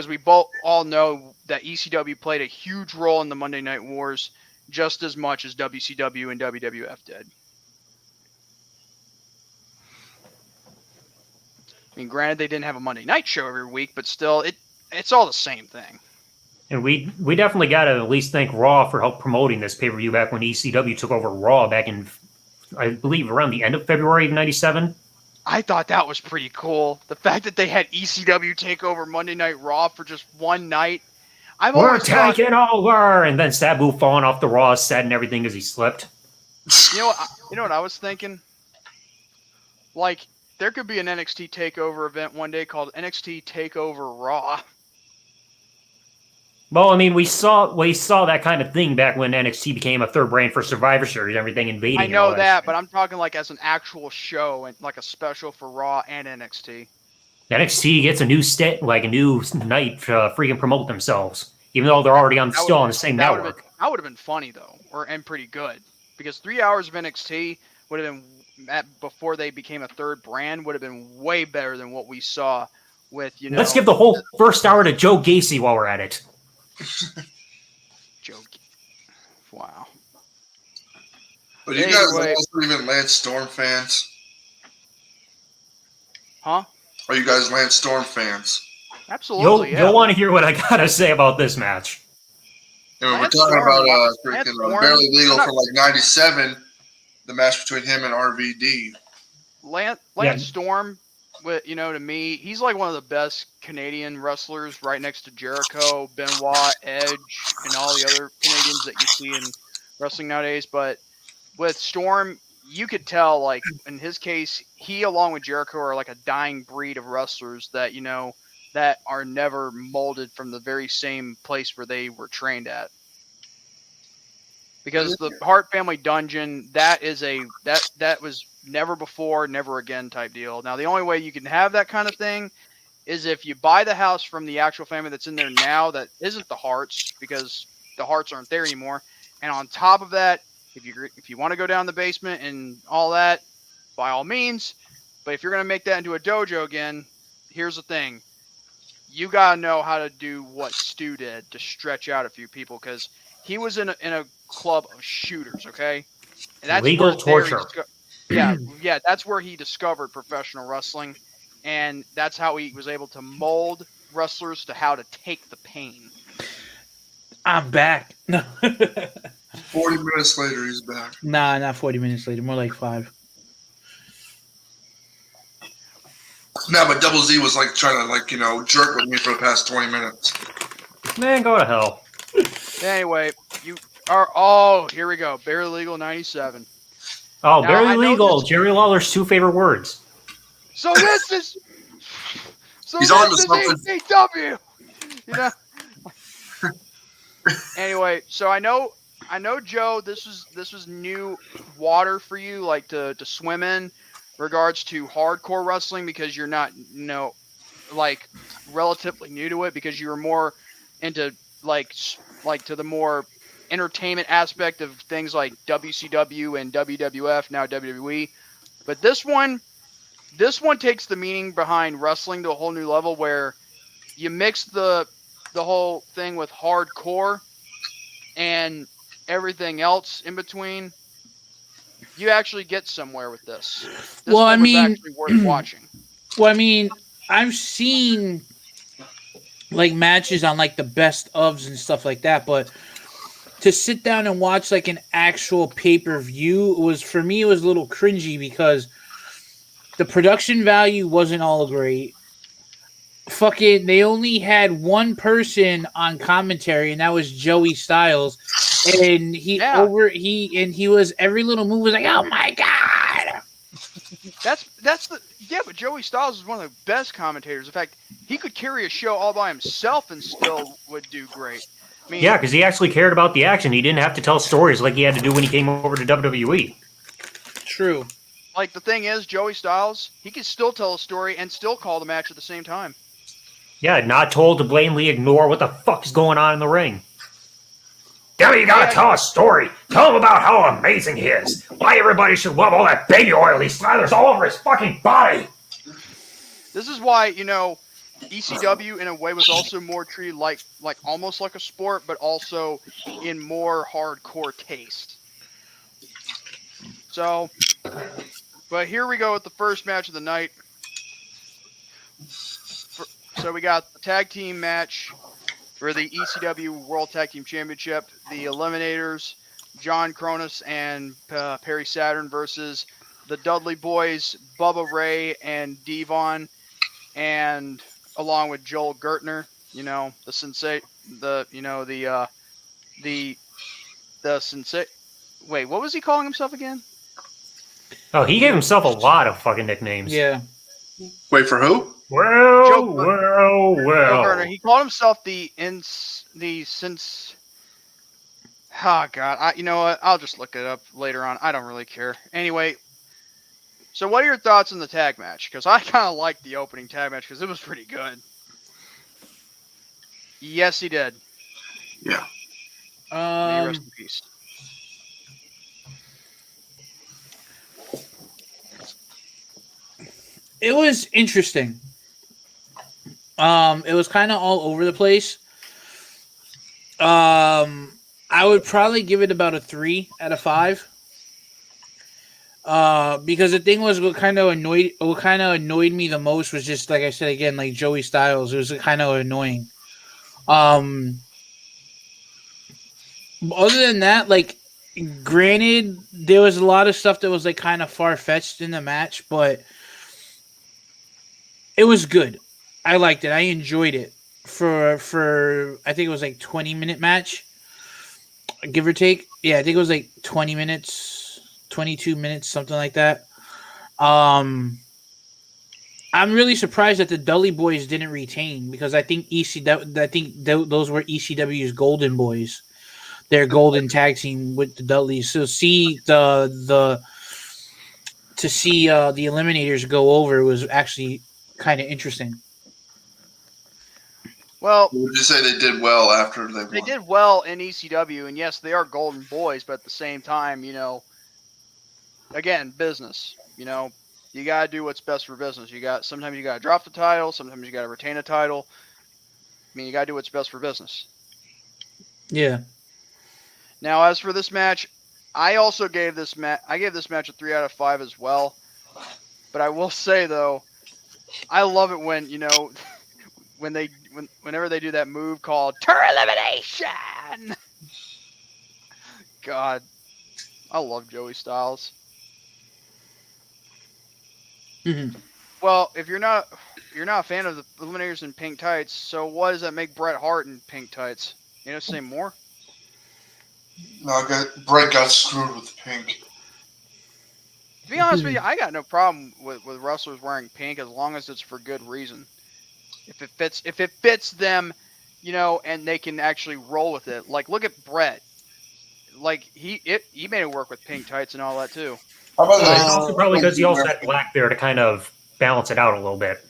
we both all know that ECW played a huge role in the Monday Night Wars just as much as WCW and WWF did. I mean, granted, they didn't have a Monday night show every week, but still, it's all the same thing. And we definitely got to at least thank Raw for help promoting this pay-per-view back when ECW took over Raw back in, I believe, around the end of February of '97. I thought that was pretty cool. The fact that they had ECW take over Monday Night Raw for just one night. We're taking over! And then Sabu falling off the Raw set and everything as he slipped. You know what I was thinking? Like, there could be an NXT TakeOver event one day called NXT TakeOver Raw. Well, I mean, we saw that kind of thing back when NXT became a third brand for Survivor Series, everything invading. I know that, but I'm talking like as an actual show and like a special for Raw and NXT. NXT gets a new night to freaking promote themselves, even though they're already still on the same network. That would have been funny though, and pretty good, because 3 hours of NXT would have been before they became a third brand would have been way better than what we saw with Let's give the whole first hour to Joe Gacy while we're at it. Joke. Wow. But you guys are also even Lance Storm fans? Huh? Are you guys Lance Storm fans? Absolutely. You'll want to hear what I gotta say about this match. And we're talking about freaking Barely Legal from like '97, the match between him and RVD. Lance Storm, to me, he's like one of the best Canadian wrestlers, right next to Jericho, Benoit, Edge, and all the other Canadians that you see in wrestling nowadays. But with Storm, you could tell, like, in his case, he along with Jericho are like a dying breed of wrestlers that, that are never molded from the very same place where they were trained at. Because the Hart Family Dungeon, that was never before, never again type deal. Now, the only way you can have that kind of thing is if you buy the house from the actual family that's in there now that isn't the Harts, because the Harts aren't there anymore. And on top of that, if you want to go down the basement and all that, by all means. But if you're going to make that into a dojo again, here's the thing. You got to know how to do what Stu did to stretch out a few people, because he was in a club of shooters, okay? And that's legal torture. Yeah, that's where he discovered professional wrestling, and that's how he was able to mold wrestlers to how to take the pain. I'm back. No. 40 minutes later, he's back. Nah, not 40 minutes later. More like 5. No, but Double Z was like trying to jerk with me for the past 20 minutes. Man, go to hell. Anyway, here we go. Barely Legal 97. Oh, now, Barely Legal. Jerry Lawler's 2 favorite words. So this is he's on to something. ECW. Anyway, so I know, Joe, this was new water for you, like to swim in regards to hardcore wrestling, because you're not, like relatively new to it, because you were more into like to the more entertainment aspect of things like WCW and WWF, now WWE. But this one takes the meaning behind wrestling to a whole new level, where you mix the whole thing with hardcore and everything else in between. You actually get somewhere with this. Well, I mean, actually worth watching. Well, I mean, I've seen like matches on like the best ofs and stuff like that, but to sit down and watch like an actual pay-per-view was, for me, it was a little cringy, because the production value wasn't all great. Fucking, they only had one person on commentary, and that was Joey Styles, and he was, every little move was like, oh my god. But Joey Styles is one of the best commentators. In fact, he could carry a show all by himself and still would do great. I mean, yeah, because he actually cared about the action. He didn't have to tell stories like he had to do when he came over to WWE. True. Like, the thing is, Joey Styles, he can still tell a story and still call the match at the same time. Yeah, not told to blatantly ignore what the fuck is going on in the ring. Damn it, you gotta tell a story. Tell him about how amazing he is. Why everybody should love all that baby oil he slathers all over his fucking body. This is why, you know, ECW in a way was also more treated like almost like a sport, but also in more hardcore taste. So, but here we go with the first match of the night. So we got the tag team match for the ECW World Tag Team Championship. The Eliminators, John Cronus and Perry Saturn versus the Dudley Boys, Bubba Ray and Devon, and along with Joel Gertner, you know, the sensei, the sensei. Wait, what was he calling himself again? Oh, he gave himself a lot of fucking nicknames. Yeah. Wait, for who? Well, Joe well, Joe well. Gertner. He called himself Oh God, you know what? I'll just look it up later on. I don't really care. Anyway, so what are your thoughts on the tag match? Because I kind of liked the opening tag match because it was pretty good. Yes, he did. Yeah. May he rest in peace. It was interesting. It was kind of all over the place. I would probably give it about a 3 out of 5. Because the thing was, what kind of annoyed me the most was just, like I said again, like Joey Styles. It was kind of annoying. Other than that, like, granted, there was a lot of stuff that was like kind of far fetched in the match, but it was good. I liked it. I enjoyed it for I think it was like 20-minute match, give or take. Yeah, I think it was like 20 minutes, 22 minutes, something like that. I'm really surprised that the Dudley Boys didn't retain, because I think those were ECW's golden boys, their golden tag team with the Dudleys. So see the Eliminators go over was actually kind of interesting. Well, Would you say they did well after they won? they did well in ECW, and yes, they are golden boys, but at the same time, you know, again, business. You know, you gotta do what's best for business. Sometimes you gotta drop the title, sometimes you gotta retain a title. I mean, you gotta do what's best for business. Yeah. Now, as for this match, I also gave this match a 3 out of 5 as well. But I will say though, I love it when, you know, whenever they do that move called Tour Elimination. God, I love Joey Styles. Mm-hmm. Well, if you're not a fan of the Eliminators in pink tights, so what does that make Bret Hart in pink tights? You know, say more. No, Brett got screwed with pink. To be honest with you, I got no problem with wrestlers wearing pink as long as it's for good reason. If it fits them, you know, and they can actually roll with it. Like, look at Brett. Like, he made it work with pink tights and all that too. How about It's this? also probably because he also had black there to kind of balance it out a little bit.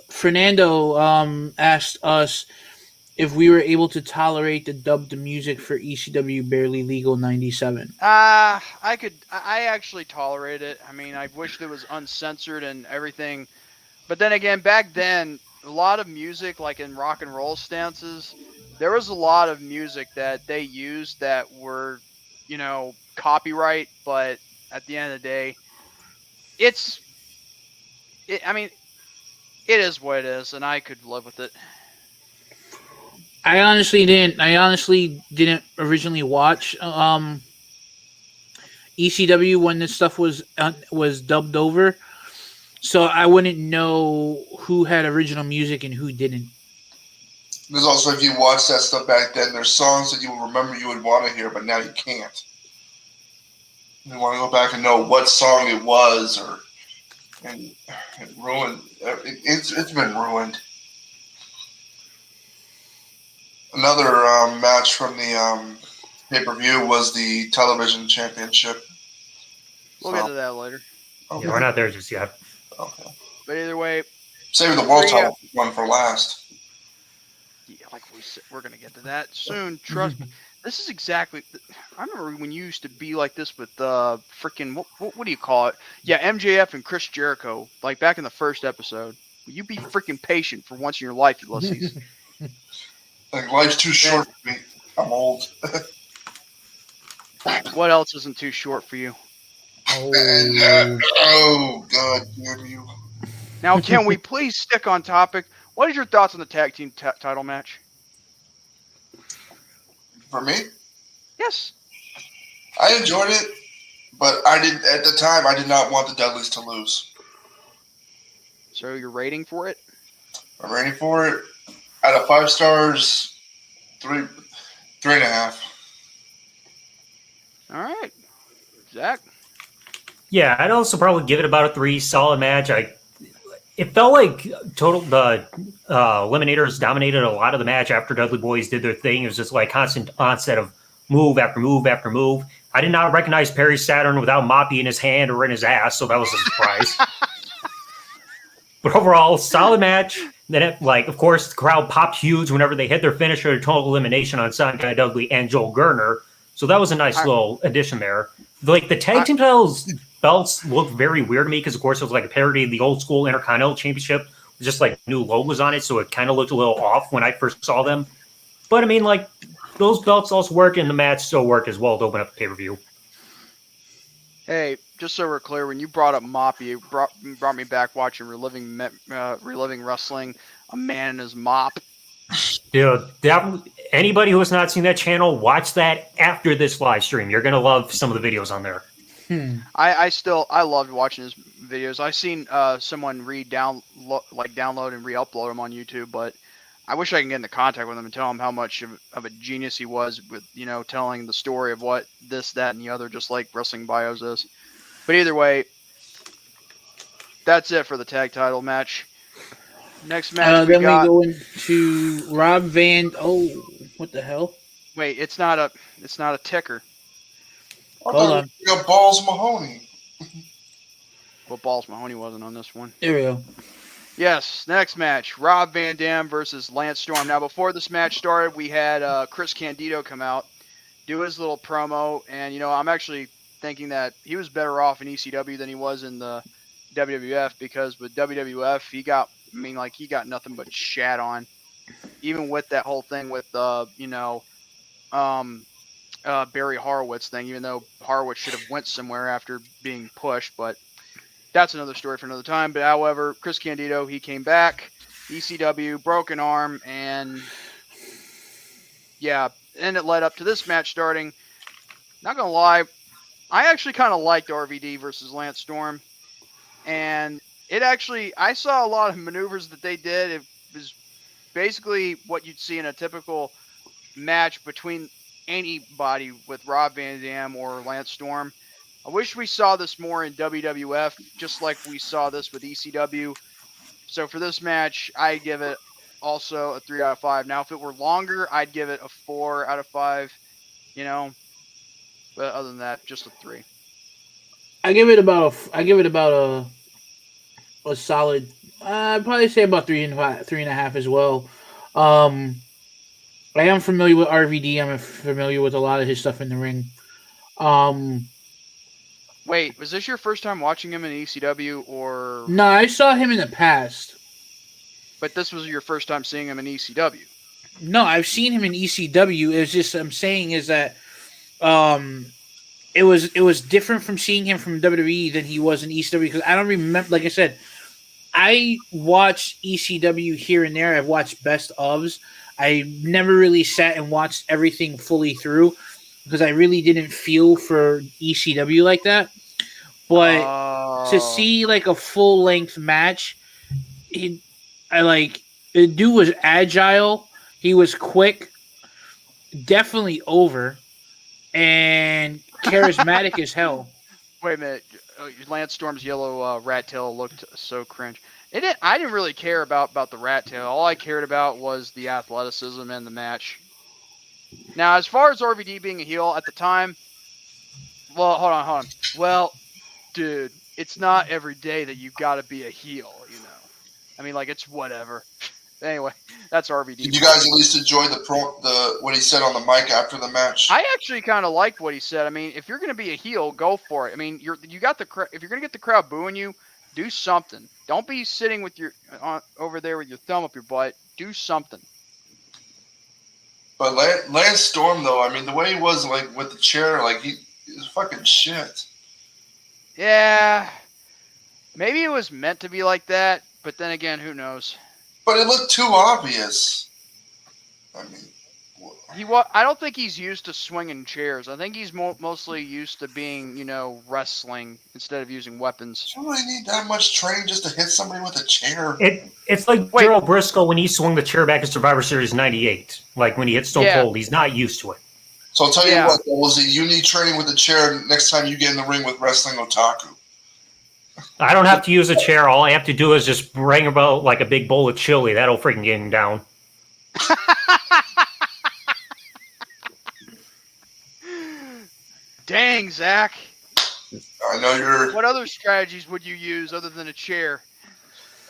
Fernando asked us if we were able to tolerate the dubbed music for ECW Barely Legal 97. I actually tolerate it. I mean, I wished it was uncensored and everything. But then again, back then, a lot of music, like in rock and roll stances, there was a lot of music that they used that were, you know, copyright. But at the end of the day, I mean, it is what it is, and I could live with it. I honestly didn't originally watch ECW when this stuff was dubbed over, so I wouldn't know who had original music and who didn't. There's also, if you watch that stuff back then, there's songs that you will remember you would want to hear, but now you can't. You want to go back and know what song it was, and it ruined. It's been ruined. Another match from the pay-per-view was the television championship. We'll get to that later. Okay. Yeah, we're not there just yet. Okay. But either way, Saving the world title one for last. Yeah, like we said, we're gonna get to that soon. Trust me. This is exactly. I remember when you used to be like this with freaking what do you call it? Yeah, MJF and Chris Jericho. Like back in the first episode. Will you be freaking patient for once in your life, Ulysses? Like life's too short for me. I'm old. What else isn't too short for you? Oh God damn you! Now, can we please stick on topic? What is your thoughts on the tag team title match? For me, Yes. I enjoyed it, but I didn't at the time. I did not want the Dudleys to lose. So you're rating for it? I'm ready for it. Out of 5 stars, 3.5. All right, Zach. Yeah, I'd also probably give it about a 3. Solid match. It felt like the Eliminators dominated a lot of the match after Dudley Boys did their thing. It was just like constant onset of move after move after move. I did not recognize Perry Saturn without Moppy in his hand or in his ass, so that was a surprise. But overall, solid match. Then, of course, the crowd popped huge whenever they hit their finisher, a total elimination on Sonic Guy Dudley and Joel Gerner. So that was a nice little addition there. Like the tag team titles belts look very weird to me because, of course, it was like a parody of the old school Intercontinental Championship with just like new logos on it. So it kind of looked a little off when I first saw them. But I mean, like those belts also work and the match still worked as well to open up the pay-per-view. Hey, just so we're clear, when you brought up Moppy, it brought me back watching reliving wrestling. A man and his mop. Dude, anybody who has not seen that channel, watch that after this live stream. You're gonna love some of the videos on there. I loved watching his videos. I seen someone download and re-upload them on YouTube, but I wish I can get into contact with him and tell him how much of a genius he was with, telling the story of what this, that, and the other, just like Wrestling Bios is. But either way, that's it for the tag title match. Next match we go into Rob Van. Oh, what the hell? Wait, it's not a ticker. Hold on. You got Balls Mahoney. But Balls Mahoney wasn't on this one. There we go. Yes, next match, Rob Van Dam versus Lance Storm. Now, before this match started, we had Chris Candido come out, do his little promo, and, I'm actually thinking that he was better off in ECW than he was in the WWF, because with WWF, he got nothing but shat on, even with that whole thing with, Barry Horowitz thing, even though Horowitz should have went somewhere after being pushed, but that's another story for another time. But however, Chris Candido, he came back, ECW, broken arm, and yeah, and it led up to this match starting. Not gonna lie, I actually kind of liked RVD versus Lance Storm, and I saw a lot of maneuvers that they did. It was basically what you'd see in a typical match between anybody with Rob Van Dam or Lance Storm. I wish we saw this more in WWF, just like we saw this with ECW. So for this match, I give it also a 3 out of 5. Now, if it were longer, I'd give it a 4 out of 5, But other than that, just a 3. I give it about a solid. I'd probably say about 3.5 as well. I am familiar with RVD. I'm familiar with a lot of his stuff in the ring. Wait, was this your first time watching him in ECW, or? No, I saw him in the past. But this was your first time seeing him in ECW. No, I've seen him in ECW. It's just I'm saying is that it was different from seeing him from WWE than he was in ECW, because I don't remember. Like I said, I watch ECW here and there. I've watched best ofs. I never really sat and watched everything fully through, because I really didn't feel for ECW like that. But to see like a full length match, the dude was agile. He was quick, definitely over, and charismatic as hell. Wait a minute, Lance Storm's yellow rat tail looked so cringe. I didn't really care about the rat tail. All I cared about was the athleticism and the match. Now, as far as RVD being a heel at the time, well, hold on. Well, dude, it's not every day that you got to be a heel, I mean, like, it's whatever. Anyway, that's RVD. Did you guys at least enjoy the what he said on the mic after the match? I actually kind of liked what he said. I mean, if you're going to be a heel, go for it. I mean, you got the if you're going to get the crowd booing you, do something. Don't be sitting with your over there with your thumb up your butt. Do something. But Lance Storm, though, I mean, the way he was, like, with the chair, like, he was fucking shit. Yeah, maybe it was meant to be like that, but then again, who knows? But it looked too obvious. I mean, I don't think he's used to swinging chairs. I think he's mostly used to being, wrestling instead of using weapons. do you really need that much training just to hit somebody with a chair? It's like Gerald Briscoe when he swung the chair back in Survivor Series '98. Like when he hit Stone Cold, he's not used to it. So I'll tell you what, Lizzie, you need training with the chair next time you get in the ring with Wrestling Otaku. I don't have to use a chair. All I have to do is just bring about like a big bowl of chili. That'll freaking get him down. Dang, Zach. I know you're... What other strategies would you use other than a chair?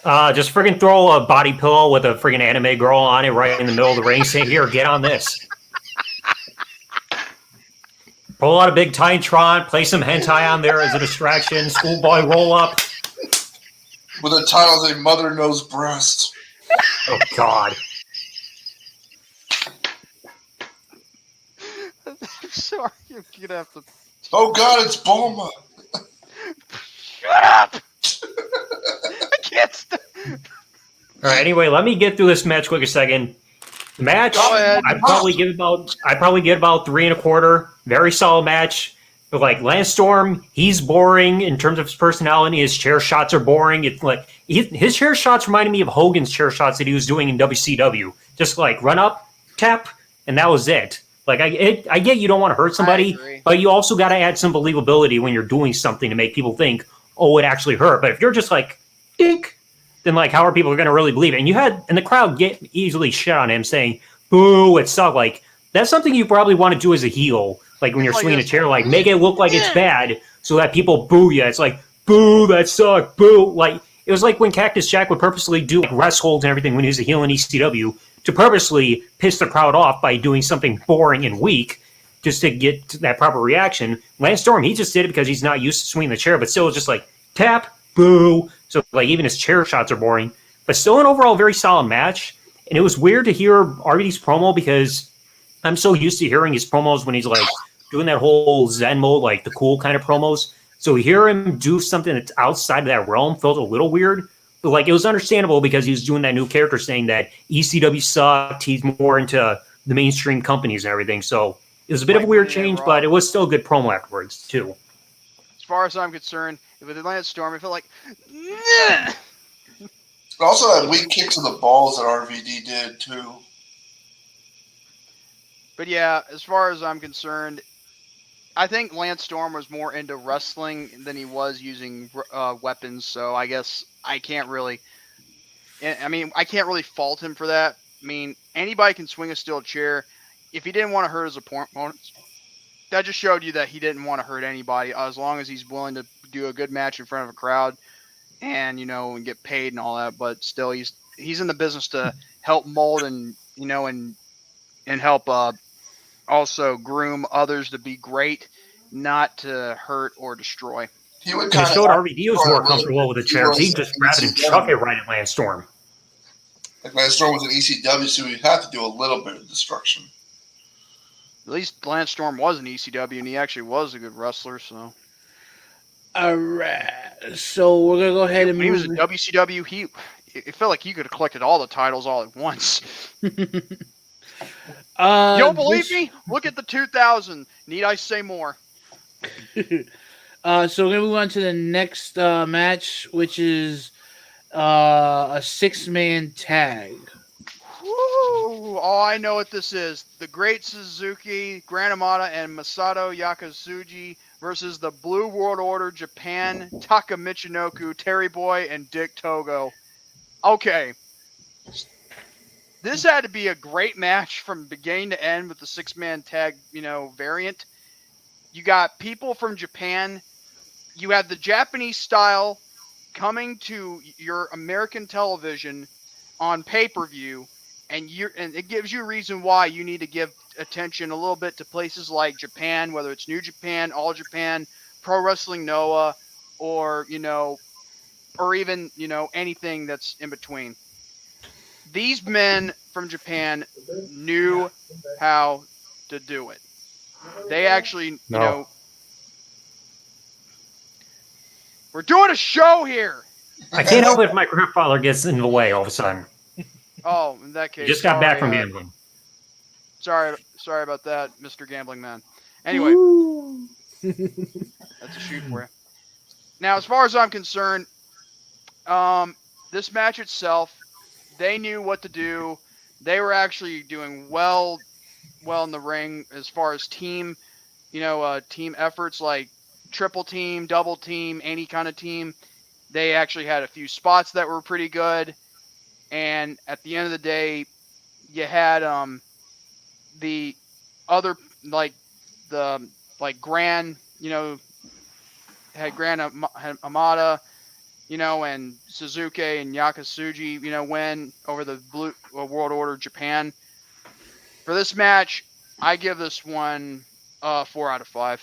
Just friggin' throw a body pillow with a friggin' anime girl on it right in the middle of the ring. Say, here, get on this. Pull out a big Titantron, play some hentai on there as a distraction. Schoolboy roll up. With a title as a mother knows breast. Oh, God. I'm sorry, you're going to have to... Oh, God, it's Bulma. Shut up! I can't stop. All right, anyway, let me get through this match quick a second. The match, Go ahead. I probably give about 3.25. Very solid match. But like Lance Storm, he's boring in terms of his personality. His chair shots are boring. It's like his chair shots reminded me of Hogan's chair shots that he was doing in WCW. Just like run up, tap, and that was it. Like I get you don't want to hurt somebody, but you also got to add some believability when you're doing something to make people think, oh, it actually hurt. But if you're just like, dink, then like how are people going to really believe it? And the crowd get easily shit on him saying, boo, it sucked. Like that's something you probably want to do as a heel. Like when you're swinging a chair, like make it look like it's bad so that people boo you. It's like, boo, that sucked, boo. Like it was like when Cactus Jack would purposely do like rest holds and everything when he was a heel in ECW to purposely piss the crowd off by doing something boring and weak just to get that proper reaction. Lance Storm, he just did it because he's not used to swinging the chair, but still just like tap, boo. So like even his chair shots are boring, but still an overall very solid match. And it was weird to hear RVD's promo because I'm so used to hearing his promos when he's like doing that whole Zen mode, like the cool kind of promos. So hear him do something that's outside of that realm felt a little weird. But like it was understandable because he was doing that new character saying that ECW sucked. He's more into the mainstream companies and everything. So it was a bit of a weird change, but it was still a good promo afterwards too. As far as I'm concerned, with Lance Storm, I feel like... Also had weak kicks to the balls that RVD did too. But yeah, as far as I'm concerned, I think Lance Storm was more into wrestling than he was using weapons. So I guess I can't really fault him for that. I mean, anybody can swing a steel chair. If he didn't want to hurt his opponents, that just showed you that he didn't want to hurt anybody as long as he's willing to do a good match in front of a crowd and, and get paid and all that. But still, he's in the business to help mold and help also groom others to be great, not to hurt or destroy. He would kind of showed RVD was more comfortable with the chairs. He just grabbed it and chuck it right at Lance Storm. Like Lance Storm was in ECW, so he had to do a little bit of destruction. At least Lance Storm was in ECW, and he actually was a good wrestler. So, all right. So we're gonna go ahead and when he was in WCW, it felt like he could have collected all the titles all at once. You don't believe me? Look at the 2000. Need I say more? So we're gonna move on to the next match, which is a 6-man tag. Woo! Oh, I know what this is. The Great Suzuki, Gran Amata, and Masato Yakuzuji versus the Blue World Order, Japan, Taka Michinoku, Terry Boy, and Dick Togo. Okay. This had to be a great match from beginning to end with the 6-man tag, variant. You got people from Japan. You had the Japanese style coming to your American television on pay-per-view, and it gives you a reason why you need to give attention a little bit to places like Japan, whether it's New Japan, All Japan, Pro Wrestling Noah, or or even anything that's in between. These men from Japan knew how to do it. They actually, we're doing a show here. I can't help it if my grandfather gets in the way all of a sudden. Oh, in that case, He just got back from gambling. Sorry about that, Mr. Gambling Man. Anyway, that's a shoot for you. Now, as far as I'm concerned, this match itself, they knew what to do. They were actually doing well in the ring as far as team, team efforts like triple team, double team, any kind of team. They actually had a few spots that were pretty good. And at the end of the day, you had the other Grand, had Grand Amada, and Suzuki and Yakasuji, win over the Blue World Order Japan. For this match, I give this one 4 out of 5.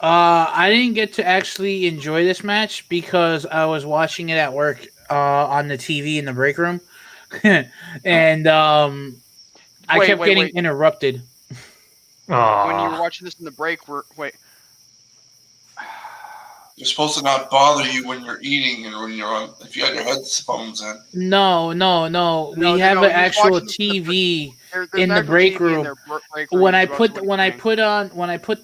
I didn't get to actually enjoy this match because I was watching it at work on the TV in the break room, and I kept getting interrupted. When you were watching this in the break, You're supposed to not bother you when you're eating and when you're on. If you had your headphones in. No. We have an actual TV in the break room. When I put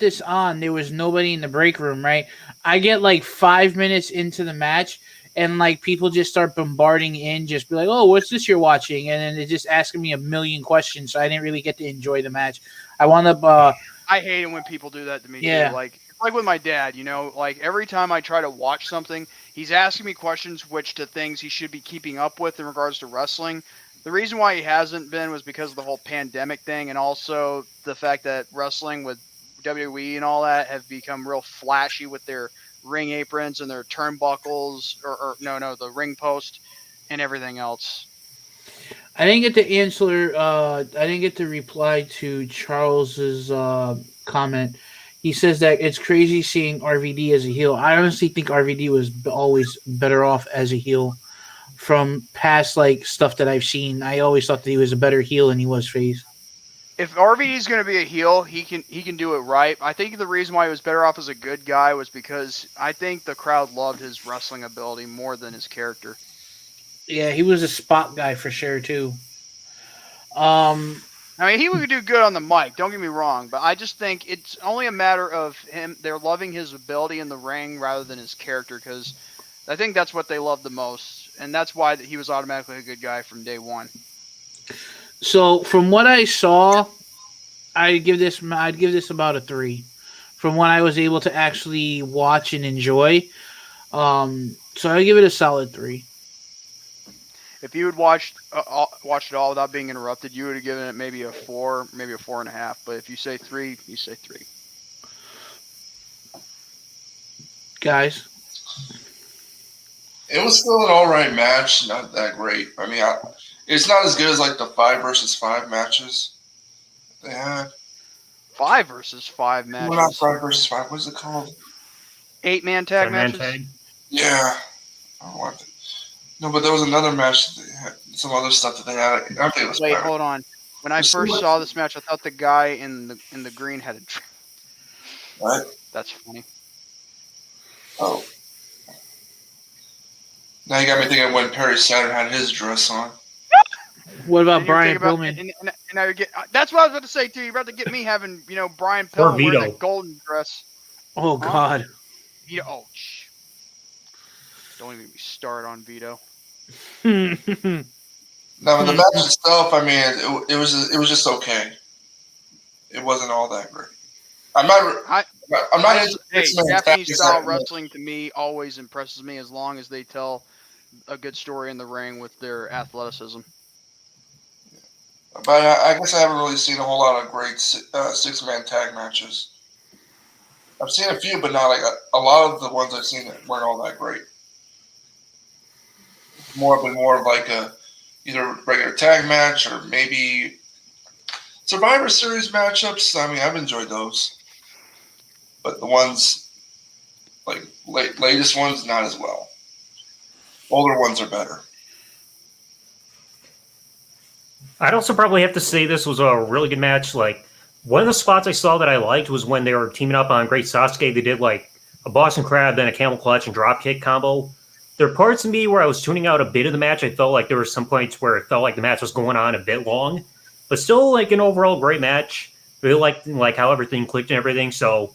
this on, there was nobody in the break room. Right, I get like 5 minutes into the match, and like people just start bombarding in, just be like, "Oh, what's this you're watching?" And then they're just asking me a million questions. So I didn't really get to enjoy the match. I wound up. I hate it when people do that to me. Yeah. Too. Like with my dad, like every time I try to watch something, he's asking me questions which to things he should be keeping up with in regards to wrestling. The reason why he hasn't been was because of the whole pandemic thing, and also the fact that wrestling with WWE and all that have become real flashy with their ring aprons and their turnbuckles, or the ring post and everything else. I didn't get to answer. I didn't get to reply to Charles's comment. He says that it's crazy seeing RVD as a heel. I honestly think RVD was always better off as a heel. From past stuff that I've seen, I always thought that he was a better heel than he was face. If RVD is going to be a heel, he can do it right. I think the reason why he was better off as a good guy was because I think the crowd loved his wrestling ability more than his character. Yeah, he was a spot guy for sure too. I mean, he would do good on the mic, don't get me wrong, but I just think it's only a matter of they're loving his ability in the ring rather than his character, because I think that's what they love the most, and that's why he was automatically a good guy from day one. So, from what I saw, I'd give this about a 3. From what I was able to actually watch and enjoy, so I give it a solid 3. If you had watched it all without being interrupted, you would have given it maybe a 4, maybe a 4.5. But if you say 3, you say 3. Guys, it was still an all right match, not that great. I mean, it's not as good as like the 5 versus 5 matches they had. 5 versus 5 matches. Well, not 5 versus 5. What is it called? 8-man tag matches. Tag. Yeah. I don't want it. No, but there was another match that had some other stuff that they had. I don't think it was. Wait, hold on. When I first saw this match, I thought the guy in the green had a. What? That's funny. Oh. Now you got me thinking when Perry Saturn had his dress on. What about Brian Pillman? And now you're getting. That's what I was about to say too. You're about to get me having, Brian Pillman wearing that golden dress. Oh God. Vito. Oh, don't even get me started on Vito. No, but the match itself, I mean, it was just okay. It wasn't all that great. I'm not Japanese style wrestling to me always impresses me as long as they tell a good story in the ring with their athleticism. But I guess I haven't really seen a whole lot of great 6-man tag matches. I've seen a few, but not like a lot of the ones I've seen that weren't all that great. More of like a either regular tag match or maybe Survivor Series matchups. I mean, I've enjoyed those, but the ones like latest ones not as well. Older ones are better. I'd also probably have to say this was a really good match. Like, one of the spots I saw that I liked was when they were teaming up on Great Sasuke. They did like a Boston Crab, then a camel clutch and drop kick combo. There are parts of me where I was tuning out a bit of the match. I felt like there were some points where it felt like the match was going on a bit long, but still like an overall great match. Really like how everything clicked and everything. So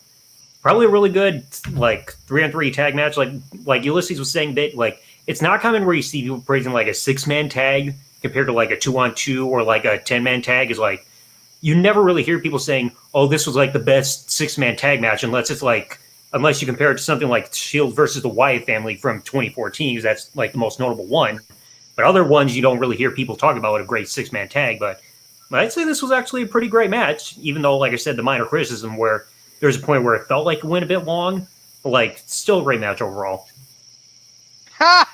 probably a really good like 3-on-3 tag match. Like Ulysses was saying, that like it's not common where you see people praising like a 6-man tag compared to like a 2-on-2 or like a 10-man tag. Is like you never really hear people saying, "Oh, this was like the best 6-man tag match," unless you compare it to something like Shield versus the Wyatt family from 2014, because that's like the most notable one. But other ones you don't really hear people talk about a great 6-man tag. But I'd say this was actually a pretty great match, even though, like I said, the minor criticism where there's a point where it felt like it went a bit long, but like still a great match overall. Ha!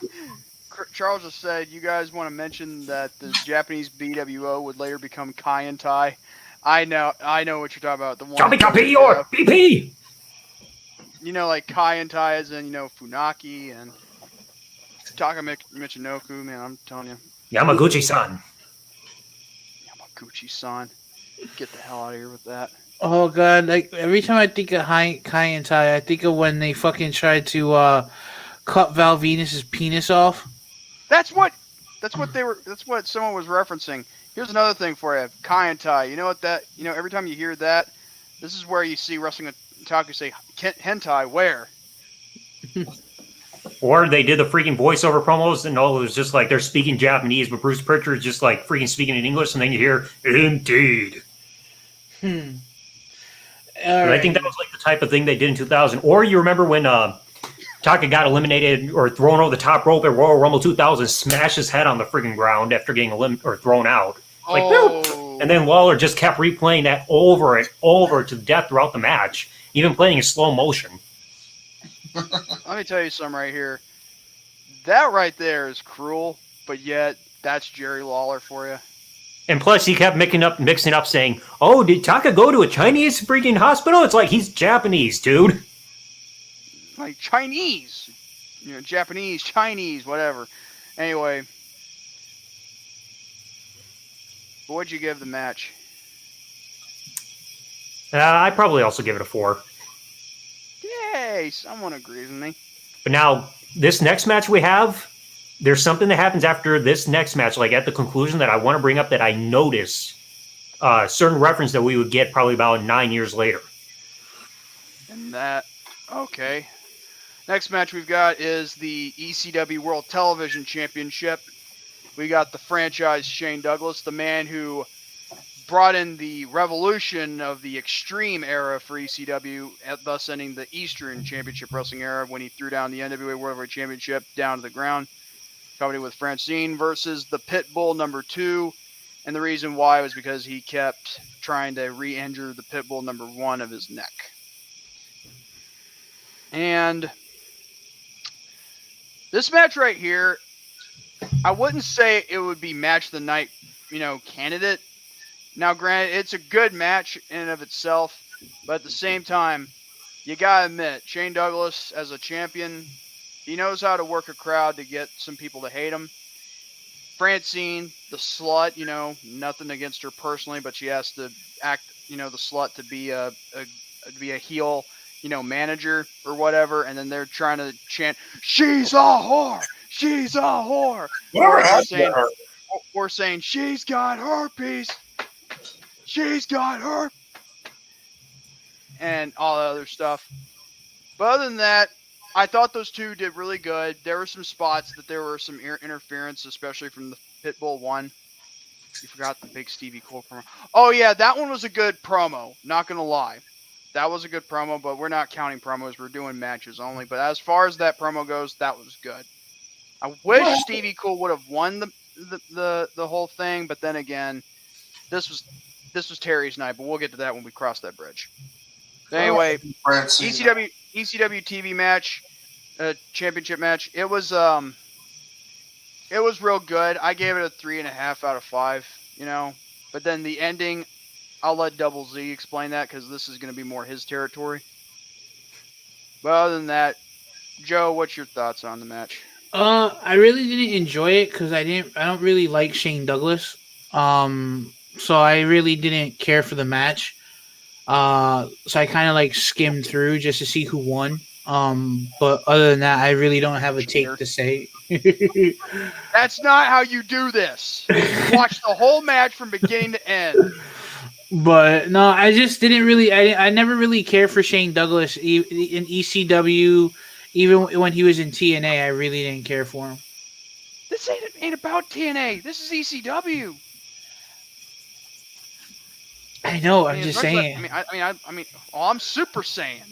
Charles just said, you guys want to mention that the Japanese BWO would later become Kai and Tai. I know what you're talking about. The one Choppy or BP! You know, like Kai and Tai as in, Funaki and Taka Michinoku, man, I'm telling you. Yamaguchi-san. Yamaguchi-san. Get the hell out of here with that. Oh god! Like every time I think of Kai and Tai, I think of when they fucking tried to cut Val Venus's penis off. That's what someone was referencing. Here's another thing for you, Kai and Tai. You know what every time you hear that, this is where you see wrestling otaku say hentai. Where? Or they did the freaking voiceover promos, and all it was just like they're speaking Japanese, but Bruce Pritchard is just like freaking speaking in English, and then you hear indeed. And I think that was like the type of thing they did in 2000. Or you remember when Taka got eliminated or thrown over the top rope at Royal Rumble 2000, smashed his head on the freaking ground after getting thrown out. Like, and then Lawler just kept replaying that over and over to death throughout the match, even playing in slow motion. Let me tell you something right here. That right there is cruel, but yet that's Jerry Lawler for you. And plus, he kept mixing up, saying, "Oh, did Taka go to a Chinese freaking hospital?" It's like he's Japanese, dude. Like Chinese, Japanese, Chinese, whatever. Anyway, what'd you give the match? I'd probably also give it a 4. Yay, someone agrees with me. But now, this next match we have, there's something that happens after this next match, like at the conclusion, that I want to bring up that I noticed a certain reference that we would get probably about 9 years later. And okay. Next match we've got is the ECW World Television Championship. We got the franchise Shane Douglas, the man who brought in the revolution of the Extreme era for ECW, thus ending the Eastern Championship Wrestling era when he threw down the NWA World Heavyweight Championship down to the ground. Company with Francine versus the Pitbull number 2. And the reason why was because he kept trying to re-injure the Pitbull number 1 of his neck. And this match right here, I wouldn't say it would be match of the night, candidate. Now, granted, it's a good match in and of itself, but at the same time, you gotta admit, Shane Douglas as a champion, he knows how to work a crowd to get some people to hate him. Francine, the slut, nothing against her personally, but she has to act, the slut to be a heel, manager or whatever, and then they're trying to chant, "She's a whore! She's a whore!" Or saying, "She's got herpes! She's got her," and all the other stuff. But other than that, I thought those two did really good. There were some spots that there were some interference, especially from the Pitbull one. You forgot the big Stevie Cole promo. Oh yeah, that one was a good promo. Not gonna lie, that was a good promo. But we're not counting promos. We're doing matches only. But as far as that promo goes, that was good. I wish Stevie Cool would have won the whole thing. But then again, this was Terry's night. But we'll get to that when we cross that bridge. Anyway, Francine. ECW TV match, championship match. It was real good. I gave it a 3.5 out of 5. You know, but then the ending, I'll let Double Z explain that because this is going to be more his territory. But other than that, Joe, what's your thoughts on the match? I really didn't enjoy it because I don't really like Shane Douglas. So I really didn't care for the match. So I kind of like skimmed through just to see who won. But other than that, I really don't have a take to say. That's not how you do this. Watch the whole match from beginning to end. But no, I just didn't really. I never really cared for Shane Douglas in ECW, even when he was in TNA. I really didn't care for him. This ain't about TNA. This is ECW. I know. I'm just saying. I mean. Oh, I'm Super Saiyan.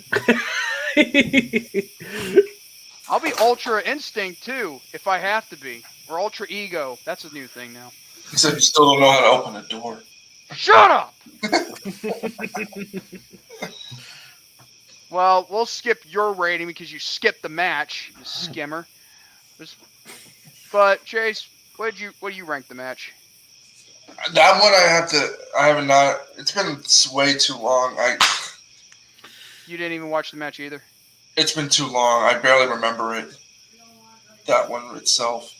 I'll be Ultra Instinct too, if I have to be, or Ultra Ego. That's a new thing now. He said you still don't know how to open a door. Shut up! Well, we'll skip your rating because you skipped the match, you skimmer. But Chase, what do you rank the match? That one I have not. It's been way too long. You didn't even watch the match either? It's been too long. I barely remember it. That one itself.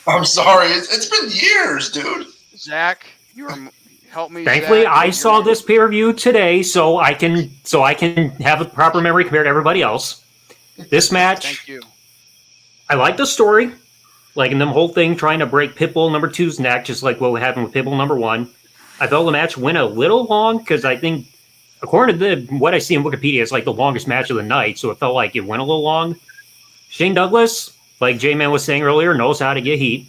I'm sorry. It's been years, dude. Zach, you were help me. Thankfully, Zach, I saw this pay-per-view today, so I can have a proper memory compared to everybody else. This match, thank you. I like the story, like in the whole thing trying to break Pitbull number 2's neck, just like what happened with Pitbull number 1. I felt the match went a little long because I think, according to what I see in Wikipedia, it's like the longest match of the night, so it felt like it went a little long. Shane Douglas, like J-Man was saying earlier, knows how to get heat.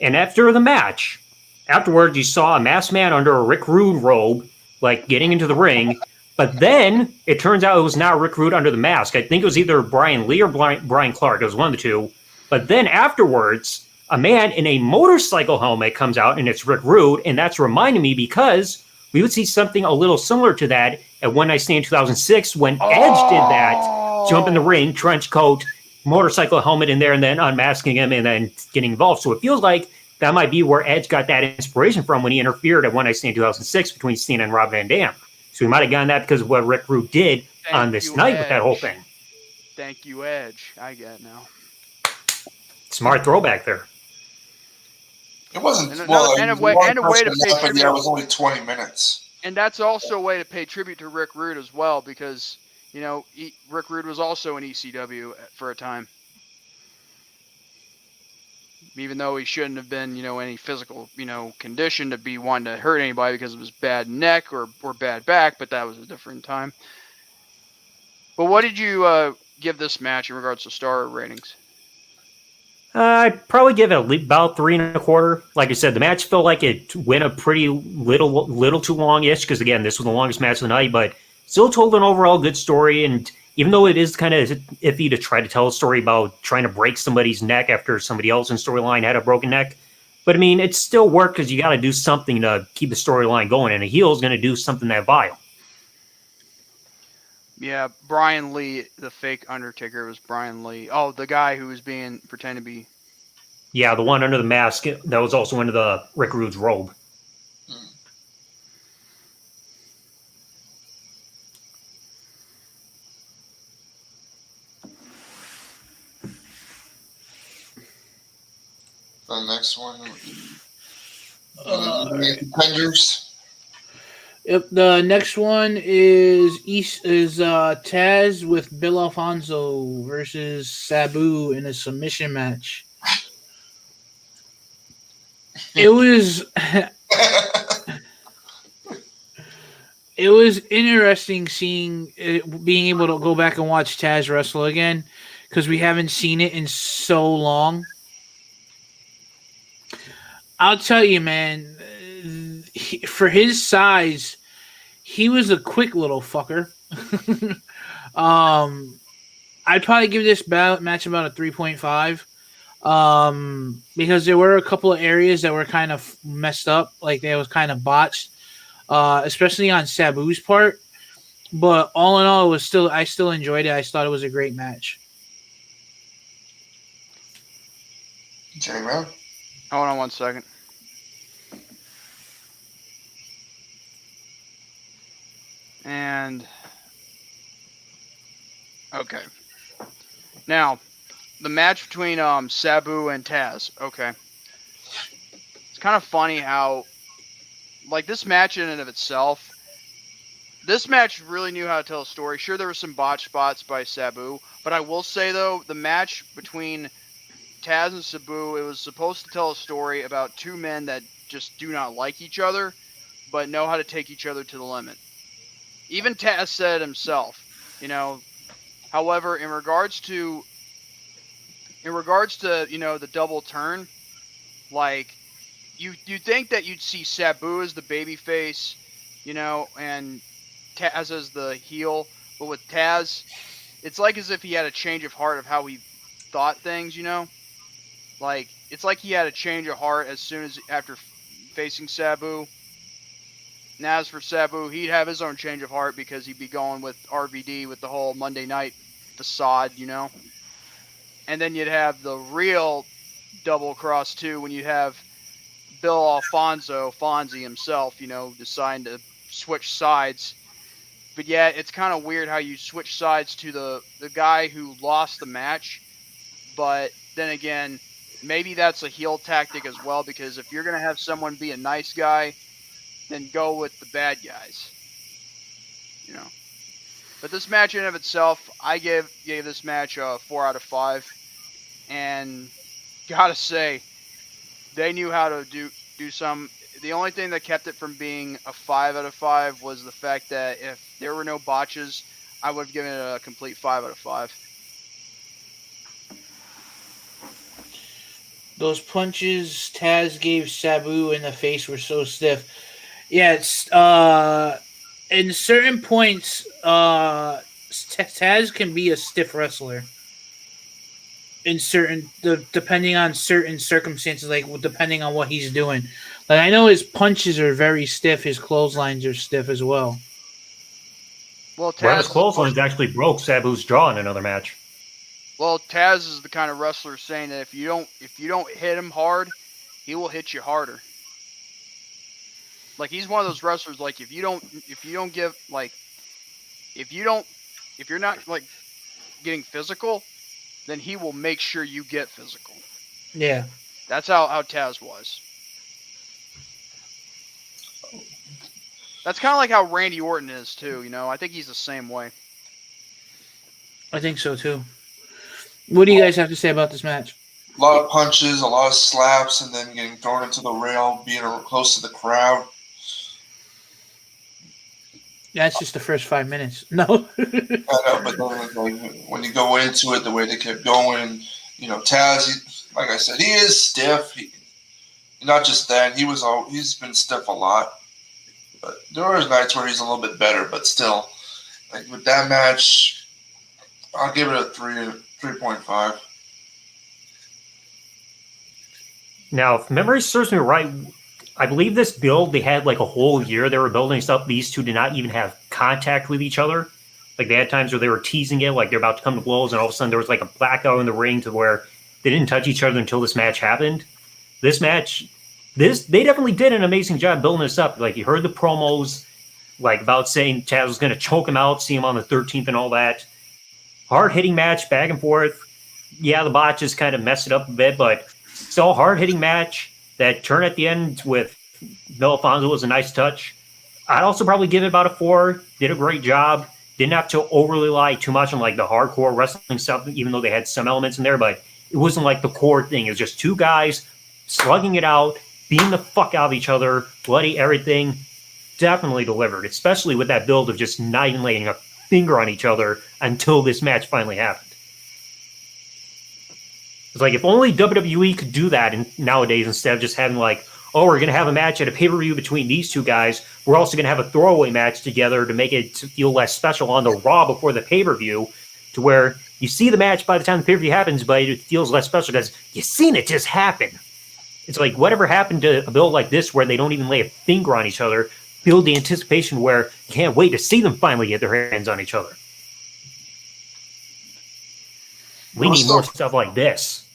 And after the match, afterwards, you saw a masked man under a Rick Rude robe, like getting into the ring. But then it turns out it was not Rick Rude under the mask. I think it was either Brian Lee or Brian Clark. It was one of the two. But then afterwards, a man in a motorcycle helmet comes out, and it's Rick Rude. And that's reminding me because we would see something a little similar to that at One Night Stand 2006 when Edge did that. Jump in the ring, trench coat, motorcycle helmet in there, and then unmasking him and then getting involved. So it feels like that might be where Edge got that inspiration from when he interfered at One Night Stand 2006 between Cena and Rob Van Dam. So he might have gotten that because of what Rick Rude did on this night with that whole thing. Thank you, Edge. I get it now. Smart throwback there. It wasn't. And well, a way to pay tribute. Yeah, it was only 20 minutes. And that's also a way to pay tribute to Rick Rude as well, because Rick Rude was also in ECW for a time. Even though he shouldn't have been, any physical, condition to be one to hurt anybody because of his bad neck or bad back, but that was a different time. But what did you give this match in regards to star ratings? I'd probably give it about 3.25. Like I said, the match felt like it went a pretty little too long-ish because, again, this was the longest match of the night, but still told an overall good story. And even though it is kind of iffy to try to tell a story about trying to break somebody's neck after somebody else in storyline had a broken neck, but I mean, it still worked because you got to do something to keep the storyline going, and a heel is going to do something that vile. Yeah, Brian Lee, the fake Undertaker, was Brian Lee. Oh, the guy who was pretending to be. Yeah, the one under the mask that was also under the Rick Rude's robe. The next one. Contenders. Yep, the next one is Taz with Bill Alfonso versus Sabu in a submission match. It was it was interesting seeing being able to go back and watch Taz wrestle again because we haven't seen it in so long. I'll tell you, man, for his size, he was a quick little fucker. I'd probably give this match about a 3.5 because there were a couple of areas that were kind of messed up, like they was kind of botched, especially on Sabu's part. But all in all, I still enjoyed it. I thought it was a great match. J-Man? Hold on one second. And okay. Now, the match between Sabu and Taz. Okay. It's kind of funny how, like, this match in and of itself, this match really knew how to tell a story. Sure, there were some botch spots by Sabu, but I will say, though, the match between Taz and Sabu, it was supposed to tell a story about two men that just do not like each other, but know how to take each other to the limit. Even Taz said himself, you know. However, in regards to the double turn, like, you think that you'd see Sabu as the babyface, and Taz as the heel, but with Taz, it's like as if he had a change of heart of how he thought things, Like, it's like he had a change of heart as soon as after facing Sabu. And as for Sabu, he'd have his own change of heart because he'd be going with RVD with the whole Monday night facade, And then you'd have the real double cross too when you have Bill Alfonso, Fonzie himself, deciding to switch sides. But yeah, it's kind of weird how you switch sides to the guy who lost the match. But then again, maybe that's a heel tactic as well, because if you're going to have someone be a nice guy, then go with the bad guys. But this match in and of itself, I gave this match a 4 out of 5. And gotta say, they knew how to do some. The only thing that kept it from being a 5 out of 5 was the fact that if there were no botches, I would have given it a complete 5 out of 5. Those punches Taz gave Sabu in the face were so stiff. Yeah, it's in certain points, Taz can be a stiff wrestler. In depending on certain circumstances, like depending on what he's doing. Like, I know his punches are very stiff, his clotheslines are stiff as well. Well, his clotheslines actually broke Sabu's jaw in another match. Well, Taz is the kind of wrestler saying that if you don't hit him hard, he will hit you harder. Like, he's one of those wrestlers, like, if you're not like getting physical, then he will make sure you get physical. Yeah. That's how Taz was. That's kind of like how Randy Orton is too, I think he's the same way. I think so too. What do you guys have to say about this match? A lot of punches, a lot of slaps, and then getting thrown into the rail, being close to the crowd. That's just the first 5 minutes. No. I know, but then when you go into it, the way they kept going, Taz, like I said, he is stiff. Not just that, he's been stiff a lot. But there are nights where he's a little bit better, but still, like with that match, I'll give it a 3.5. Now, if memory serves me right, I believe this build, they had like a whole year they were building stuff. These two did not even have contact with each other. Like, they had times where they were teasing it, like they're about to come to blows, and all of a sudden there was like a blackout in the ring to where they didn't touch each other until this match happened. This match, they definitely did an amazing job building this up. Like, you heard the promos, like, about saying Taz was going to choke him out, see him on the 13th and all that. Hard-hitting match, back and forth. Yeah, the botches kind of messed it up a bit, but still a hard-hitting match. That turn at the end with Bill Alfonso was a nice touch. I'd also probably give it about a 4. Did a great job. Didn't have to overly rely too much on like the hardcore wrestling stuff, even though they had some elements in there, but it wasn't like the core thing. It was just two guys slugging it out, beating the fuck out of each other, bloody everything. Definitely delivered, especially with that build of just not even laying a finger on each other until this match finally happened. It's like, if only WWE could do that nowadays, instead of just having like, oh, we're going to have a match at a pay-per-view between these two guys. We're also going to have a throwaway match together to make it feel less special on the Raw before the pay-per-view, to where you see the match by the time the pay-per-view happens, but it feels less special because you've seen it just happen. It's like, whatever happened to a build like this where they don't even lay a finger on each other, build the anticipation where you can't wait to see them finally get their hands on each other. We need more stuff like this.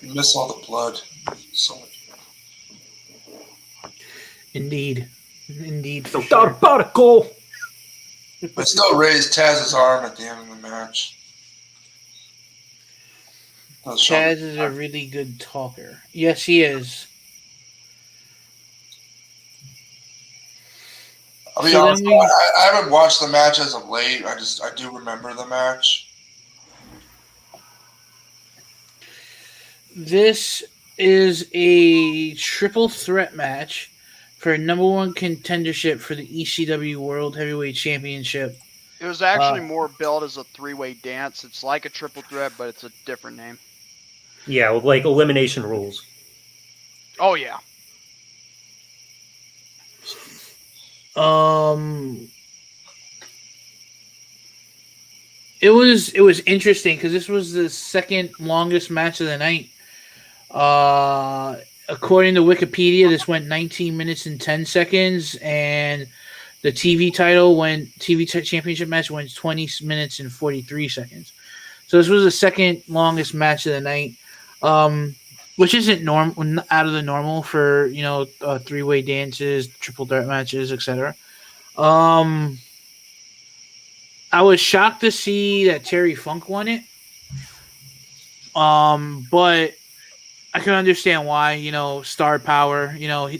You miss all the blood. So much. Indeed. No doubt about it, Cole. But still raised Taz's arm at the end of the match. Taz is a really good talker. Yes, he is. I'll be honest, I haven't watched the match as of late. I do remember the match. This is a triple threat match for #1 contendership for the ECW World Heavyweight Championship. It was actually more billed as a three-way dance. It's like a triple threat, but it's a different name. Yeah, with like elimination rules. Oh yeah. It was interesting because this was the second longest match of the night. According to Wikipedia, this went 19 minutes and 10 seconds, and the TV championship match went 20 minutes and 43 seconds. So this was the second longest match of the night, which isn't out of the normal for three-way dances, triple threat matches, etc. I was shocked to see that Terry Funk won it, but I can understand why. Star power,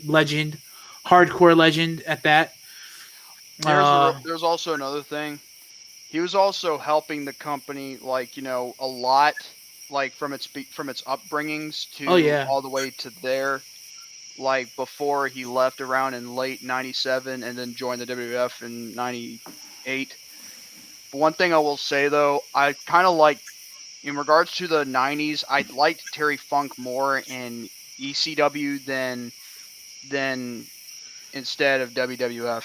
legend, hardcore legend at that. There's also another thing. He was also helping the company, a lot, from its upbringings to all the way to there, before he left around in late '97 and then joined the WWF in '98. But one thing I will say though, I kind of like, in regards to the '90s, I liked Terry Funk more in ECW than instead of WWF.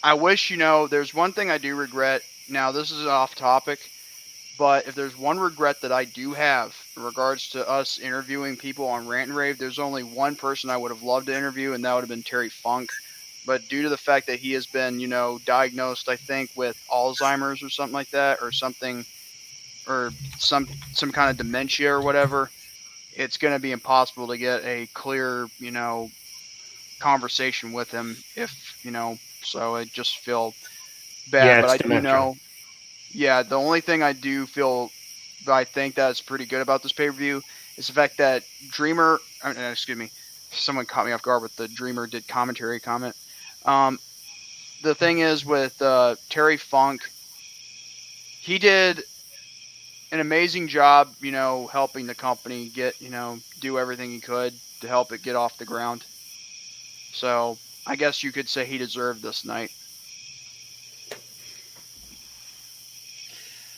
I wish, there's one thing I do regret. Now, this is off topic, but if there's one regret that I do have in regards to us interviewing people on Rant and Rave, there's only one person I would have loved to interview, and that would have been Terry Funk. But due to the fact that he has been, diagnosed, I think, with Alzheimer's or something like that, or something, or some kind of dementia or whatever, it's going to be impossible to get a clear, conversation with him so I just feel bad. Yeah, but I do know, the only thing I do feel that I think that's pretty good about this pay-per-view is the fact that someone caught me off guard with the Dreamer did commentary comment. The thing is with Terry Funk, he did an amazing job, helping the company get, do everything he could to help it get off the ground. So I guess you could say he deserved this night.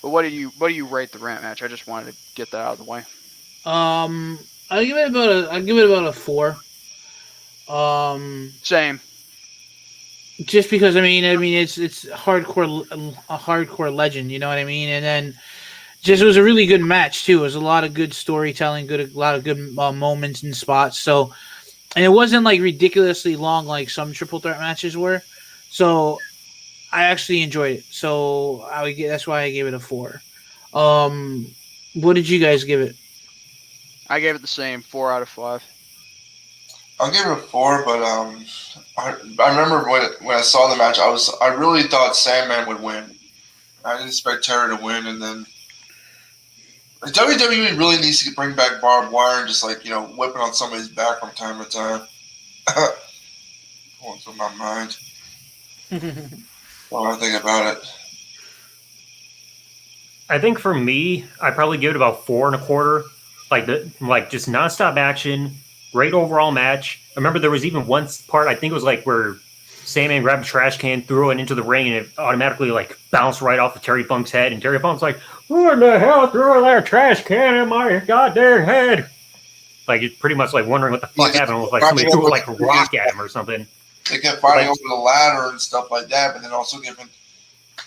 But what do you rate the Rant match? I just wanted to get that out of the way. I'll give it about a 4. Same. Just because it's hardcore legend, you know what I mean? And then it was a really good match too. It was a lot of good storytelling, a lot of good moments and spots. So, and it wasn't ridiculously long like some triple threat matches were. So I actually enjoyed it. So that's why I gave it a 4. What did you guys give it? I gave it the same, 4 out of 5. I'll give it a 4, but I remember when I saw the match, I really thought Sandman would win. I didn't expect Terry to win, and then WWE really needs to bring back barbed wire and just whipping on somebody's back from time to time. Going through my mind. What do I think about it? I think for me, I'd probably give it about 4 1/4. Just nonstop action, great overall match. I remember there was even one part, I think it was where Sandman grabbed a trash can, threw it into the ring, and it automatically bounced right off of Terry Funk's head. And Terry Funk's like, "Who in the hell threw that trash can in my goddamn head?" It's pretty much wondering what the fuck happened. It was somebody threw a rock at him or something. They kept fighting over the ladder and stuff like that, but then also giving.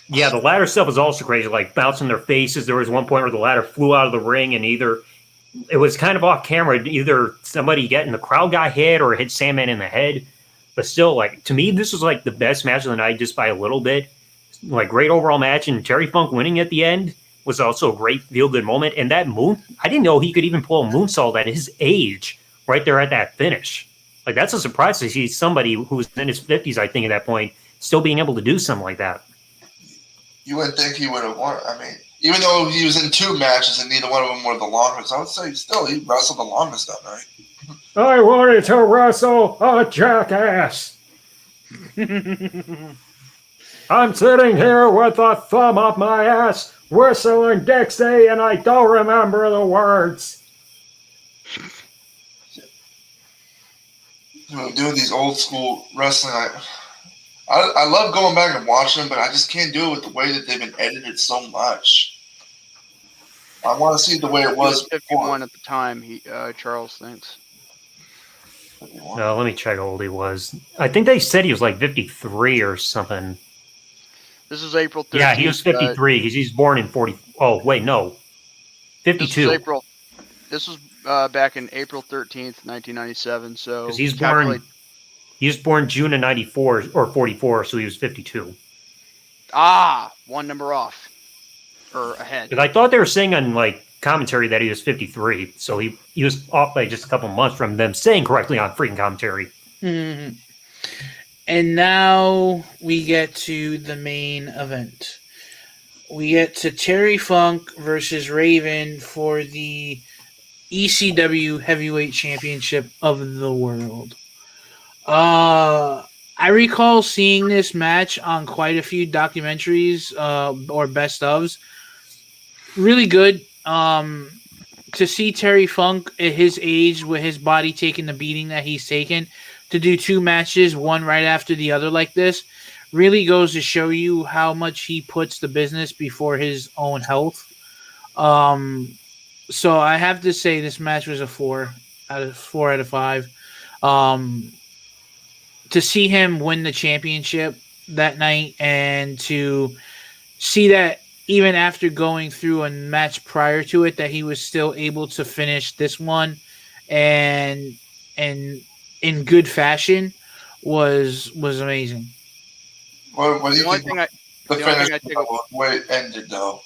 Yeah, the ladder stuff was also crazy, bouncing their faces. There was one point where the ladder flew out of the ring, and it was kind of off camera. Either somebody the crowd got hit or hit Sandman in the head. But still, like, to me, this was like the best match of the night just by a little bit. Like, great overall match, and Terry Funk winning at the end was also a great feel-good moment. And that I didn't know he could even pull a moonsault at his age right there at that finish. Like, that's a surprise to see somebody who's in his 50s, I think, at that point, still being able to do something like that. You wouldn't think he would have won. I mean, even though he was in 2 matches and neither one of them were the longest, I would say still he wrestled the longest that night. I wanted to wrestle a jackass. I'm sitting here with a thumb up my ass, whistling Dixie, and I don't remember the words. You know, doing these old school wrestling, I love going back and watching them, but I just can't do it with the way that they've been edited so much. I want to see the way it was 51 at the time. Charles thinks. Let me check how old he was. I think they said he was like 53 or something. This is April 13th. Yeah, he was 53 because he's born in 40. Oh, wait, no. 52. This was back in April 13th, 1997. So because he was born June of 94 or 44, so he was 52. One number off or ahead. Because I thought they were saying on like commentary that he was 53, so he was off by just a couple months from them saying correctly on freaking commentary. Mm-hmm. And now we get to the main event. We get to Terry Funk versus Raven for the ECW Heavyweight Championship of the world. I recall seeing this match on quite a few documentaries or best ofs. Really good. To see Terry Funk at his age with his body taking the beating that he's taken, to do 2 matches, one right after the other like this, really goes to show you how much he puts the business before his own health. So I have to say this match was a 4 out of 5. To see him win the championship that night and to see that even after going through a match prior to it, that he was still able to finish this one and in good fashion was amazing. What do you think the finish way it ended, though?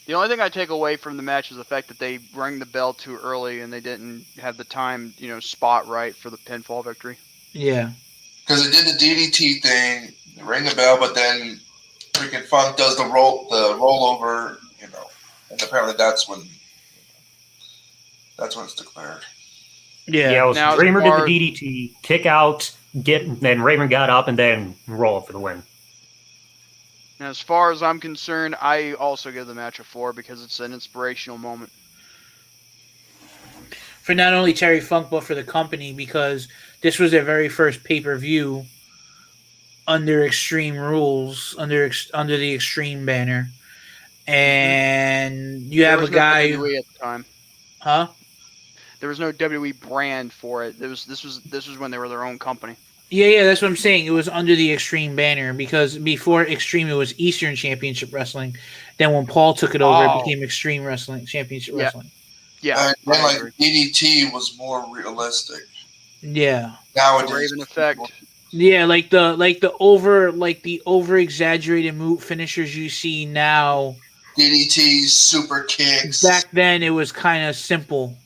The only thing I take away from the match is the fact that they rang the bell too early and they didn't have the time, spot right for the pinfall victory. Yeah. Because they did the DDT thing, they rang the bell, but then freaking Funk does the rollover, and apparently that's when it's declared. Yeah, it was Raymond did the DDT, kick out, then Raymond got up and then roll up for the win. And as far as I'm concerned, I also give the match a 4 because it's an inspirational moment. For not only Terry Funk, but for the company, because this was their very first pay-per-view under Extreme Rules, under the Extreme banner. And you have a guy... There was no WWE at the time. Huh? There was no WWE brand for it. This was when they were their own company. Yeah, that's what I'm saying. It was under the Extreme banner because before Extreme, it was Eastern Championship Wrestling. Then when Paul took it over, it became Extreme Wrestling, Championship Wrestling. Yeah. And then, like, DDT was more realistic. Yeah. Now the Raven effect. Yeah, like the over exaggerated move finishers you see now. DDTs, super kicks. Back then, it was kind of simple.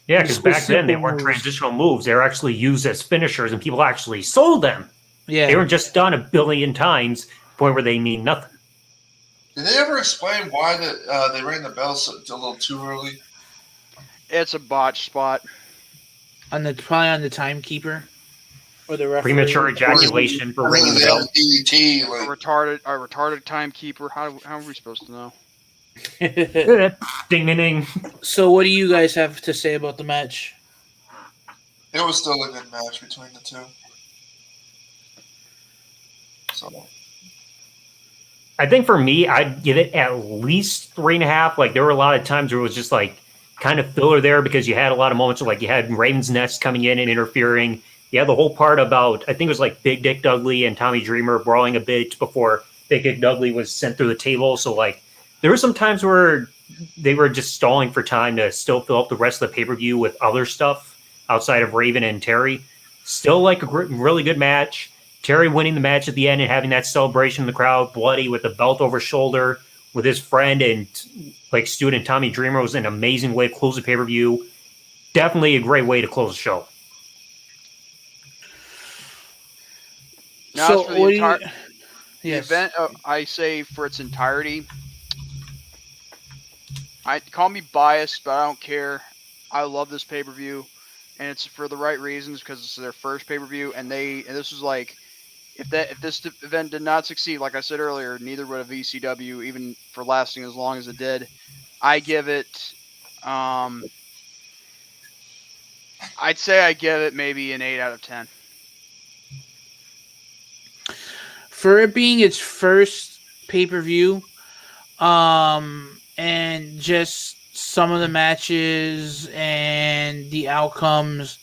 Yeah, because back then they weren't transitional moves. They were actually used as finishers, and people actually sold them. Yeah, they were just done a billion times, to the point where they mean nothing. Did they ever explain why they rang the bell a little too early? It's a botch spot. Probably on the timekeeper or the referee. Premature ejaculation for ringing the bell. DDT, a retarded timekeeper. How are we supposed to know? Ding, ding, ding. So, what do you guys have to say about the match? It was still a good match between the two. So, I think for me, I'd give it at least 3.5. Like, there were a lot of times where it was just like kind of filler there because you had a lot of moments where, like, you had Raven's Nest coming in and interfering. You had the whole part about, I think it was like Big Dick Dudley and Tommy Dreamer brawling a bit before Big Dick Dudley was sent through the table. So, like, there were some times where they were just stalling for time to still fill up the rest of the pay-per-view with other stuff outside of Raven and Terry. Still like a really good match. Terry winning the match at the end and having that celebration in the crowd, bloody with the belt over shoulder with his friend and like student Tommy Dreamer was an amazing way to close the pay-per-view. Definitely a great way to close the show. Now, So, for the what entire do you? the Yes. event, I say for its entirety, I call me biased, but I don't care. I love this pay-per-view, and it's for the right reasons because it's their first pay-per-view, and this was like, if this event did not succeed, like I said earlier, neither would have ECW, even for lasting as long as it did. I give it, I'd say I give it maybe an 8 out of 10. For it being its first pay-per-view, and just some of the matches and the outcomes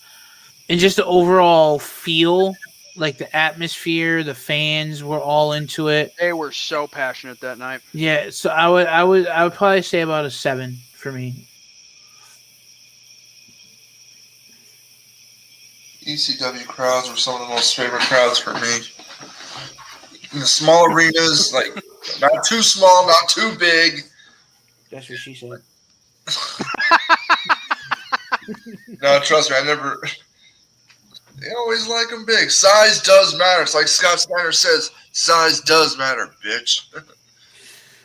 and just the overall feel, like the atmosphere, the fans were all into it. They were so passionate that night. Yeah, so I would probably say about a 7 for me. ECW crowds were some of the most favorite crowds for me. In the small arenas, like not too small, not too big. That's what she said. No, trust me, they always like them big. Size does matter. It's like Scott Steiner says, size does matter, bitch.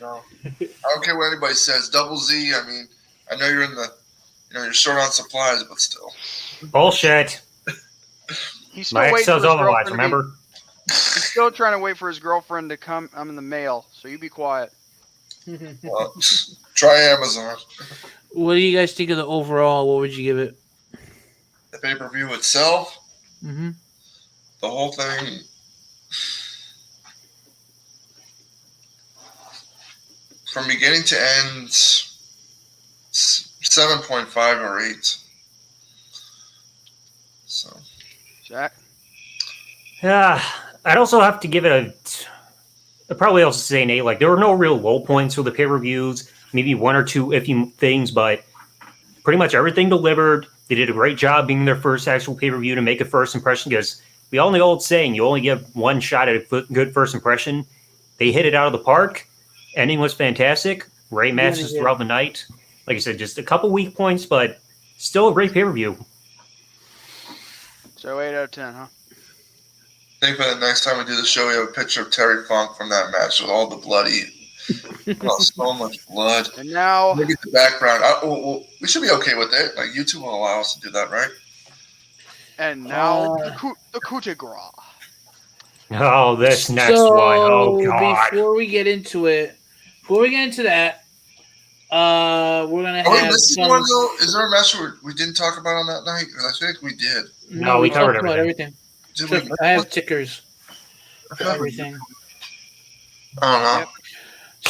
No, I don't care what anybody says. Double Z, I mean, I know you're you're short on supplies, but still. Bullshit. He's still My ex waiting says for his otherwise, girlfriend to remember? He's still trying to wait for his girlfriend to come. I'm in the mail, so you be quiet. Well, try Amazon. What do you guys think of the overall? What would you give it? The pay-per-view itself, Mm-hmm. the whole thing. From beginning to end, 7.5 or 8. So, Jack? Yeah, I'd also have to give it I'd probably also say an 8. Like, there were no real low points for the pay-per-views, maybe one or two iffy things, but pretty much everything delivered. They did a great job being their first actual pay-per-view to make a first impression, because we all know the old saying, you only give one shot at a good first impression. They hit it out of the park. Ending was fantastic. Great matches throughout the night. Like I said, just a couple weak points, but still a great pay-per-view. So 8 out of 10, huh? I think by the next time we do the show, we have a picture of Terry Funk from that match with all the bloody, so much blood. And now, Look at the background. We should be okay with it. Like, YouTube will allow us to do that, right? the coup de grace. Oh, this next one. Oh, God. Before we get into that, we're gonna Are we have missing some. one, though? Is there a match we didn't talk about on that night? Because I think we did. No, we covered talked about everything. Did Trust we? me, I have tickers for I everything. don't know. Yep.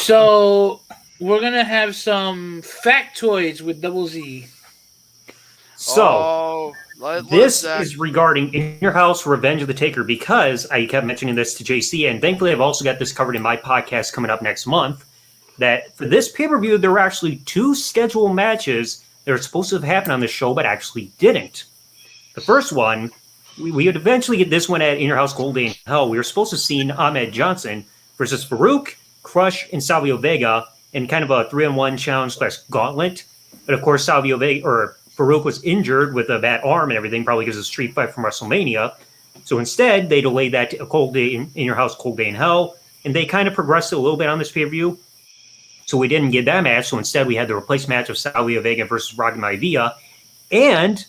So we're gonna have some factoids with Double Z. So, Let this Zach- is regarding In Your House, Revenge of the Taker, because I kept mentioning this to JC, and thankfully I've also got this covered in my podcast coming up next month, that for this pay-per-view, there were actually 2 scheduled matches that were supposed to have happened on the show, but actually didn't. The first one, we would eventually get this one at In Your House, Gold Day in Hell. We were supposed to have seen Ahmed Johnson versus Farouk, Crush, and Savio Vega in kind of a 3-on-1 challenge / gauntlet. But of course, Farouk was injured with a bad arm and everything, probably because of the street fight from WrestleMania. So instead, they delayed that to a Cold Day in Your House, Cold Day in Hell, and they kind of progressed it a little bit on this pay-per-view. So we didn't get that match. So instead, we had the replacement match of Savio Vega versus Rocky Maivia. And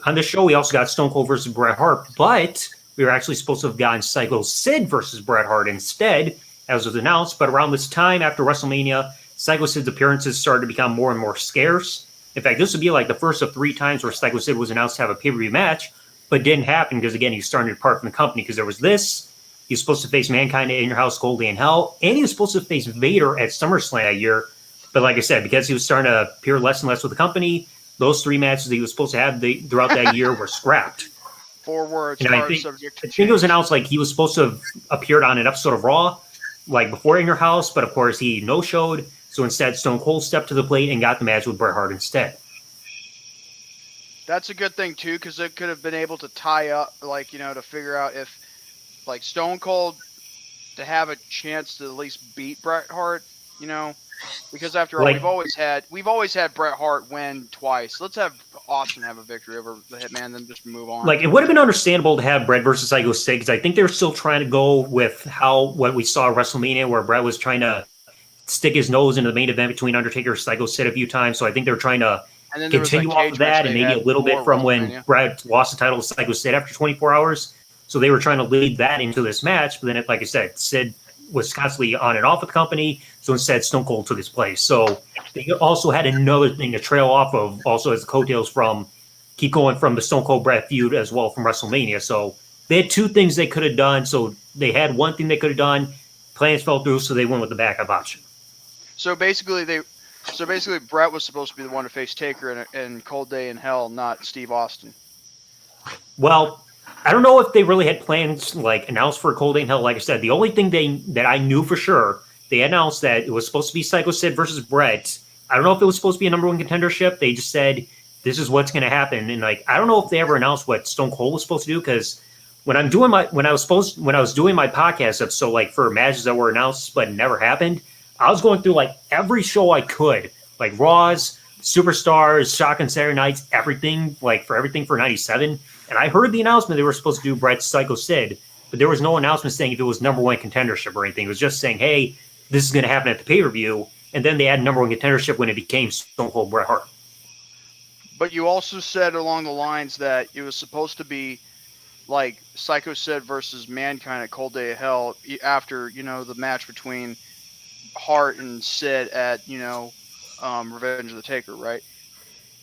on the show, we also got Stone Cold versus Bret Hart, but we were actually supposed to have gotten Psycho Sid versus Bret Hart instead, as was announced. But around this time, after WrestleMania, Psycho Sid's appearances started to become more and more scarce. In fact, this would be like the first of 3 times where Psycho Sid was announced to have a pay-per-view match, but didn't happen because, again, he's starting to depart from the company, because there was this. He was supposed to face Mankind at In Your House, Gold Day in Hell, and he was supposed to face Vader at SummerSlam that year. But like I said, because he was starting to appear less and less with the company, those 3 matches that he was supposed to have throughout that year were scrapped. 4 words. And I Are think, subject to I think it was change. announced like he was supposed to have appeared on an episode of Raw, like before In Your House, but of course he no-showed. So instead, Stone Cold stepped to the plate and got the match with Bret Hart instead. That's a good thing too, because it could have been able to tie up, like, to figure out if, like, Stone Cold to have a chance to at least beat Bret Hart, because after all, Like- we've always had Bret Hart win twice. Let's have Austin have a victory over the Hitman, then just move on. Like, it would have been understandable to have Bret versus Psycho Sid, because I think they were still trying to go with what we saw at WrestleMania, where Bret was trying to stick his nose into the main event between Undertaker and Psycho Sid a few times. So I think they were trying to and then there was continue that off cage of match that, and they maybe had a little bit before from when WrestleMania. Bret lost the title to Psycho Sid after 24 hours. So they were trying to lead that into this match, but then, like I said, Sid was constantly on and off with the company, so instead Stone Cold took his place. So they also had another thing to trail off of, also as the coattails keep going from the Stone Cold Bret feud as well from WrestleMania. So they had two things they could have done. So they had one thing they could have done, plans fell through, so they went with the backup option. So basically, Bret was supposed to be the one to face Taker in Cold Day in Hell, not Steve Austin. Well, I don't know if they really had plans like announced for Cold Day in Hell. Like I said, the only thing that I knew for sure, they announced that it was supposed to be Psycho Sid versus Bret. I don't know if it was supposed to be a number one contendership. They just said this is what's going to happen, and like I don't know if they ever announced what Stone Cold was supposed to do, because when I was doing my podcast episode, like for matches that were announced but never happened, I was going through like every show I could, like Raws, Superstars, Shotgun Saturday Nights, everything for 97. And I heard the announcement they were supposed to do Bret's Psycho Sid, but there was no announcement saying if it was number one contendership or anything. It was just saying, hey, this is going to happen at the pay-per-view. And then they had number one contendership when it became Stone Cold Bret Hart. But you also said along the lines that it was supposed to be like Psycho Sid versus Mankind at Cold Day of Hell after, the match between Hart and Sid at, Revenge of the Taker, right?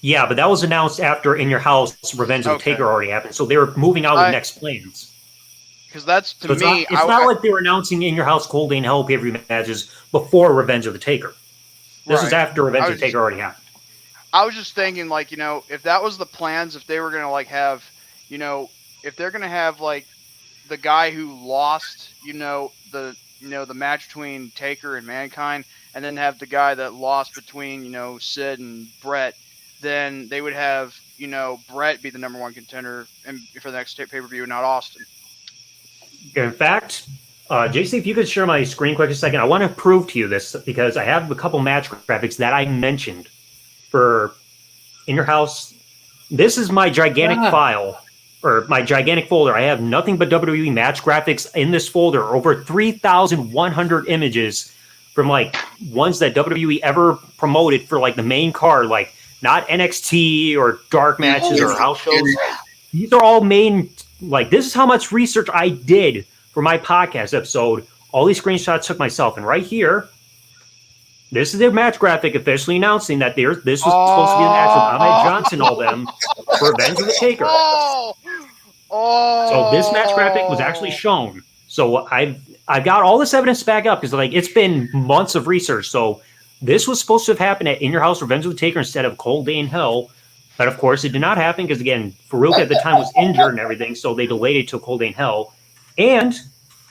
Yeah, but that was announced after In Your House, Revenge of the Taker already happened. So they were moving out with next plans. Because that's, to me... It's not like they were announcing In Your House, Cold Day in Hell pay-per-view matches before Revenge of the Taker. This is after Revenge of the Taker already happened. I was just thinking, like, if that was the plans, if they were going to, like, have, if they're going to have, like, the guy who lost, the match between Taker and Mankind, and then have the guy that lost between, Sid and Bret, then they would have, Bret be the number one contender for the next pay-per-view, not Austin. In fact, JC, if you could share my screen quick a second, I want to prove to you this, because I have a couple match graphics that I mentioned for In Your House. This is my gigantic file, or my gigantic folder. I have nothing but WWE match graphics in this folder, over 3,100 images from like ones that WWE ever promoted for like the main card, like not NXT or dark matches or house shows. These are all main, like this is how much research I did for my podcast episode. All these screenshots took myself, and right here, this is their match graphic officially announcing that this was supposed to be the match with Ahmed Johnson, all them, for Revenge of the Taker. So this match graphic was actually shown. So I've got all this evidence to back up, because like it's been months of research. So this was supposed to have happened at In Your House, Revenge of the Taker instead of Cold Day in Hell. But of course, it did not happen because, again, Farouk at the time was injured and everything, so they delayed it to Cold Day in Hell. And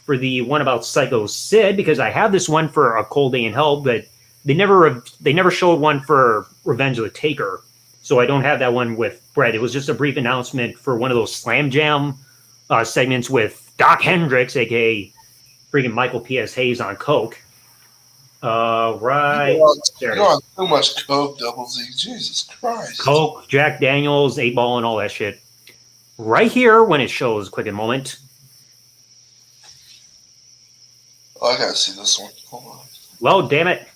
for the one about Psycho Sid, because I have this one for a Cold Day in Hell, but they never showed one for Revenge of the Taker. So I don't have that one with Bret. It was just a brief announcement for one of those Slam Jam segments with Doc Hendricks, a.k.a. freaking Michael P.S. Hayes on coke. Right. You're on too much coke, Double Z. Jesus Christ. Coke, Jack Daniels, 8-Ball, and all that shit. Right here, when it shows, quick a moment. Oh, I gotta see this one. Hold on. Well, damn it.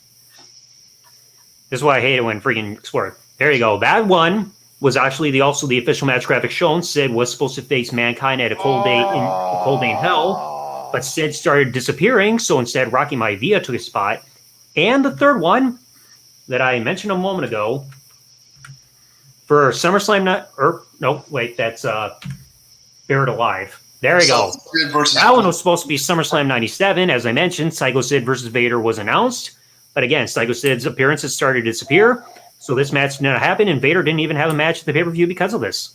This is why I hate it when freaking explode. There you go. That one was actually also the official match graphic shown. Sid was supposed to face Mankind at a Cold Day in Hell, but Sid started disappearing, so instead Rocky Maivia took his spot. And the third one that I mentioned a moment ago for SummerSlam, that's Buried Alive. There you go. That one was supposed to be SummerSlam 97. As I mentioned, Psycho Sid versus Vader was announced. But again, Psycho Sid's appearances started to disappear. So this match did not happen, and Vader didn't even have a match at the pay-per-view because of this.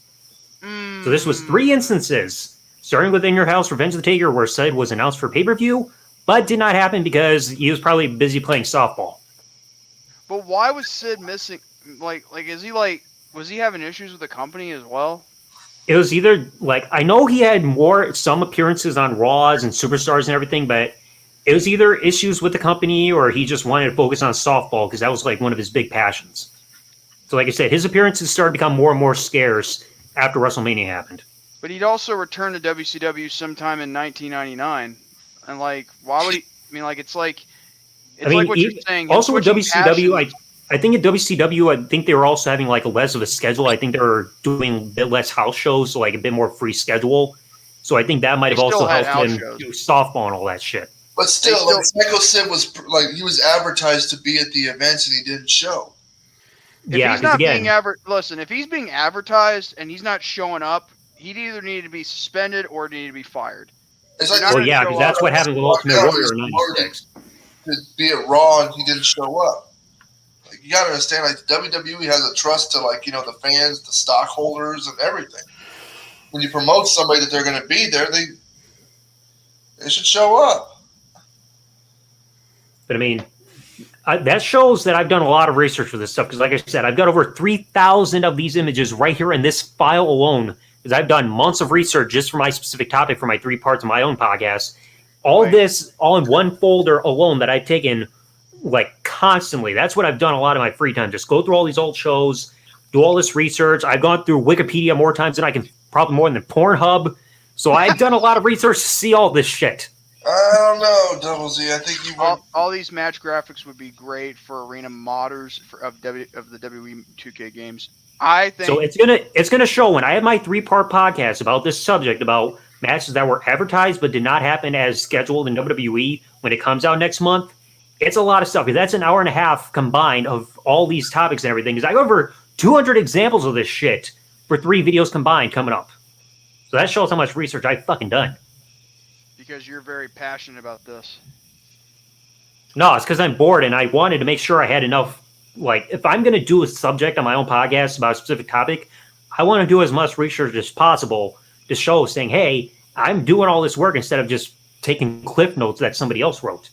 So this was 3 instances, starting with In Your House, Revenge of the Taker, where Sid was announced for pay-per-view, but did not happen because he was probably busy playing softball. But why was Sid missing? Like is he like Was he having issues with the company as well? It was either like I know he had some appearances on Raws and Superstars and everything, but it was either issues with the company or he just wanted to focus on softball because that was like one of his big passions. So, like I said, his appearances started to become more and more scarce after WrestleMania happened. But he'd also returned to WCW sometime in 1999, and like, why would he? I mean, like, it's like what you're saying. Also with WCW, I think at WCW, I think they were also having like a less of a schedule. I think they were doing a bit less house shows, so like a bit more free schedule. So I think that might have also helped him do softball and all that shit. But still, like Psycho Sid was like he was advertised to be at the events and he didn't show. Yeah, he's not being listen, if he's being advertised and he's not showing up, he'd either need to be suspended or need to be fired. It's like, well, yeah, because that's what happened with Ultimate Warrior in '96. To be at Raw and he didn't show up. Like, you gotta understand, like WWE has a trust to like the fans, the stockholders, and everything. When you promote somebody that they're going to be there, they should show up. But I mean, that shows that I've done a lot of research for this stuff because, like I said, I've got over 3,000 of these images right here in this file alone because I've done months of research just for my specific topic for my 3 parts of my own podcast. All this, all in one folder alone that I've taken like constantly. That's what I've done a lot of my free time. Just go through all these old shows, do all this research. I've gone through Wikipedia more times than I can, probably more than Pornhub. So I've done a lot of research to see all this shit. I don't know, Double Z. I think you would. All these match graphics would be great for arena modders of the WWE 2K games. I think so. It's gonna show when I have my 3-part podcast about this subject about matches that were advertised but did not happen as scheduled in WWE when it comes out next month. It's a lot of stuff because that's an hour and a half combined of all these topics and everything. Because I got over 200 examples of this shit for 3 videos combined coming up. So that shows how much research I've fucking done. Because you're very passionate about this. No, it's because I'm bored and I wanted to make sure I had enough. Like, if I'm going to do a subject on my own podcast about a specific topic, I want to do as much research as possible to show saying, hey, I'm doing all this work instead of just taking cliff notes that somebody else wrote.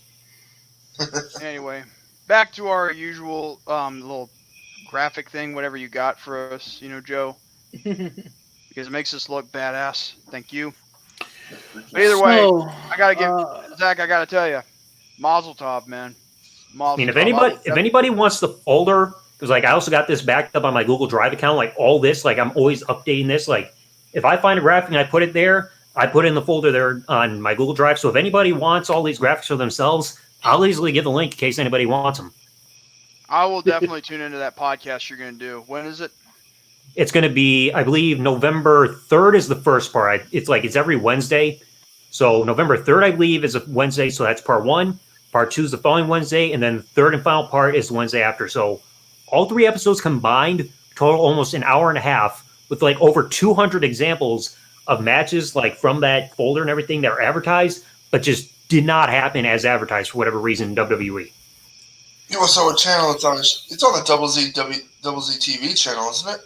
Anyway, back to our usual little graphic thing, whatever you got for us, Joe. Because it makes us look badass. Thank you. But either way, I gotta give Zach. I gotta tell you, Mazel Tov, man. I mean, if anybody wants the folder, because like I also got this backed up on my Google Drive account, like all this, like I'm always updating this. Like if I find a graphic and I put it there, I put it in the folder there on my Google Drive. So if anybody wants all these graphics for themselves, I'll easily give the link in case anybody wants them. I will definitely tune into that podcast you're gonna do. When is it? It's going to be, I believe, November 3rd is the first part. It's every Wednesday. So November 3rd, I believe, is a Wednesday. So that's part 1. Part 2 is the following Wednesday. And then the third and final part is the Wednesday after. So all 3 episodes combined total almost an hour and a half with like over 200 examples of matches like from that folder and everything that are advertised, but just did not happen as advertised for whatever reason in WWE. So what channel it's on? It's on the Double Z TV channel, isn't it?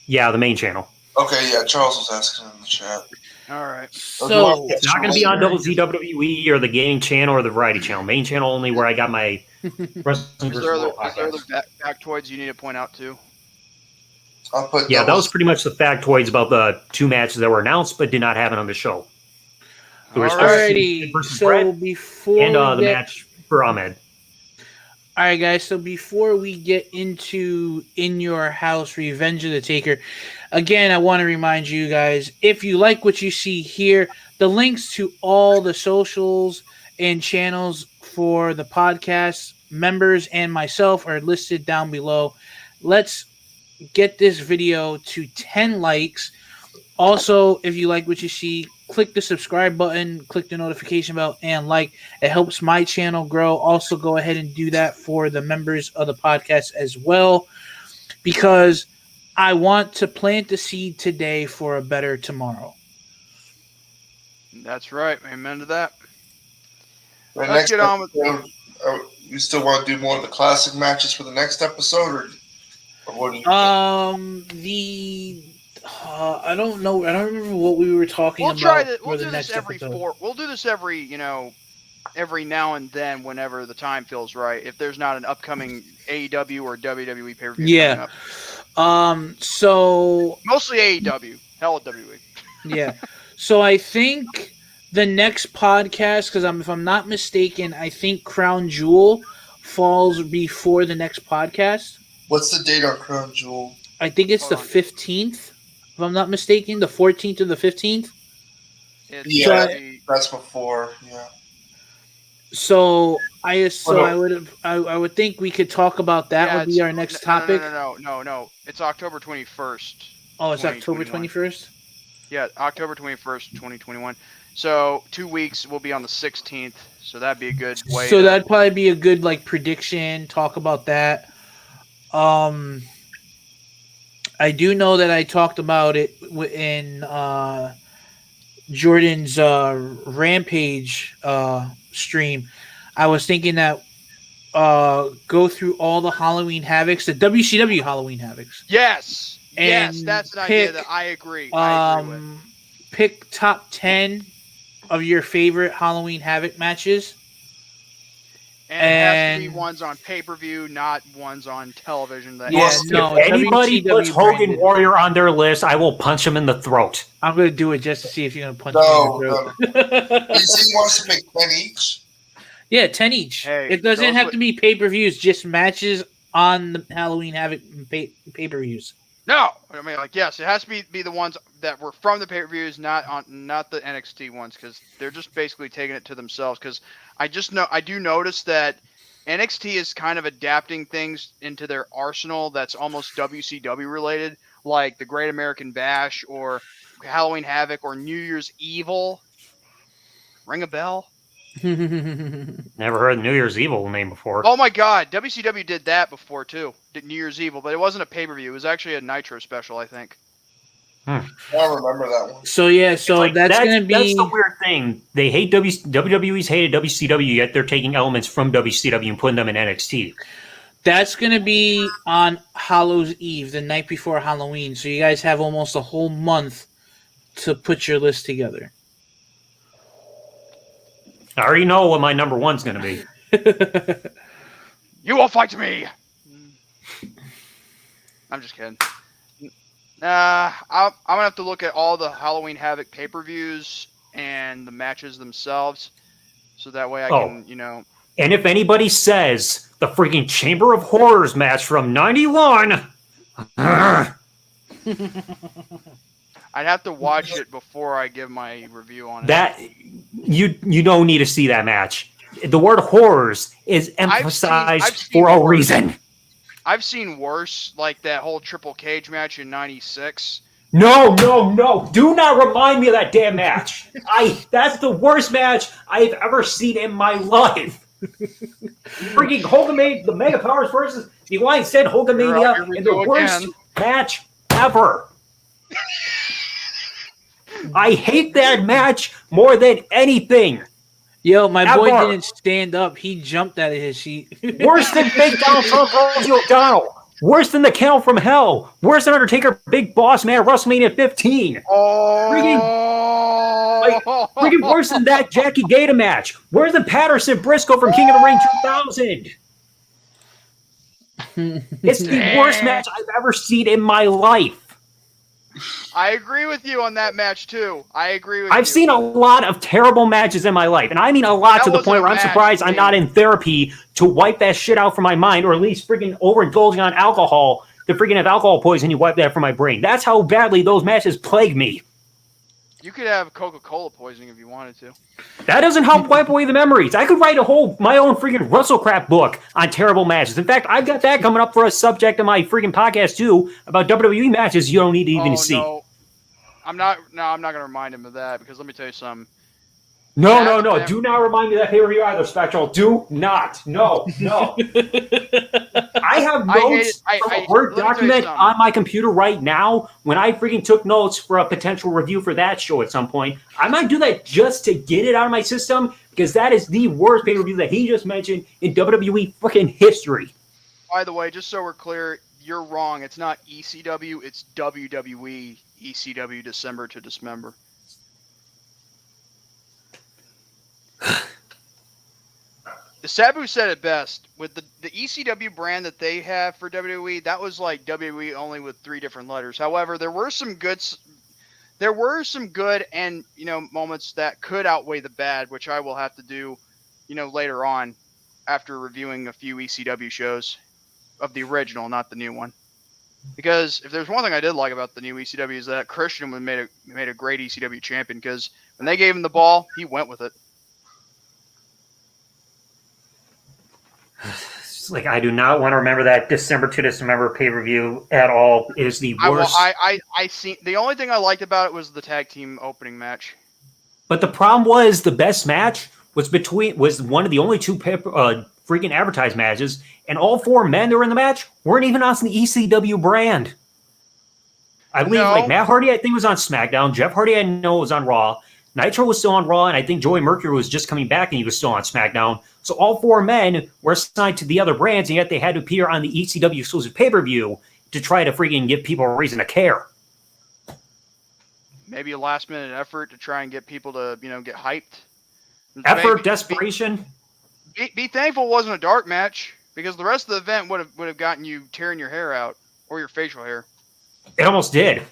Yeah, the main channel. Okay, yeah, Charles was asking in the chat. All right. So it's not going to be on WWE or the gaming channel or the variety channel. Main channel only where I got my wrestling. Is there other factoids you need to point out too? I'll put that was pretty much the factoids about the 2 matches that were announced but did not happen on the show. Alrighty. So before and the match for Ahmed. All right, guys, so before we get into In Your House, Revenge of the Taker, again, I want to remind you guys, if you like what you see here, the links to all the socials and channels for the podcast members and myself are listed down below. Let's get this video to 10 likes. Also, if you like what you see, click the subscribe button, click the notification bell, and like. It helps my channel grow. Also, go ahead and do that for the members of the podcast as well, because I want to plant the seed today for a better tomorrow. That's right. Amen to that. Right, Let's get on with you still want to do more of the classic matches for the next episode, or what do you I don't know. I don't remember what we were talking about. We'll do this every We'll do this every now and then, whenever the time feels right. If there's not an upcoming AEW or WWE pay-per-view coming up. So Mostly AEW. Hell with WWE. yeah. So I think the next podcast, because if I'm not mistaken, I think Crown Jewel falls before the next podcast. What's the date on Crown Jewel? I think it's the Hold on. 15th, if I'm not mistaken, the 14th or the 15th. It's Yeah, gonna be- that's before. Yeah. So I would think we could talk about that. yeah, Would be it's- our next no, topic. No. It's October 21st. Oh, it's October 2021. 21st. Yeah, October 21st, 2021. So 2 weeks will be on the 16th. So that'd be a good way. So that'd probably be a good prediction. Talk about that. I do know that I talked about it in Jordan's Rampage stream. I was thinking that go through all the Halloween Havocs, the WCW Halloween Havocs. Yes, yes, And that's an idea pick, that I agree. I agree with. Pick top 10 of your favorite Halloween Havoc matches. And it has to be and- ones on pay-per-view, not ones on television. That Yeah, If no, anybody WCW puts Hogan branded. Warrior on their list, I will punch him in the throat. I'm gonna do it just to see if you're gonna punch No, me in the throat. He said he wants to pick 10 each. Yeah, 10 each. Hey, It doesn't those have would- to be pay-per-views, just matches on the Halloween Havoc pay-per-views. No, I mean, yes, it has to be the ones that were from the pay-per-views, not the NXT ones, because they're just basically taking it to themselves. Because I do notice that NXT is kind of adapting things into their arsenal that's almost WCW related, like the Great American Bash or Halloween Havoc or New Year's Evil. Ring a bell? Never heard New Year's Evil name before. Oh my God, WCW did that before too. Did New Year's Evil, but it wasn't a pay-per-view. It was actually a Nitro special, I think. I don't remember that one. So yeah, so Like, that's gonna be that's the weird thing. They hate WWE's hated WCW, yet they're taking elements from WCW and putting them in NXT. that's gonna be on Hallows Eve, the night before Halloween. So you guys have almost a whole month to put your list together. I already know what my number one's going to be. You will fight me. I'm just kidding. I'm gonna have to look at all the Halloween Havoc pay-per-views and the matches themselves, so that way I can, And if anybody says the freaking Chamber of Horrors match from '91, I'd have to watch it before I give my review on it. that you don't need to see that match. The word horrors is emphasized I've seen for a worse. reason. I've seen worse, like that whole Triple Cage match in '96. No. Do not remind me of that damn match. That's the worst match I've ever seen in my life. Freaking Hulkamania, the Mega Powers versus the Alliance said Hulkamania Here we in the go worst again. match ever. I hate that match more than anything. Yo, my boy Ever. didn't stand up. He jumped out of his seat. Worse than Big Donald Trump, Rosie O'Donnell. Worse than the Count from Hell. Worse than Undertaker, Big Boss Man at WrestleMania 15. Oh, Freaking worse than that Jackie Gata match. Worse than Patterson Briscoe from King of the Ring 2000. It's the worst match I've ever seen in my life. I agree with you on that match too. I agree with you. I've seen a lot of terrible matches in my life, and I mean a lot That to the wasn't point a where I'm match, surprised I'm dude. not in therapy to wipe that shit out from my mind, or at least freaking overindulging on alcohol to freaking have alcohol poisoning, you wipe that from my brain. That's how badly those matches plague me. You could have Coca-Cola poisoning if you wanted to. That doesn't help wipe away the memories. I could write my own freaking Russell Crap book on terrible matches. In fact, I've got that coming up for a subject of my freaking podcast too about WWE matches you don't need to even see. No. I'm not going to remind him of that because let me tell you something. No. Yeah. Do not remind me of that pay-per-view either, Spectral. Do not. No. I have notes from a Word let me tell you document something. on my computer right now. When I freaking took notes for a potential review for that show at some point, I might do that just to get it out of my system because that is the worst pay-per-view that he just mentioned in WWE fucking history. By the way, just so we're clear, you're wrong. It's not ECW. It's WWE ECW December to Dismember. Sabu said it best with the ECW brand that they have for WWE. That was like WWE only with 3 different letters. However, there were some good and moments that could outweigh the bad, which I will have to do later on after reviewing a few ECW shows of the original, not the new one. Because if there's one thing I did like about the new ECW is that Christian made a great ECW champion, because when they gave him the ball, he went with it. Like, I do not want to remember that December to December pay-per-view at all. It is the worst. I seen the only thing I liked about it was the tag team opening match. But the problem was the best match was one of the only 2 freaking advertised matches, and all 4 men that were in the match weren't even on the ECW brand. I believe like Matt Hardy, I think, was on SmackDown. Jeff Hardy, I know, was on Raw. Nitro was still on Raw, and I think Joey Mercury was just coming back and he was still on SmackDown. So all 4 men were assigned to the other brands, and yet they had to appear on the ECW exclusive pay-per-view to try to freaking give people a reason to care. Maybe a last-minute effort to try and get people to, get hyped. Effort, desperation. Be thankful it wasn't a dark match, because the rest of the event would have gotten you tearing your hair out or your facial hair. It almost did.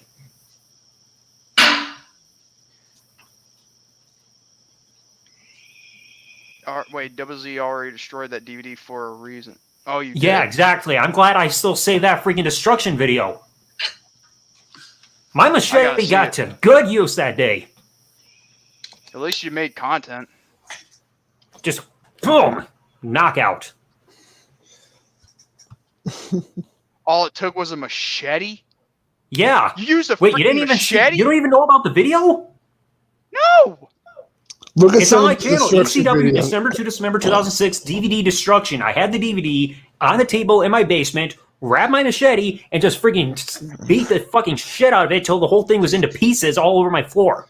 Wait, WZ already destroyed that DVD for a reason. Oh, you did? Yeah, exactly. I'm glad I still saved that freaking destruction video. My machete got to good use that day. At least you made content. Just boom, knockout. All it took was a machete? Yeah. You used a Wait, you didn't even machete? you don't even know about the video? No! Look at It's on my some channel. destruction ECW video. December to December 2006 DVD Destruction. I had the DVD on the table in my basement, grabbed my machete, and just freaking beat the fucking shit out of it till the whole thing was into pieces all over my floor.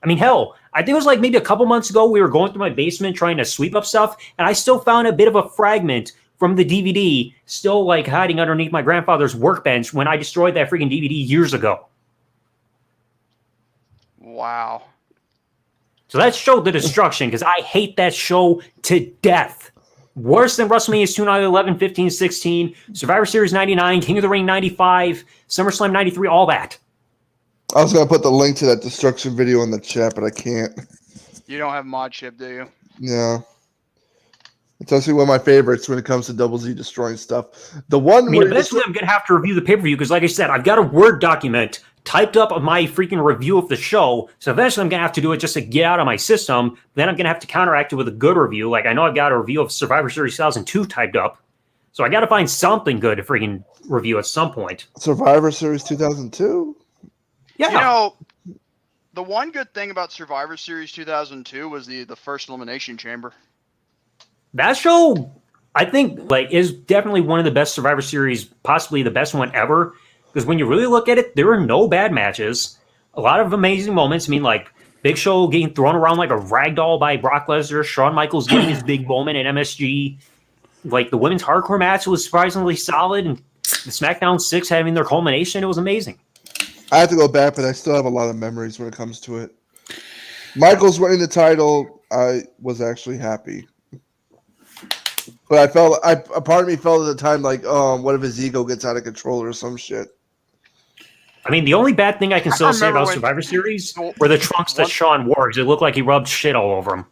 I mean, hell, I think it was like maybe a couple months ago we were going through my basement trying to sweep up stuff, and I still found a bit of a fragment from the DVD still like hiding underneath my grandfather's workbench when I destroyed that freaking DVD years ago. Wow. So that showed the destruction, because I hate that show to death. Worse than WrestleMania 2, 9, 11, 15, 16, Survivor Series 99, King of the Ring 95, SummerSlam 93, all that. I was going to put the link to that destruction video in the chat, but I can't. You don't have mod chip, do you? Yeah. It's actually one of my favorites when it comes to Double Z destroying stuff. The one I mean, eventually I'm going to have to review the pay-per-view, because like I said, I've got a Word document typed up of my freaking review of the show, so eventually I'm going to have to do it just to get out of my system. Then I'm going to have to counteract it with a good review. Like, I know I've got a review of Survivor Series 2002 typed up, so I got to find something good to freaking review at some point. Survivor Series 2002? Yeah. The one good thing about Survivor Series 2002 was the first Elimination Chamber. That show, I think, like, is definitely one of the best Survivor Series, possibly the best one ever. Because when you really look at it, there are no bad matches. A lot of amazing moments. I mean, like, Big Show getting thrown around like a rag doll by Brock Lesnar. Shawn Michaels getting his big moment at MSG. Like, the women's hardcore match was surprisingly solid. And the SmackDown 6 having their culmination, it was amazing. I have to go back, but I still have a lot of memories when it comes to it. Michaels winning the title, I was actually happy. But a part of me felt at the time like, oh, what if his ego gets out of control or some shit? I mean, the only bad thing I can still say about Survivor Series were the trunks that Shawn wore, because it looked like he rubbed shit all over him.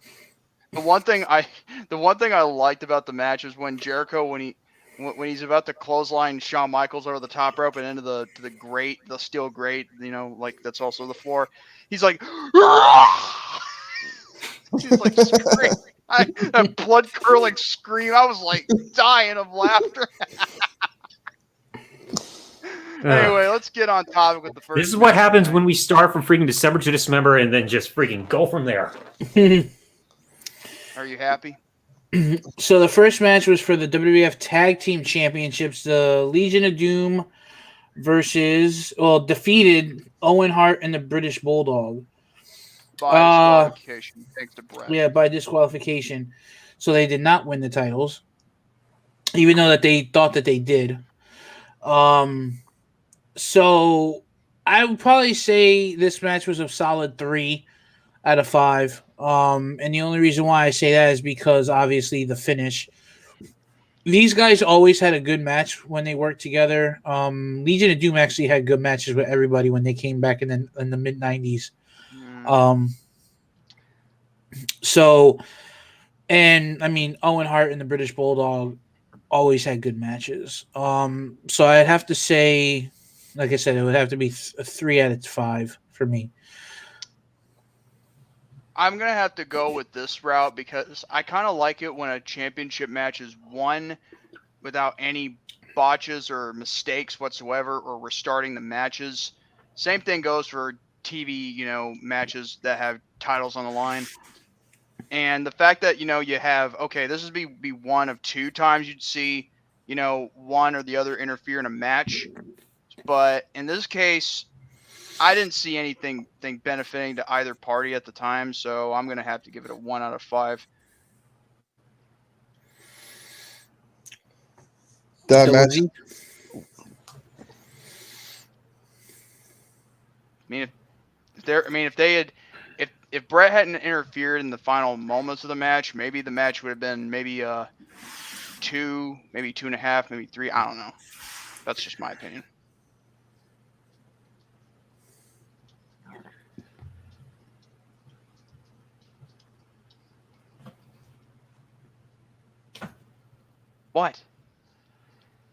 The one thing I liked about the match was when Jericho, when he's about to clothesline Shawn Michaels over the top rope and into the grate, the steel grate, like that's also the floor. He's like, he's like screaming. A blood curdling scream. I was like dying of laughter. Anyway, let's get on topic with the first. This is what happens when we start from freaking December to December and then just freaking go from there. Are you happy? So the first match was for the WWF Tag Team Championships. The Legion of Doom defeated Owen Hart and the British Bulldog. By disqualification. Thanks to Brett. Yeah, by disqualification. So they did not win the titles, even though that they thought that they did. So I would probably say this match was a solid 3 out of 5. And the only reason why I say that is because obviously the finish. These guys always had a good match when they worked together. Legion of Doom actually had good matches with everybody when they came back in the mid 90s. So, and I mean, Owen Hart and the British Bulldog always had good matches. So I'd have to say, like I said, it would have to be a 3 out of 5 for me. I'm going to have to go with this route because I kind of like it when a championship match is won without any botches or mistakes whatsoever or restarting the matches. Same thing goes for TV, matches that have titles on the line. And the fact that, you have, okay, this would be one of 2 times you'd see, one or the other interfere in a match. But in this case, I didn't see anything benefiting to either party at the time, so I'm going to have to give it a 1 out of 5. That match. If Brett hadn't interfered in the final moments of the match, maybe the match would have been maybe 2, maybe 2.5, maybe 3. I don't know. That's just my opinion. What?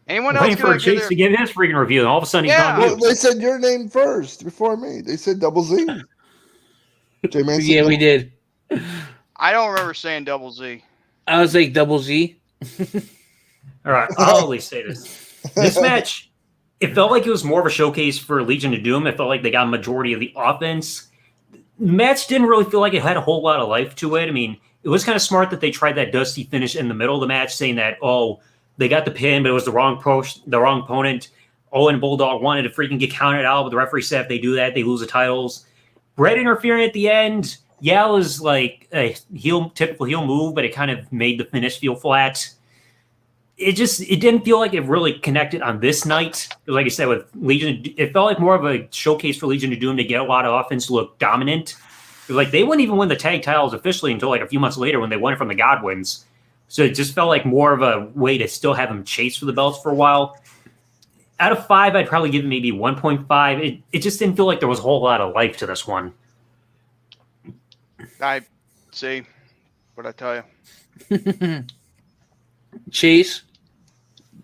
Anyone else Waiting for Chase to give his freaking review, and all of a sudden he's not Well, they said your name first before me. They said Double Z. JMANzLEGIT. Yeah, we did. I don't remember saying Double Z. I was like Double Z. All right, I'll at least say this. This match, it felt like it was more of a showcase for Legion of Doom. It felt like they got a majority of the offense. The match didn't really feel like it had a whole lot of life to it. I mean, it was kind of smart that they tried that dusty finish in the middle of the match, saying that, they got the pin, but it was the wrong opponent. Owen Bulldog wanted to freaking get counted out, but the referee said if they do that, they lose the titles. Brett interfering at the end, it was like a typical heel move, but it kind of made the finish feel flat. It didn't feel like it really connected on this night. Like I said, with Legion, it felt like more of a showcase for Legion of Doom to get a lot of offense to look dominant. Like they wouldn't even win the tag titles officially until like a few months later when they won it from the Godwins. So it just felt like more of a way to still have them chase for the belts for a while. Out of 5, I'd probably give it maybe 1.5. It just didn't feel like there was a whole lot of life to this one. I see. What'd I tell you? Chase?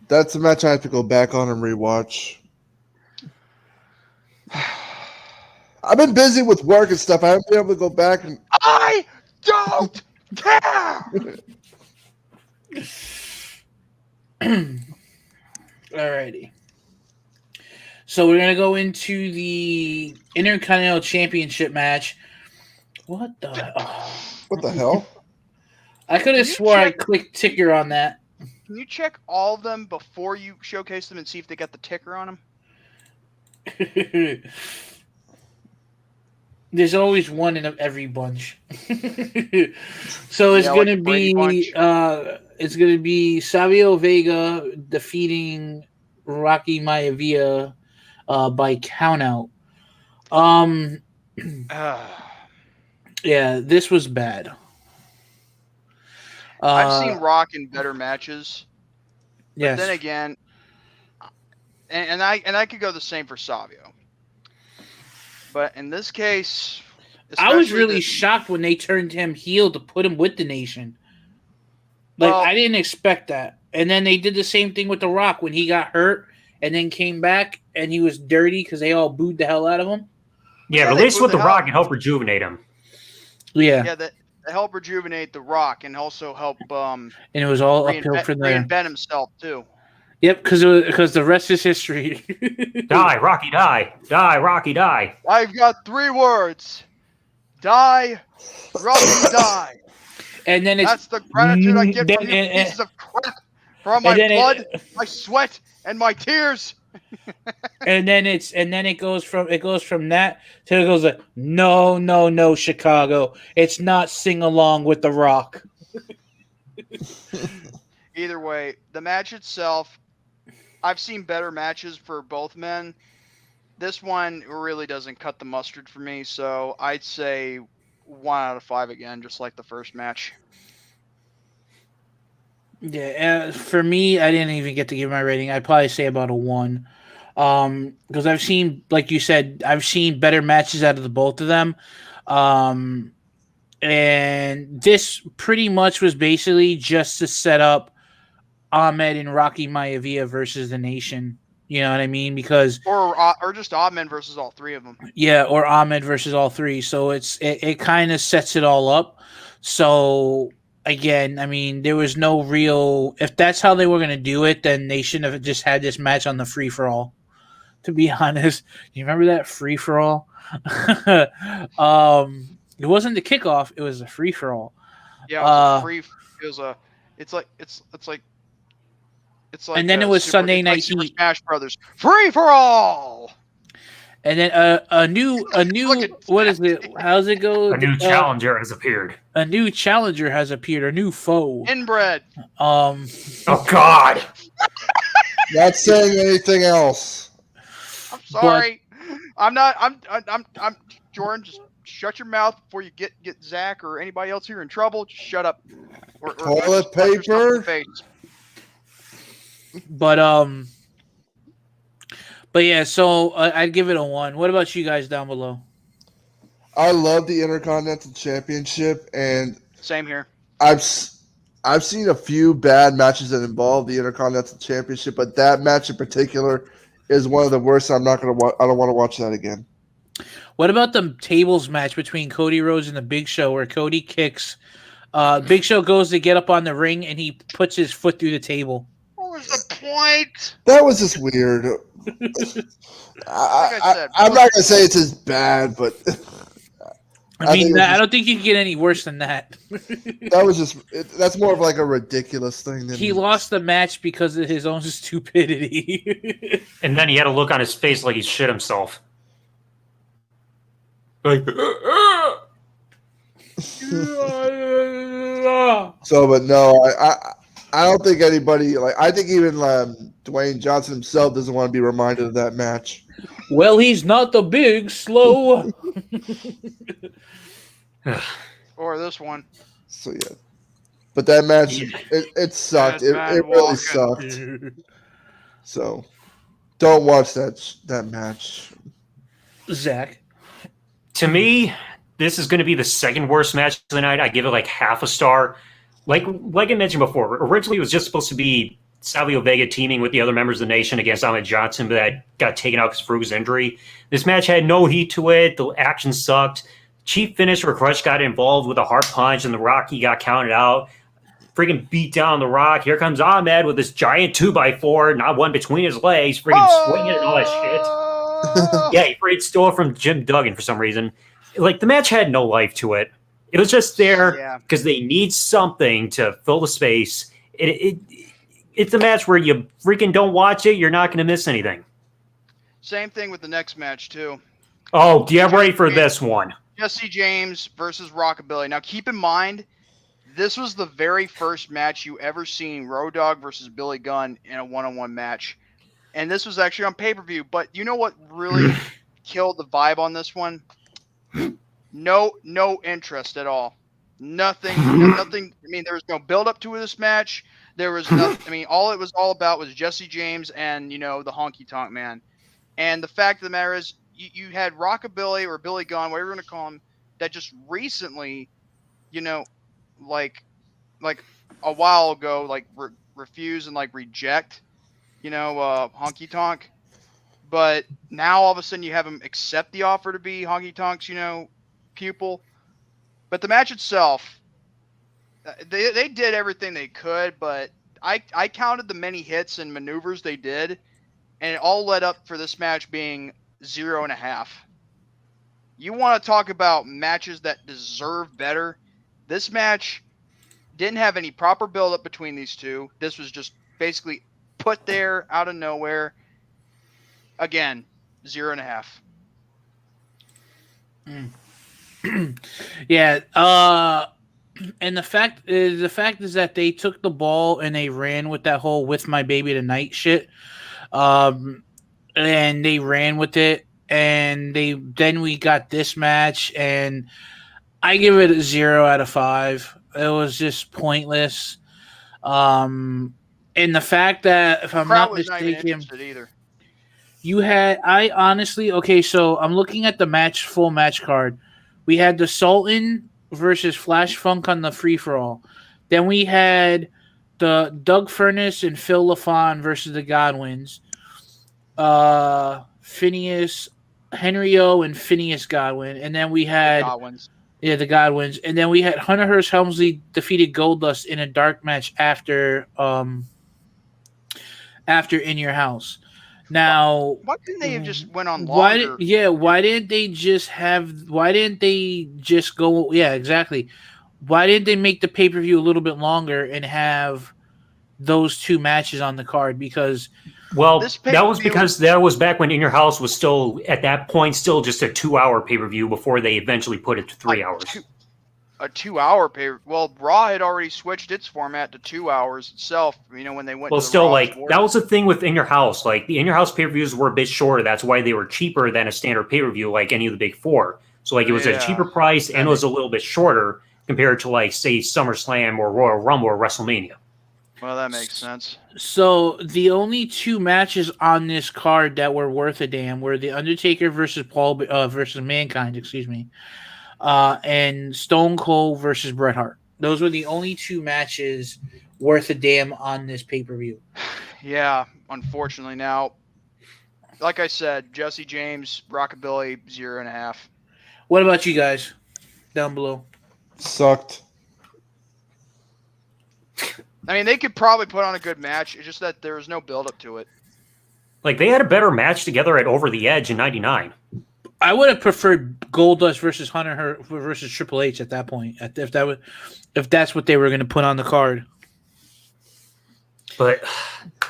That's a match I have to go back on and rewatch. I've been busy with work and stuff. I haven't been able to go back and. I don't care. Alrighty. So we're gonna go into the Intercontinental Championship match. What the hell? I could have swore I clicked ticker on that. Can you check all of them before you showcase them and see if they got the ticker on them? There's always one in every bunch. So it's gonna be Savio Vega defeating Rocky Maivia by countout. Yeah, this was bad. I've seen Rock in better matches. Yes. But then again, and I could go the same for Savio. But in this case, I was really shocked when they turned him heel to put him with the Nation. Like, I didn't expect that. And then they did the same thing with The Rock when he got hurt and then came back and he was dirty because they all booed the hell out of him. Yeah, but at least with The Rock, it helped rejuvenate him. Yeah. Yeah, that help rejuvenate The Rock and also help and it was all uphill for them. Reinvent himself too. Yep, because the rest is history. Die, Rocky, die. Die, Rocky, die. I've got 3 words. Die, Rocky, die. And then that's the gratitude I get from you pieces of crap for all my blood, my sweat, and my tears. and then it goes from that to it goes like, no, Chicago. It's not sing along with The Rock. Either way, the match itself, I've seen better matches for both men. This one really doesn't cut the mustard for me, so I'd say 1 out of 5 again, just like the first match. Yeah, for me, I didn't even get to give my rating. I'd probably say about a 1. Because I've seen, like you said, I've seen better matches out of the both of them. And this pretty much was basically just to set up Ahmed and Rocky Maivia versus the Nation. You know what I mean? Because or just Ahmed versus all 3 of them. yeah, or Ahmed versus all 3. So it kind of sets it all up. So again, I mean, there was no real. If that's how they were going to do it, then they shouldn't have just had this match on the free for all. To be honest, you remember that free for all? It wasn't the kickoff; it was a free for all. Yeah, it was a free. It was a. It's like. And then it was Sunday Night Super Heat. Smash Brothers free for all. And then a new what is it? How's it go? A new challenger has appeared. A new challenger has appeared. A new foe. Inbred. Oh God. Not saying anything else. I'm sorry. I'm not. I'm Jordan. Just shut your mouth before you get Zach or anybody else here in trouble. Just shut up. Or Toilet paper. But yeah, so I'd give it a 1. What about you guys down below? I love the Intercontinental Championship, and same here. I've seen a few bad matches that involve the Intercontinental Championship, but that match in particular is one of the worst. I don't want to watch that again. What about the tables match between Cody Rhodes and the Big Show, where Cody kicks? Big Show goes to get up on the ring, and he puts his foot through the table. What was the point? That was just weird. I'm not going to say it's as bad, but I mean, I don't think you can get any worse than that. That was just that's more of like a ridiculous thing. He lost the match because of his own stupidity. And then he had a look on his face like he shit himself. Like, so, but no, I don't think anybody I think even Dwayne Johnson himself doesn't want to be reminded of that match. Well, he's not the big slow. Or this one. So yeah, but that match it sucked. It really sucked. So don't watch that match. Zach, to me, this is going to be the second worst match of the night. I give it like half a star. Like I mentioned before, originally it was just supposed to be Savio Vega teaming with the other members of the Nation against Ahmed Johnson, but that got taken out because of Farouk's injury. This match had no heat to it. The action sucked. Cheap finish where Crush got involved with a hard punch and the Rocky got counted out. Freaking beat down the Rock. Here comes Ahmed with this giant 2x4, not one between his legs, freaking swinging and all that shit. Yeah, he freaking stole it from Jim Duggan for some reason. Like, the match had no life to it. It was just there because they need something to fill the space. It's a match where you freaking don't watch it, you're not going to miss anything. Same thing with the next match, too. Oh, get ready for this one. Jesse James versus Rockabilly. Now, keep in mind, this was the very first match you ever seen Road Dogg versus Billy Gunn in a one-on-one match. And this was actually on pay-per-view. But you know what really killed the vibe on this one? No interest at all. Nothing. I mean, there was no build-up to this match. There was nothing. I mean, all it was all about was Jesse James and, the Honky Tonk Man. And the fact of the matter is, you had Rockabilly or Billy Gunn, whatever you want to call him, that just recently, like a while ago, refuse and reject, Honky Tonk. But now all of a sudden you have him accept the offer to be Honky Tonk's, pupil. But the match itself, they did everything they could, but I counted the many hits and maneuvers they did, and it all led up for this match being 0.5. You want to talk about matches that deserve better? This match didn't have any proper build-up between these two. This was just basically put there out of nowhere. Again, 0.5. Yeah. And the fact is that they took the ball and they ran with that whole "with my baby tonight" shit. And they ran with it, and then we got this match, and I give it a 0 out of 5. It was just pointless. And the fact that, if I'm Crowd not was not even mistaken, interested either. I honestly, okay, so I'm looking at the full match card. We had the Sultan versus Flash Funk on the free for all. Then we had the Doug Furnace and Phil LaFon versus the Godwins. Phineas, Henry O, and Phineas Godwin. And then we had Godwins. the Godwins. And then we had Hunter Hearst Helmsley defeated Goldust in a dark match after In Your House. Now, Why didn't they have just went on longer? Why didn't they just go? Yeah, exactly. Why didn't they make the pay-per-view a little bit longer and have those two matches on the card? Because that was because that was back when In Your House was still at that point still just a 2-hour pay-per-view before they eventually put it to 3 hours. A 2-hour pay. Well, Raw had already switched its format to 2 hours itself. You know, when they went. Well, to the still, Raw like Sports. that was the thing with In Your House. Like the In Your House pay-per-views were a bit shorter. That's why they were cheaper than a standard pay-per-view, like any of the big four. So like it was at a cheaper price and it was a little bit shorter compared to like say SummerSlam or Royal Rumble or WrestleMania. Well, that makes sense. So the only two matches on this card that were worth a damn were the Undertaker versus versus Mankind, excuse me, and Stone Cold versus Bret Hart. Those were the only two matches worth a damn on this pay-per-view. Yeah, unfortunately. Now, like I said, Jesse James, Rockabilly, 0.5. What about you guys down below? Sucked. I mean, they could probably put on a good match. It's just that there was no build-up to it. Like they had a better match together at Over the Edge in '99. I would have preferred Goldust versus Hunter versus Triple H at that point. If that's what they were going to put on the card. But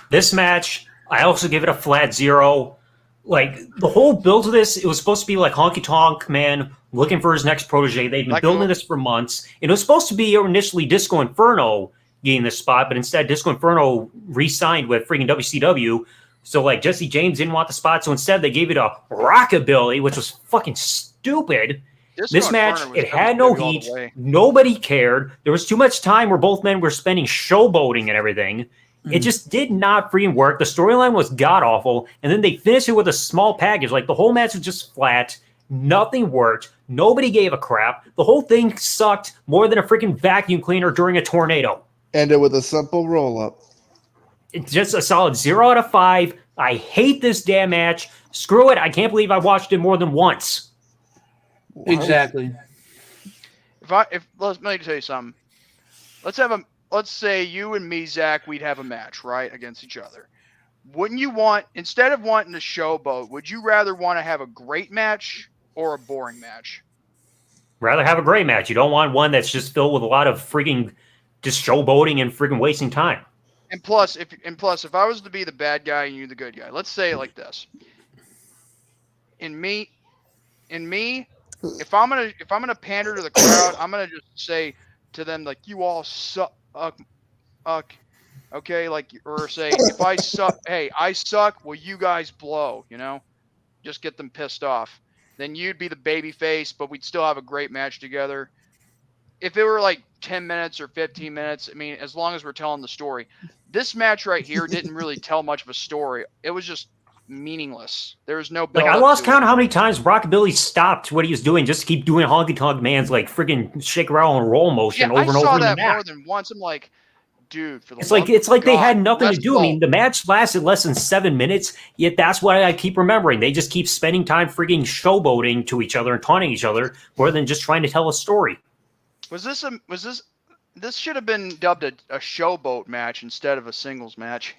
this match, I also give it a flat 0. Like the whole build of this, it was supposed to be like Honky Tonk Man looking for his next protege. They've been building this for months. And it was supposed to be initially Disco Inferno getting this spot, but instead Disco Inferno re-signed with freaking WCW. So like Jesse James didn't want the spot, so instead they gave it a Rockabilly, which was fucking stupid. This match, it had no heat. Nobody cared. There was too much time where both men were spending showboating and everything. It just did not freaking work. The storyline was god-awful, and then they finished it with a small package. Like, the whole match was just flat. Nothing worked. Nobody gave a crap. The whole thing sucked more than a freaking vacuum cleaner during a tornado. Ended with a simple roll-up. It's just a solid 0 out of 5. I hate this damn match. Screw it. I can't believe I watched it more than once. Exactly. Let me tell you something. Let's say you and me, Zach, we'd have a match, right, against each other. Wouldn't you want, instead of wanting to showboat, would you rather want to have a great match or a boring match? Rather have a great match. You don't want one that's just filled with a lot of freaking just showboating and freaking wasting time. And plus, if I was to be the bad guy and you the good guy, let's say it like this. In me, if I'm gonna pander to the crowd, I'm gonna just say to them like, you all suck, okay, like, or say if I suck, hey, I suck, well you guys blow, you know, just get them pissed off. Then you'd be the baby face, but we'd still have a great match together. If it were like 10 minutes or 15 minutes, I mean, as long as we're telling the story. This match right here didn't really tell much of a story. It was just meaningless. There was no build. Like, I lost count how many times Rockabilly stopped what he was doing just to keep doing Honky Tonk Man's like freaking shake, rattle, and roll motion over and over in the match. I saw that more than once. I'm like, dude, for the it's like they had nothing to do. I mean, the match lasted less than 7 minutes, yet that's what I keep remembering. They just keep spending time freaking showboating to each other and taunting each other more than just trying to tell a story. This should have been dubbed a showboat match instead of a singles match.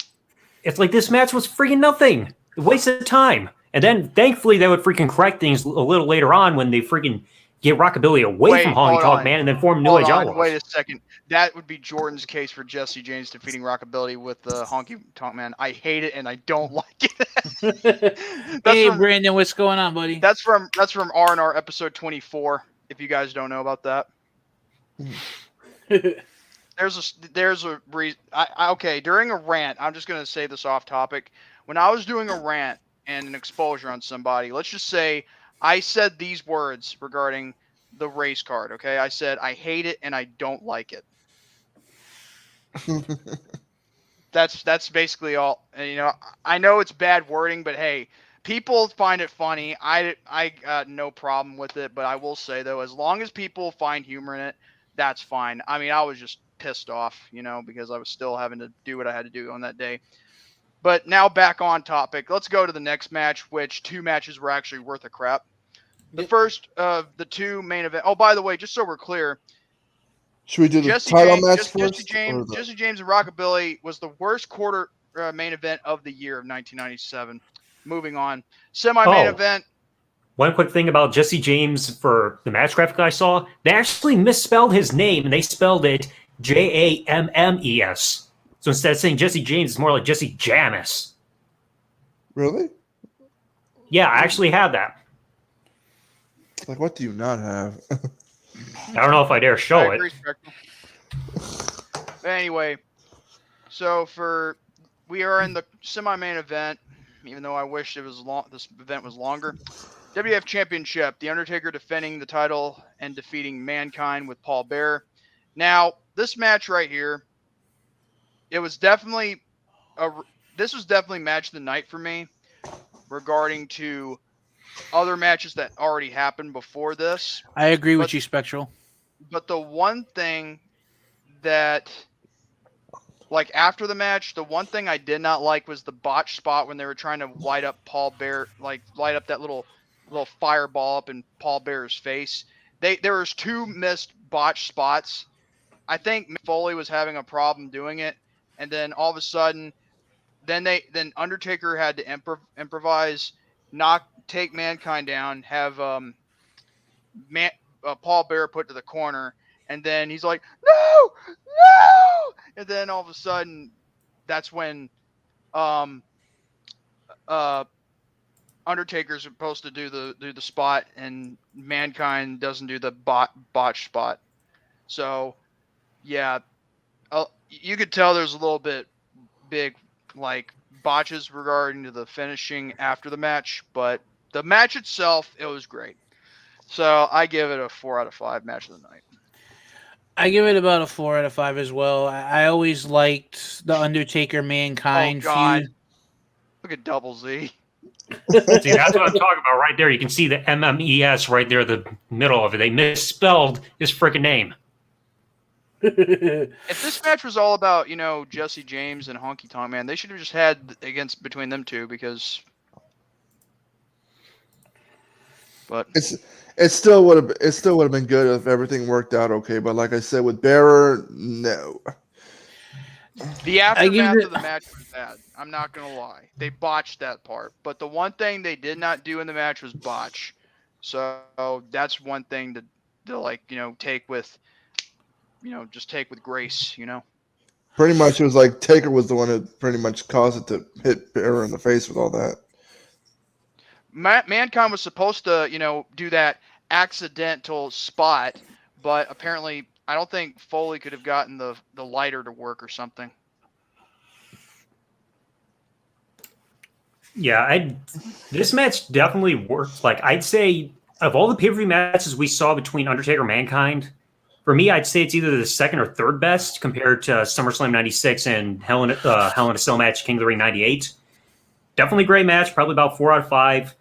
It's like this match was freaking nothing. A waste of time. And then, thankfully, they would freaking correct things a little later on when they freaking get Rockabilly away from Honky Tonk Man and then form New Age Outlaws. Wait a second. That would be Jordan's case for Jesse James defeating Rockabilly with the Honky Tonk Man. I hate it and I don't like it. Hey, Brandon, what's going on, buddy? That's from R&R episode 24. If you guys don't know about that. There's a reason. Okay, during a rant, I'm just gonna say this off topic. When I was doing a rant and an exposure on somebody, let's just say I said these words regarding the race card. Okay, I said I hate it and I don't like it. That's basically all. And, you know, I know it's bad wording, but hey, people find it funny. I got no problem with it, but I will say though, as long as people find humor in it, that's fine. I mean, I was just pissed off, you know, because I was still having to do what I had to do on that day. But now back on topic. Let's go to the next match, which 2 matches were actually worth a crap. The first of the 2 main event. Oh, by the way, just so we're clear, Should we do the Jesse title James, match first? Jesse James and Rockabilly was the worst quarter main event of the year of 1997. Moving on. Semi-main event. One quick thing about Jesse James for the match graphic I saw, they actually misspelled his name and they spelled it Jammes. So instead of saying Jesse James, it's more like Jesse Jamis. Really? Yeah, I actually have that. Like, what do you not have? I don't know if I dare show it. But anyway, so we are in the semi-main event, even though I wish it was long. This event was longer. WWF Championship: The Undertaker defending the title and defeating Mankind with Paul Bearer. Now, this match right here, it was definitely this was definitely match of the night for me, regarding to other matches that already happened before this. I agree with you, Spectral. But the one thing that, like, after the match, the one thing I did not like was the botch spot when they were trying to light up Paul Bearer, like light up that little fireball up in Paul Bearer's face. There was 2 missed botch spots. I think Mick Foley was having a problem doing it, and then all of a sudden, then Undertaker had to improvise, take Mankind down, have Paul Bearer put to the corner, and then he's like, no, and then all of a sudden, that's when Undertaker's supposed to do the spot, and Mankind doesn't do the botch spot. So, yeah, you could tell there's a little bit big, like, botches regarding to the finishing after the match, but the match itself, it was great. So I give it a 4 out of 5 match of the night. I give it about a 4 out of 5 as well. I always liked the Undertaker Mankind feud. Look at Double Z. See, that's what I'm talking about right there. You can see the MMES right there, the middle of it. They misspelled his freaking name. If this match was all about, you know, Jesse James and Honky Tonk Man, they should have just had between them 2, because. But it still would have been good if everything worked out okay. But like I said, with Bearer, no. The aftermath of the match was bad. I'm not gonna lie. They botched that part. But the one thing they did not do in the match was botch. So that's one thing to like, you know, take with grace, you know. Pretty much, it was like Taker was the one who pretty much caused it to hit Bearer in the face with all that. Mankind was supposed to, you know, do that accidental spot, but apparently I don't think Foley could have gotten the lighter to work or something. Yeah, this match definitely worked. Like, I'd say of all the pay-per-view matches we saw between Undertaker and Mankind, for me, I'd say it's either the second or third best compared to SummerSlam 96 and Hell in a Cell match, King of the Ring 98. Definitely great match, probably about 4 out of 5.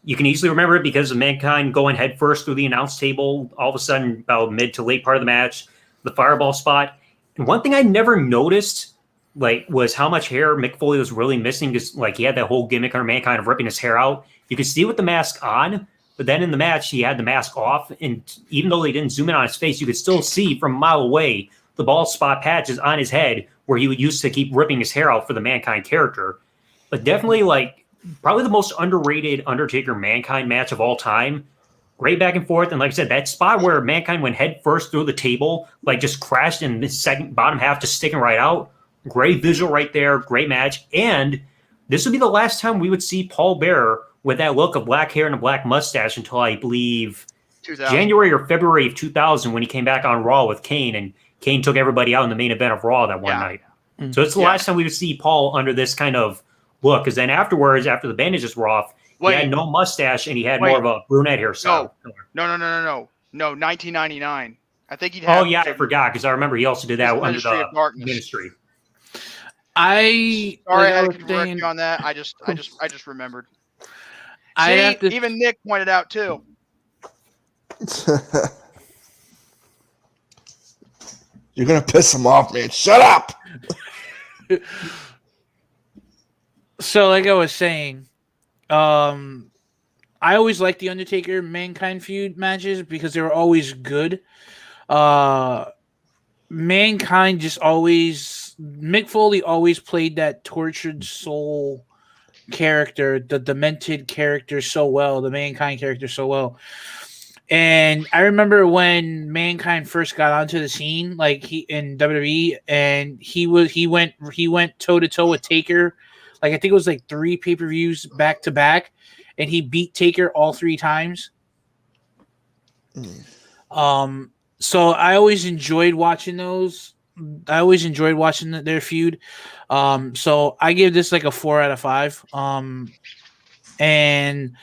You can easily remember it because of Mankind going head first through the announce table, all of a sudden about mid to late part of the match, the fireball spot. And one thing I never noticed, like, was how much hair Mick Foley was really missing, because, like, he had that whole gimmick under Mankind of ripping his hair out. You could see with the mask on, but then in the match, he had the mask off, and even though they didn't zoom in on his face, you could still see from a mile away the bald spot patches on his head where he would used to keep ripping his hair out for the Mankind character. But definitely, like, probably the most underrated Undertaker-Mankind match of all time. Great back and forth. And like I said, that spot where Mankind went head first through the table, like, just crashed in the second bottom half, just sticking right out. Great visual right there. Great match. And this would be the last time we would see Paul Bearer with that look of black hair and a black mustache until, I believe, 2000. January or February of 2000, when he came back on Raw with Kane, and Kane took everybody out in the main event of Raw that one night. So it's the last time we would see Paul under this kind of look, because then afterwards, after the bandages were off, he had no mustache and he had more of a brunette hairstyle. No. No, 1999. I think he'd Oh have. yeah, I forgot because I remember he also did that under Ministry the of Darkness. Ministry. Sorry, like I had I to was correct saying, you on that. I just remembered. I See, have to. even Nick pointed out too. You're gonna piss him off, man. Shut up. So, like I was saying, I always liked the Undertaker Mankind feud matches because they were always good. Mankind just always Mick Foley always played that tortured soul character, the demented character so well, the Mankind character so well. And I remember when Mankind first got onto the scene, like he in WWE, and he went toe to toe with Taker. Like I think it was like 3 pay-per-views back to back, and he beat Taker all 3 times. So I always enjoyed watching those. I always enjoyed watching their feud. So I give this like a 4 out of 5. And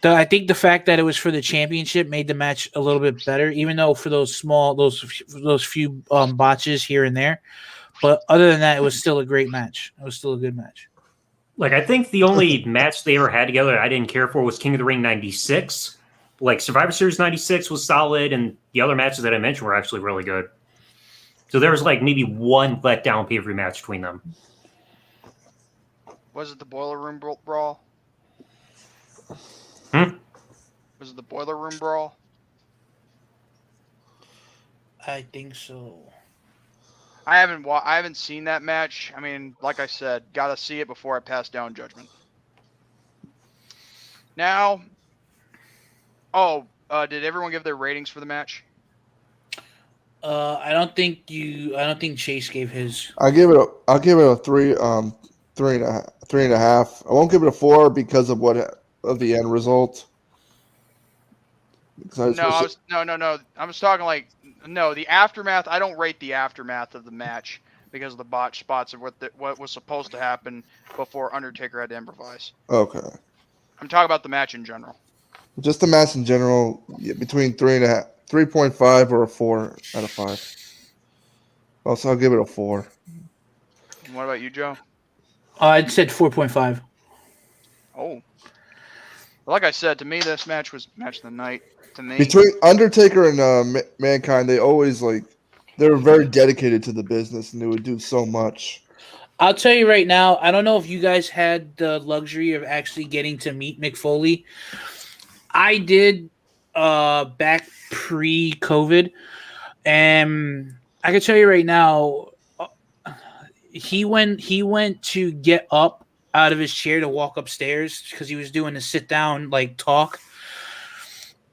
I think the fact that it was for the championship made the match a little bit better, even though for those few botches here and there. But other than that, it was still a great match. It was still a good match. Like, I think the only match they ever had together I didn't care for was King of the Ring 96. Like, Survivor Series 96 was solid, and the other matches that I mentioned were actually really good. So there was, like, maybe one letdown pay-per-view match between them. Was it the Boiler Room Brawl? Was it the Boiler Room Brawl? I think so. I haven't seen that match. I mean, like I said, gotta see it before I pass down judgment. Now, did everyone give their ratings for the match? I don't think Chase gave his. I'll give it a 3, 3.5. I won't give it a 4 because of the end result. No. I was talking like the aftermath. I don't rate the aftermath of the match because of the botch spots of what was supposed to happen before Undertaker had to improvise. Okay. I'm talking about the match in general. Just the match in general, between 3.5, 3.5 or a 4 out of 5. Also, I'll give it a 4. And what about you, Joe? I said 4.5. Oh. Like I said, to me, this match was match of the night. To me, Between Undertaker and Mankind, they always they were very dedicated to the business, and they would do so much. I'll tell you right now, I don't know if you guys had the luxury of actually getting to meet Mick Foley. I did back pre-COVID, and I can tell you right now, he went to get up out of his chair to walk upstairs because he was doing a sit-down talk.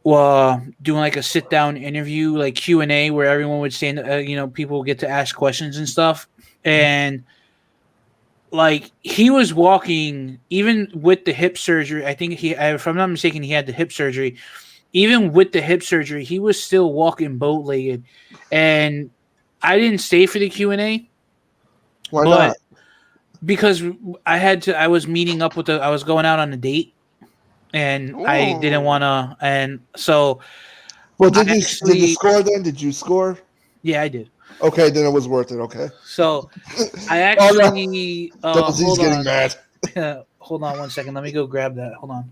Doing like a sit-down interview, like Q&A, where everyone would stand, people would get to ask questions and stuff. And he was walking, even with the hip surgery. I think if I'm not mistaken, he had the hip surgery. Even with the hip surgery, he was still walking bow-legged. And I didn't stay for the Q&A. Why not? Because I was meeting up I was going out on a date. And Ooh. I didn't want to, and so. Well, did you score then? Did you score? Yeah, I did. Okay, then it was worth it. Okay. So, I actually. He's getting mad. Hold on 1 second. Let me go grab that. Hold on.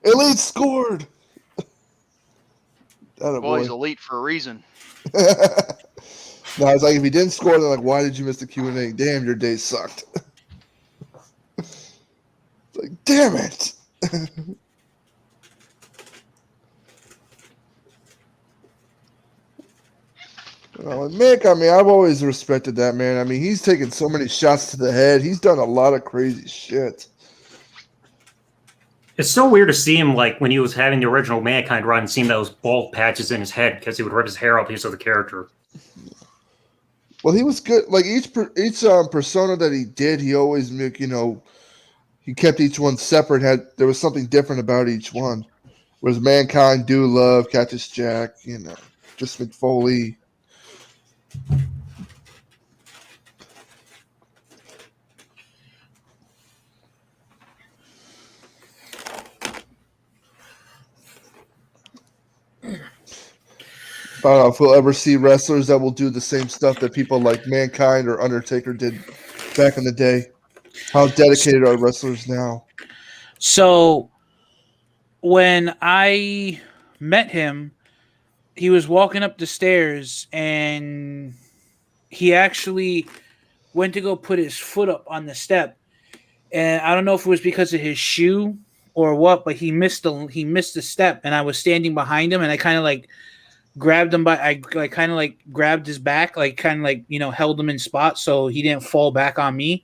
Elite scored. Well, he's elite for a reason. No, it's like if he didn't score, they're like, "Why did you miss the Q&A? Damn, your day sucked." It's like, damn it. Well, Mick, I mean, I've always respected that man. I mean, he's taken so many shots to the head. He's done a lot of crazy shit. It's so weird to see him when he was having the original Mankind run, seeing those bald patches in his head because he would rip his hair out because of the character. Well, he was good. Like each persona that he did, he always he kept each one separate. There was something different about each one. Whereas Mankind, Do Love, Cactus Jack, just Mick Foley. I don't know if we'll ever see wrestlers that will do the same stuff that people like Mankind or Undertaker did back in the day. How dedicated are wrestlers now? So when I met him, he was walking up the stairs and he actually went to go put his foot up on the step. And I don't know if it was because of his shoe or what, but he missed the step, and I was standing behind him, and I kind of like grabbed him I like kind of like grabbed his back, like kind of like held him in spot so he didn't fall back on me.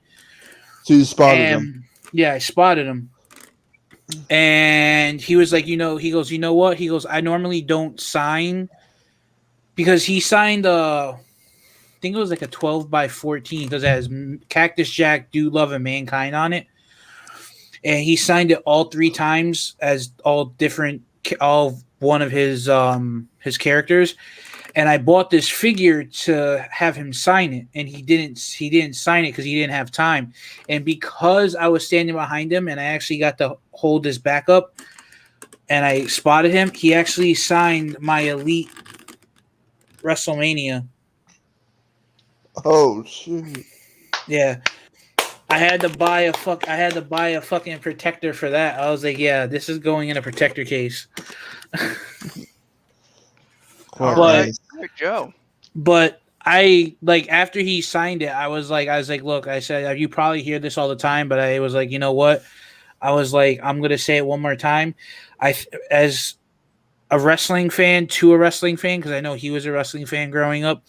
So you spotted him. Yeah, I spotted him. And he was like, he goes, you know what? He goes, I normally don't sign because he signed I think it was like a 12x14 because it has Cactus Jack, Dude Love, and Mankind on it. And he signed it all 3 times as all one of his characters. And I bought this figure to have him sign it, and he didn't sign it because he didn't have time. And because I was standing behind him and I actually got to hold his back up and I spotted him, he actually signed my Elite WrestleMania. Oh shit. Yeah. I had to buy a fucking protector for that. I was like, yeah, this is going in a protector case. All But- right, good Joe. But I after he signed it, I was like, look, I said, you probably hear this all the time, but I was like, you know what? I was like, I'm gonna say it one more time. As a wrestling fan to a wrestling fan, because I know he was a wrestling fan growing up.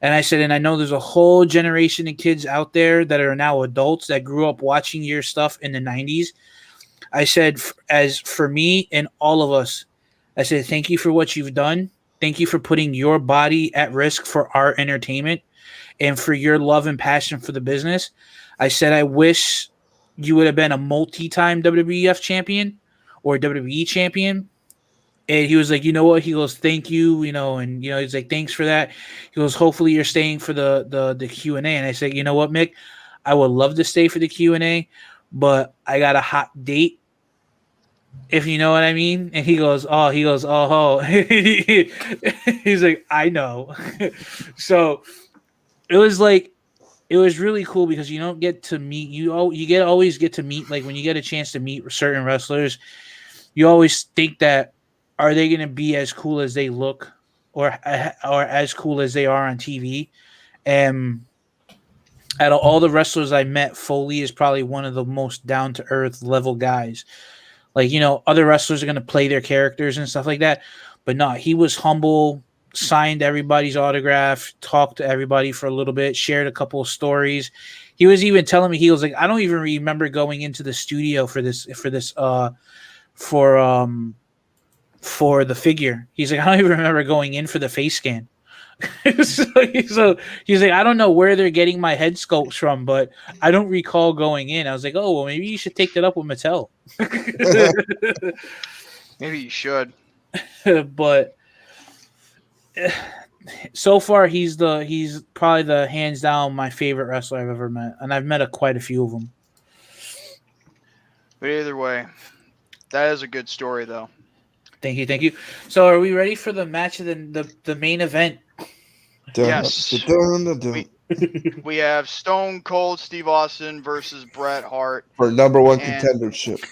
And I said, and I know there's a whole generation of kids out there that are now adults that grew up watching your stuff in the 90s. I said, as for me and all of us, I said, thank you for what you've done. Thank you for putting your body at risk for our entertainment and for your love and passion for the business. I said, I wish you would have been a multi-time WWF champion or WWE champion. And he was like, you know what? He goes, thank you, and he's like, thanks for that. He goes, hopefully you're staying for the Q&A. And I said, you know what, Mick? I would love to stay for the Q&A, but I got a hot date, if you know what I mean. And he goes, oh. He's like, I know. So it was really cool because you don't get to meet, always get to meet, like when you get a chance to meet certain wrestlers, you always think that, are they going to be as cool as they look or as cool as they are on TV? And out of all the wrestlers I met, Foley is probably one of the most down-to-earth level guys. Like, other wrestlers are going to play their characters and stuff like that. But no, he was humble, signed everybody's autograph, talked to everybody for a little bit, shared a couple of stories. He was even telling me, he was like, I don't even remember going into the studio for the figure. He's like, I don't even remember going in for the face scan. so he's like, I don't know where they're getting my head sculpts from, but I don't recall going in. I was like, oh, well, maybe you should take that up with Mattel. Maybe you should. But so far, he's probably the hands down my favorite wrestler I've ever met, and I've met quite a few of them. But either way, that is a good story, though. Thank you. So, are we ready for the match of the main event? Yes. We have Stone Cold Steve Austin versus Bret Hart for #1 contendership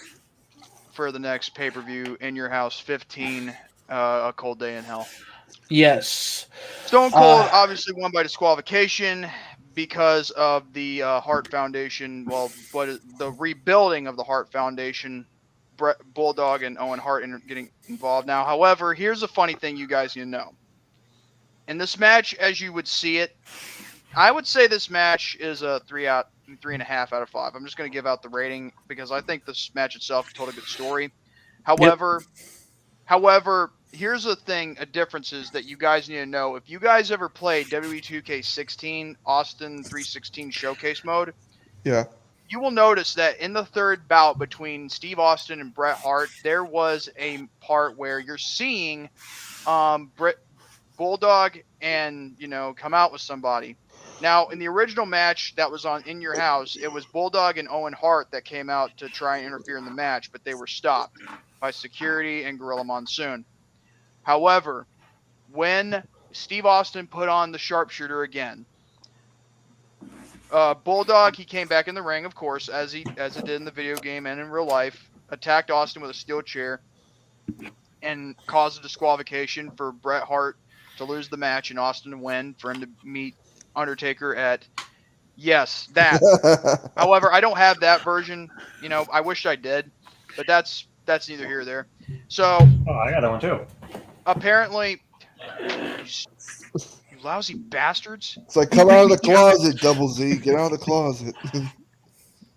for the next pay-per-view in your house 15, A Cold Day in Hell. Yes. Stone Cold obviously won by disqualification because of the Hart Foundation. Well, the rebuilding of the Hart Foundation. Bulldog and Owen Hart getting involved now. However, here's a funny thing you guys need to know. In this match, as you would see it, I would say this match is a 3.5 out of 5. I'm just going to give out the rating because I think this match itself told a good story. However, here's a difference is that you guys need to know. If you guys ever played WWE 2K16 Austin 316 Showcase mode, yeah, you will notice that in the third bout between Steve Austin and Bret Hart, there was a part where you're seeing Bulldog and come out with somebody. Now, in the original match that was on In Your House, it was Bulldog and Owen Hart that came out to try and interfere in the match, but they were stopped by security and Gorilla Monsoon. However, when Steve Austin put on the sharpshooter again. Bulldog, he came back in the ring, of course, as it did in the video game and in real life. Attacked Austin with a steel chair and caused a disqualification for Bret Hart to lose the match and Austin to win, for him to meet Undertaker at that. However, I don't have that version. I wish I did, but that's neither here nor there. So, I got that one too. Apparently, you lousy bastards. It's like, come out of the closet, Double Z. Get out of the closet.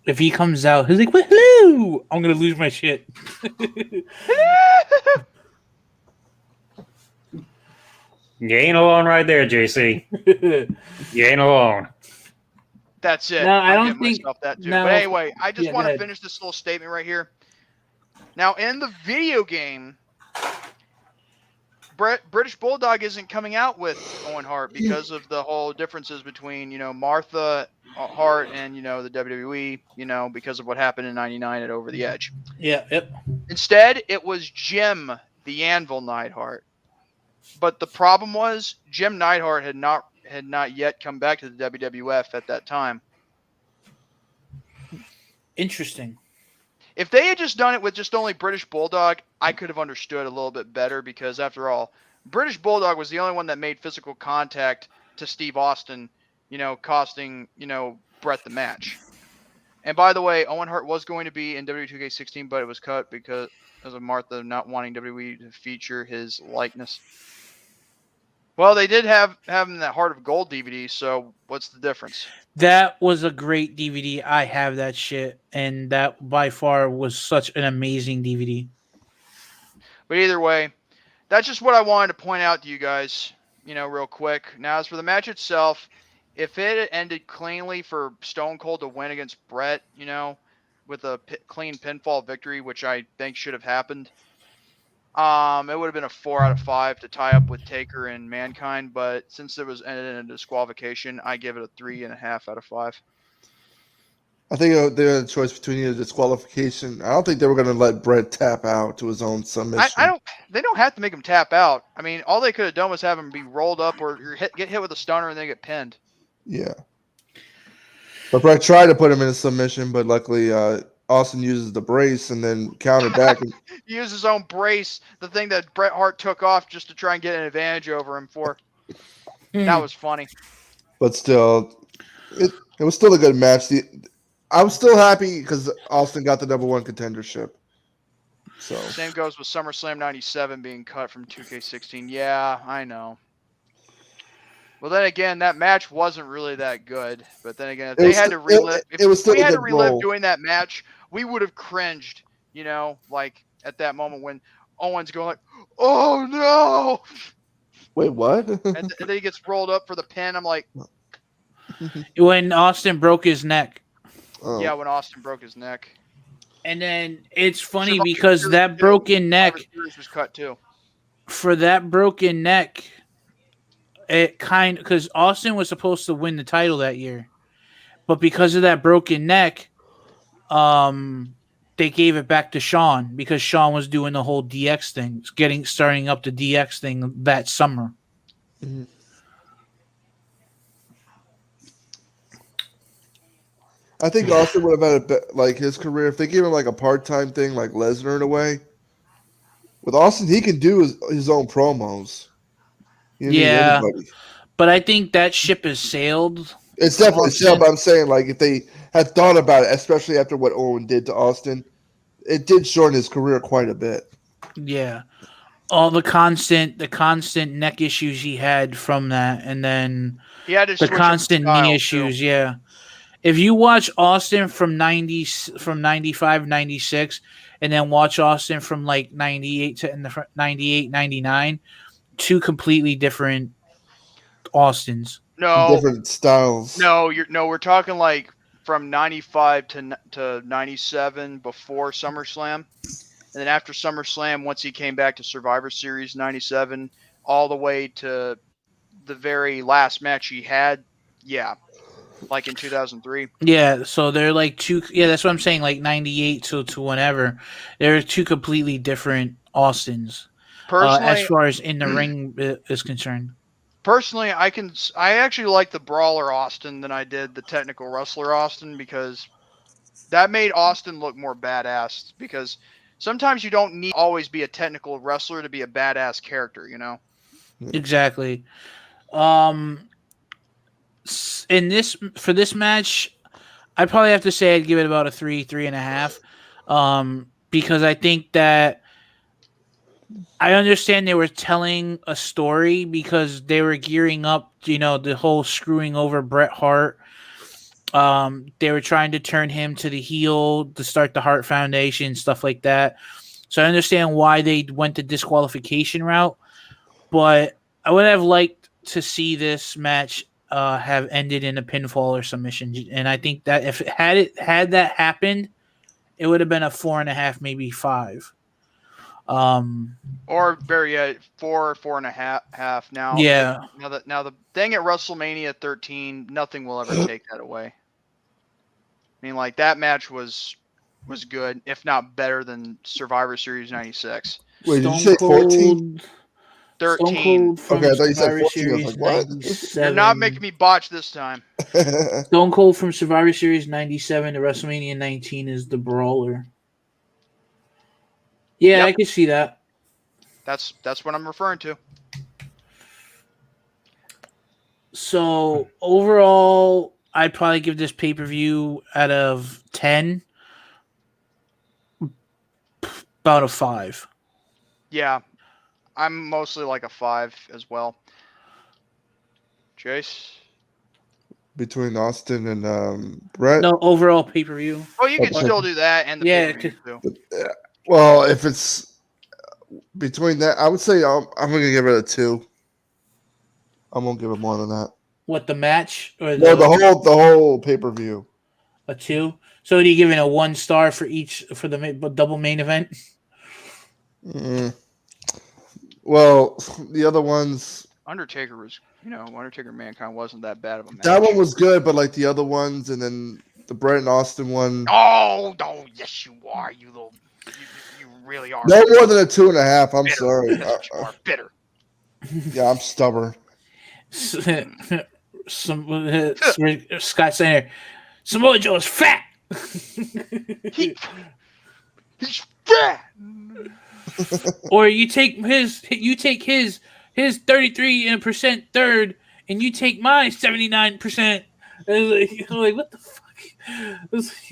If he comes out, he's like, "Woohoo! I'm gonna lose my shit." You ain't alone right there, JC. You ain't alone. That's it. No, I don't think that too. no, But anyway, I just want go to ahead. finish this little statement right here. Now, in the video game, British Bulldog isn't coming out with Owen Hart because of the whole differences between, Martha Hart and, the WWE, because of what happened in '99 at Over the Edge. Yeah, yep. Instead, it was Jim the Anvil Neidhart. But the problem was Jim Neidhart had not yet come back to the WWF at that time. Interesting. If they had just done it with just only British Bulldog, I could have understood a little bit better, because after all, British Bulldog was the only one that made physical contact to Steve Austin, costing, Bret the match. And by the way, Owen Hart was going to be in WWE 2K16, but it was cut because of Martha not wanting WWE to feature his likeness. Well, they did have him in that Heart of Gold DVD, so what's the difference? That was a great DVD. I have that shit, and that by far was such an amazing DVD. But either way, that's just what I wanted to point out to you guys, real quick. Now, as for the match itself, if it had ended cleanly for Stone Cold to win against Bret, with a clean pinfall victory, which I think should have happened, it would have been a 4 out of 5 to tie up with Taker and Mankind. But since it was ended in a disqualification, I give it a 3.5 out of 5. I think they had a choice between either disqualification. I don't think they were going to let Bret tap out to his own submission. They don't have to make him tap out. I mean, all they could have done was have him be rolled up or get hit with a stunner and then get pinned. Yeah. But Bret tried to put him in a submission, but luckily Austin uses the brace and then countered back. He used his own brace, the thing that Bret Hart took off just to try and get an advantage over him for. That was funny. But still, it was still a good match. I was still happy because Austin got the #1 contendership. So Same goes with SummerSlam 97 being cut from 2K16. Yeah, I know. Well, then again, that match wasn't really that good. But then again, if they had to relive, if we had to relive doing that match, we would have cringed, like at that moment when Owen's going like, "Oh no!" Wait, what? and then he gets rolled up for the pin. I'm like, when Austin broke his neck. Oh. Yeah, when Austin broke his neck. And then it's funny because that broken neck was cut too. For that broken neck, it because Austin was supposed to win the title that year, but because of that broken neck, they gave it back to Shawn because Shawn was doing the whole DX thing, starting up the DX thing that summer. Mm-hmm. I think Austin would have had his career if they gave him like a part-time thing like Lesnar in a way. With Austin, he can do his own promos. Yeah, but I think that ship has sailed. It's definitely sailed, but I'm saying like if they had thought about it, especially after what Owen did to Austin, it did shorten his career quite a bit. Yeah. All the constant neck issues he had from that, and then he had to the constant knee issues, too. Yeah. If you watch Austin from 95, 96, and then watch Austin from like 98 to 98, 99, two completely different Austins. No. Different styles. No, we're talking like from 95 to 97 before SummerSlam. And then after SummerSlam, once he came back to Survivor Series 97, all the way to the very last match he had, yeah. Like in 2003. Yeah, so they're like two. Yeah, that's what I'm saying. Like 98 to whenever, they're two completely different Austins. Personally, as far as in the ring is concerned. Personally, I actually like the Brawler Austin than I did the Technical Wrestler Austin, because that made Austin look more badass. Because sometimes you don't need to always be a technical wrestler to be a badass character, you know? Exactly. For this match, I'd probably have to say I'd give it about a 3.5. Because I think that I understand they were telling a story because they were gearing up, the whole screwing over Bret Hart. They were trying to turn him to the heel to start the Hart Foundation, stuff like that. So I understand why they went the disqualification route, but I would have liked to see this match have ended in a pinfall or submission. And I think that if had that happened, it would have been a 4.5, maybe 5. Or very 4.5. Now, Yeah. Now the thing at WrestleMania 13, nothing will ever take that away. I mean, like, that match was good, if not better than Survivor Series 96. Wait, did you say 14? 13. Stone Cold from Okay, I thought you said Survivor 14. I was Series like, what? 97. You're not making me botch this time. Stone Cold from Survivor Series 97 to WrestleMania 19 is the Brawler. Yeah, Yep. I can see that. That's what I'm referring to. So overall, I'd probably give this pay-per-view out of 10 about a 5. Yeah, I'm mostly like a 5 as well. Jace? Between Austin and Brett. No, overall pay-per-view. Oh, you can Okay. still do that and the pay-per-view too. Well, if it's between that, I would say I'm going to give it a 2. I won't give it more than that. What, the match or No, the whole pay-per-view. a 2? So are you giving a 1 star for each for the double main event? Well, the other ones. Undertaker was, Undertaker Mankind wasn't that bad of a match. That one was good, but like the other ones, and then the Brett and Austin one. Oh, yes you are, you really are. No more than a 2.5. I'm bitter. sorry. You are bitter. Yeah, I'm stubborn. Scott Steiner. Samoa Joe is fat. He's fat. Or you take his 33% third, and you take my 79%. Like, what the fuck? It's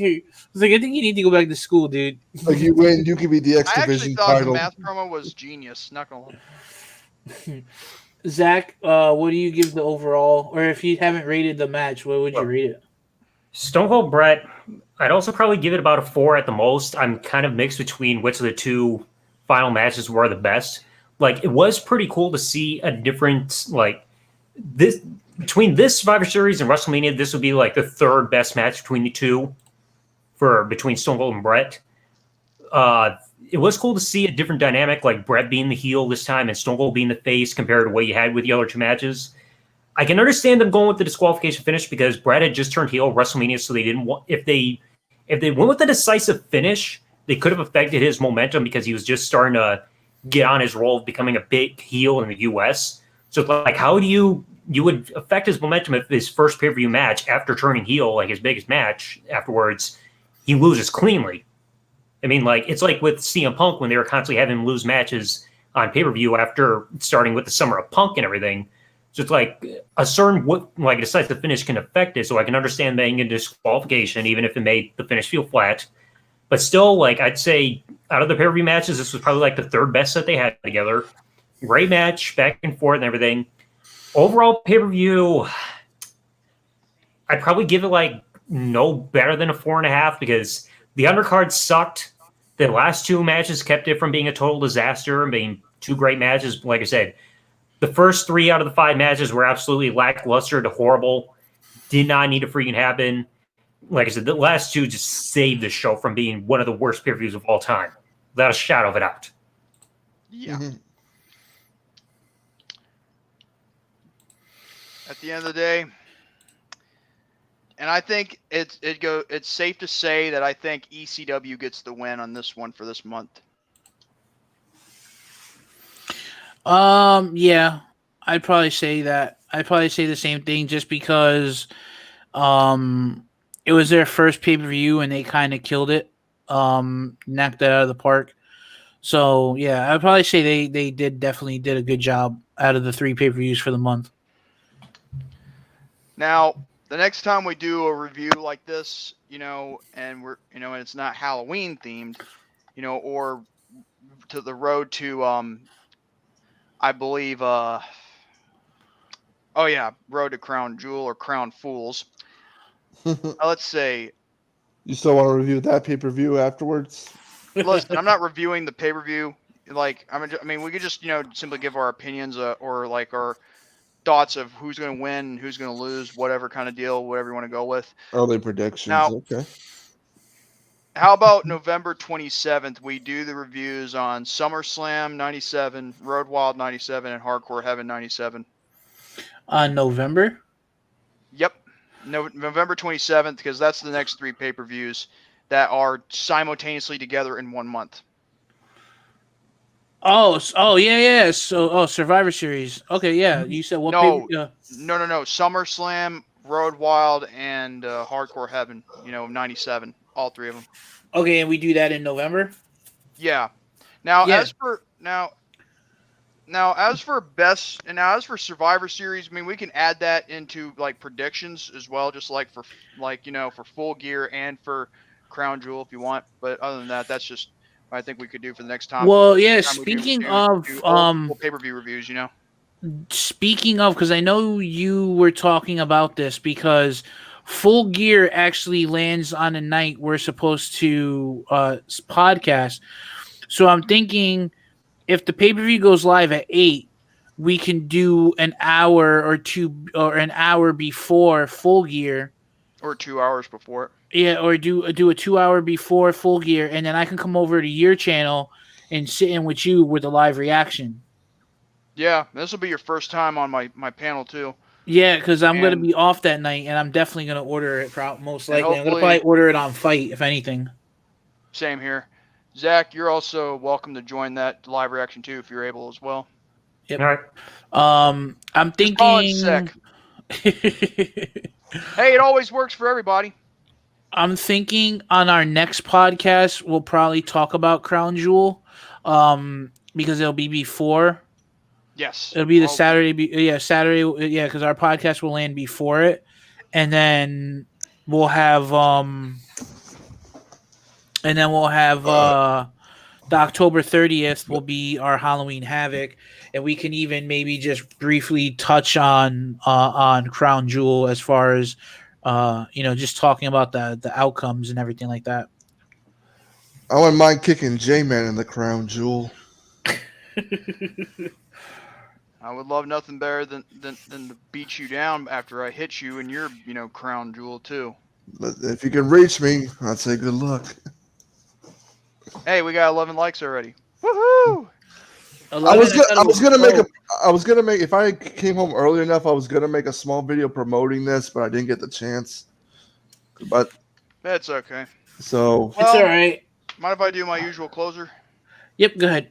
like, I think you need to go back to school, dude. Like, you win, you could be the X I actually Division thought title. the math promo was genius. Not gonna lie. Zach, what do you give the overall? Or if you haven't rated the match, what would you rate it? Stone Cold Brett, I'd also probably give it about a 4 at the most. I'm kind of mixed between which of the two final matches were the best. Like, it was pretty cool to see a different, like, this between this Survivor Series and WrestleMania. This would be like the third best match between the two between Stone Cold and Brett. It was cool to see a different dynamic, like Brett being the heel this time and Stone Cold being the face compared to what you had with the other two matches. I can understand them going with the disqualification finish because Brett had just turned heel at WrestleMania, so they didn't want if they went with the decisive finish, they could have affected his momentum because he was just starting to get on his role of becoming a big heel in the US. So like, how do you would affect his momentum if his first pay-per-view match after turning heel, like his biggest match afterwards, he loses cleanly? I mean, like, it's like with CM Punk when they were constantly having him lose matches on pay-per-view after starting with the Summer of Punk and everything. So it's like a certain like a decisive finish can affect it. So I can understand being a disqualification, even if it made the finish feel flat. But still, like, I'd say out of the pay-per-view matches, this was probably like the third best that they had together. Great match, back and forth and everything. Overall pay-per-view, I'd probably give it like no better than a 4.5 because the undercard sucked. The last two matches kept it from being a total disaster and being two great matches. Like I said, the first 3 out of the 5 matches were absolutely lackluster to horrible. Did not need to freaking happen. Like I said, the last 2 just saved the show from being one of the worst pay-per-views of all time, without a shadow of a doubt. Yeah. Mm-hmm. At the end of the day, and I think it's safe to say that I think ECW gets the win on this one for this month. Yeah. I'd probably say that. I'd probably say the same thing, just because it was their first pay-per-view and they kind of killed it. Knocked that out of the park. So yeah, I'd probably say they definitely did a good job out of the 3 pay-per-views for the month. Now, the next time we do a review like this, and and it's not Halloween themed, or to the road to, I believe, Road to Crown Jewel or Crown Fools. Let's say, You still want to review that pay-per-view afterwards? listen, I'm not reviewing the pay-per-view. Like, I mean, we could just, simply give our opinions, or like our thoughts of who's going to win, who's going to lose, whatever kind of deal, whatever you want to go with. Early predictions. Now, Okay. How about November 27th? We do the reviews on SummerSlam 97, Road Wild 97, and Hardcore Heaven 97. November? Yep. November 27th, because that's the next 3 pay-per-views that are simultaneously together in 1 month. Oh, yeah. So, Survivor Series. Okay, yeah. You said what? No. No. SummerSlam, Road Wild, and Hardcore Heaven. 97. All 3 of them. Okay, and we do that in November. Yeah. Now, Yeah. as for Survivor Series, I mean, we can add that into like predictions as well, just like for for Full Gear and for Crown Jewel if you want. But other than that, that's just what I think we could do for the next time. Well, yeah. Time we Speaking do of full pay-per-view reviews, because I know you were talking about this, because Full Gear actually lands on a night we're supposed to podcast. So I'm thinking, if the pay-per-view goes live at 8, we can do an hour or 2 or an hour before Full Gear, or 2 hours before it. Yeah, or do a 2 hour before Full Gear, and then I can come over to your channel and sit in with you with a live reaction. Yeah, this will be your first time on my panel too. Yeah, because I'm going to be off that night, and I'm definitely going to order it. Most likely, I'm going to probably order it on Fight, if anything. Same here. Zach, you're also welcome to join that live reaction too if you're able as well. Yep. All right. I'm thinking. Sick. Hey, it always works for everybody. I'm thinking on our next podcast we'll probably talk about Crown Jewel, because it'll be before. Yes. It'll be the Saturday. Saturday. Yeah, because our podcast will land before it, and then we'll have the October 30th will be our Halloween Havoc, and we can even maybe just briefly touch on Crown Jewel as far as just talking about the outcomes and everything like that. I wouldn't mind kicking J-Man in the Crown Jewel. I would love nothing better than to beat you down after I hit you in your Crown Jewel too. But if you can reach me, I'd say good luck. Hey, we got 11 likes already. Woohoo! I was gonna make if I came home early enough, I was gonna make a small video promoting this, but I didn't get the chance. But that's okay. So it's all right. Mind if I do my usual closer? Yep, go ahead.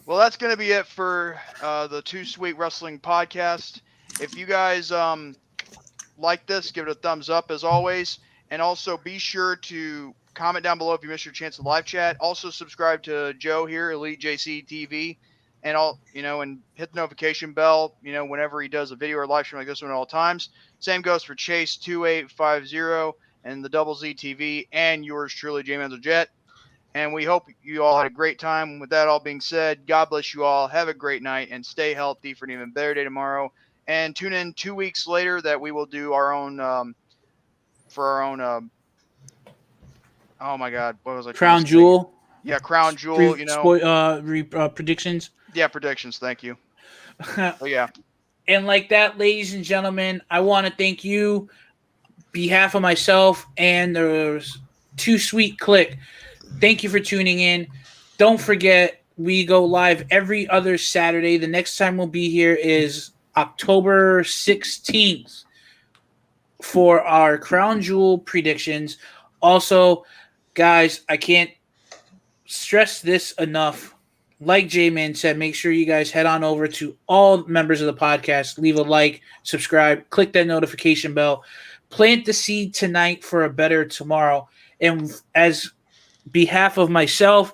Well, that's gonna be it for the Too Sweet Wrestling podcast. If you guys like this, give it a thumbs up as always, and also be sure to comment down below if you missed your chance to live chat. Also subscribe to Joe here, EliteJC TV, and and hit the notification bell, whenever he does a video or live stream like this one at all times. Same goes for Chase 2850 and the Double Z TV, and yours truly, JMANzLEGIT. And we hope you all had a great time. With that all being said, God bless you all. Have a great night and stay healthy for an even better day tomorrow. And tune in 2 weeks later that we will do our own oh my God, what was I? Crown Jewel. Yeah, Crown Jewel. Predictions. Yeah, predictions. Thank you. Oh yeah. And like that, ladies and gentlemen, I want to thank you, behalf of myself and the Too Sweet Click. Thank you for tuning in. Don't forget, we go live every other Saturday. The next time we'll be here is October 16th for our Crown Jewel predictions. Also, guys, I can't stress this enough. like J-Man said, make sure you guys head on over to all members of the podcast, leave a like, subscribe, click that notification bell, plant the seed tonight for a better tomorrow. And as behalf of myself,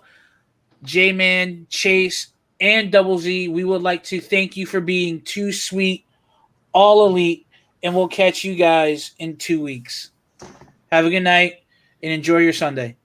J-Man, Chase, and Double Z, we would like to thank you for being too sweet, all elite, and we'll catch you guys in 2 weeks. Have a good night and enjoy your Sunday.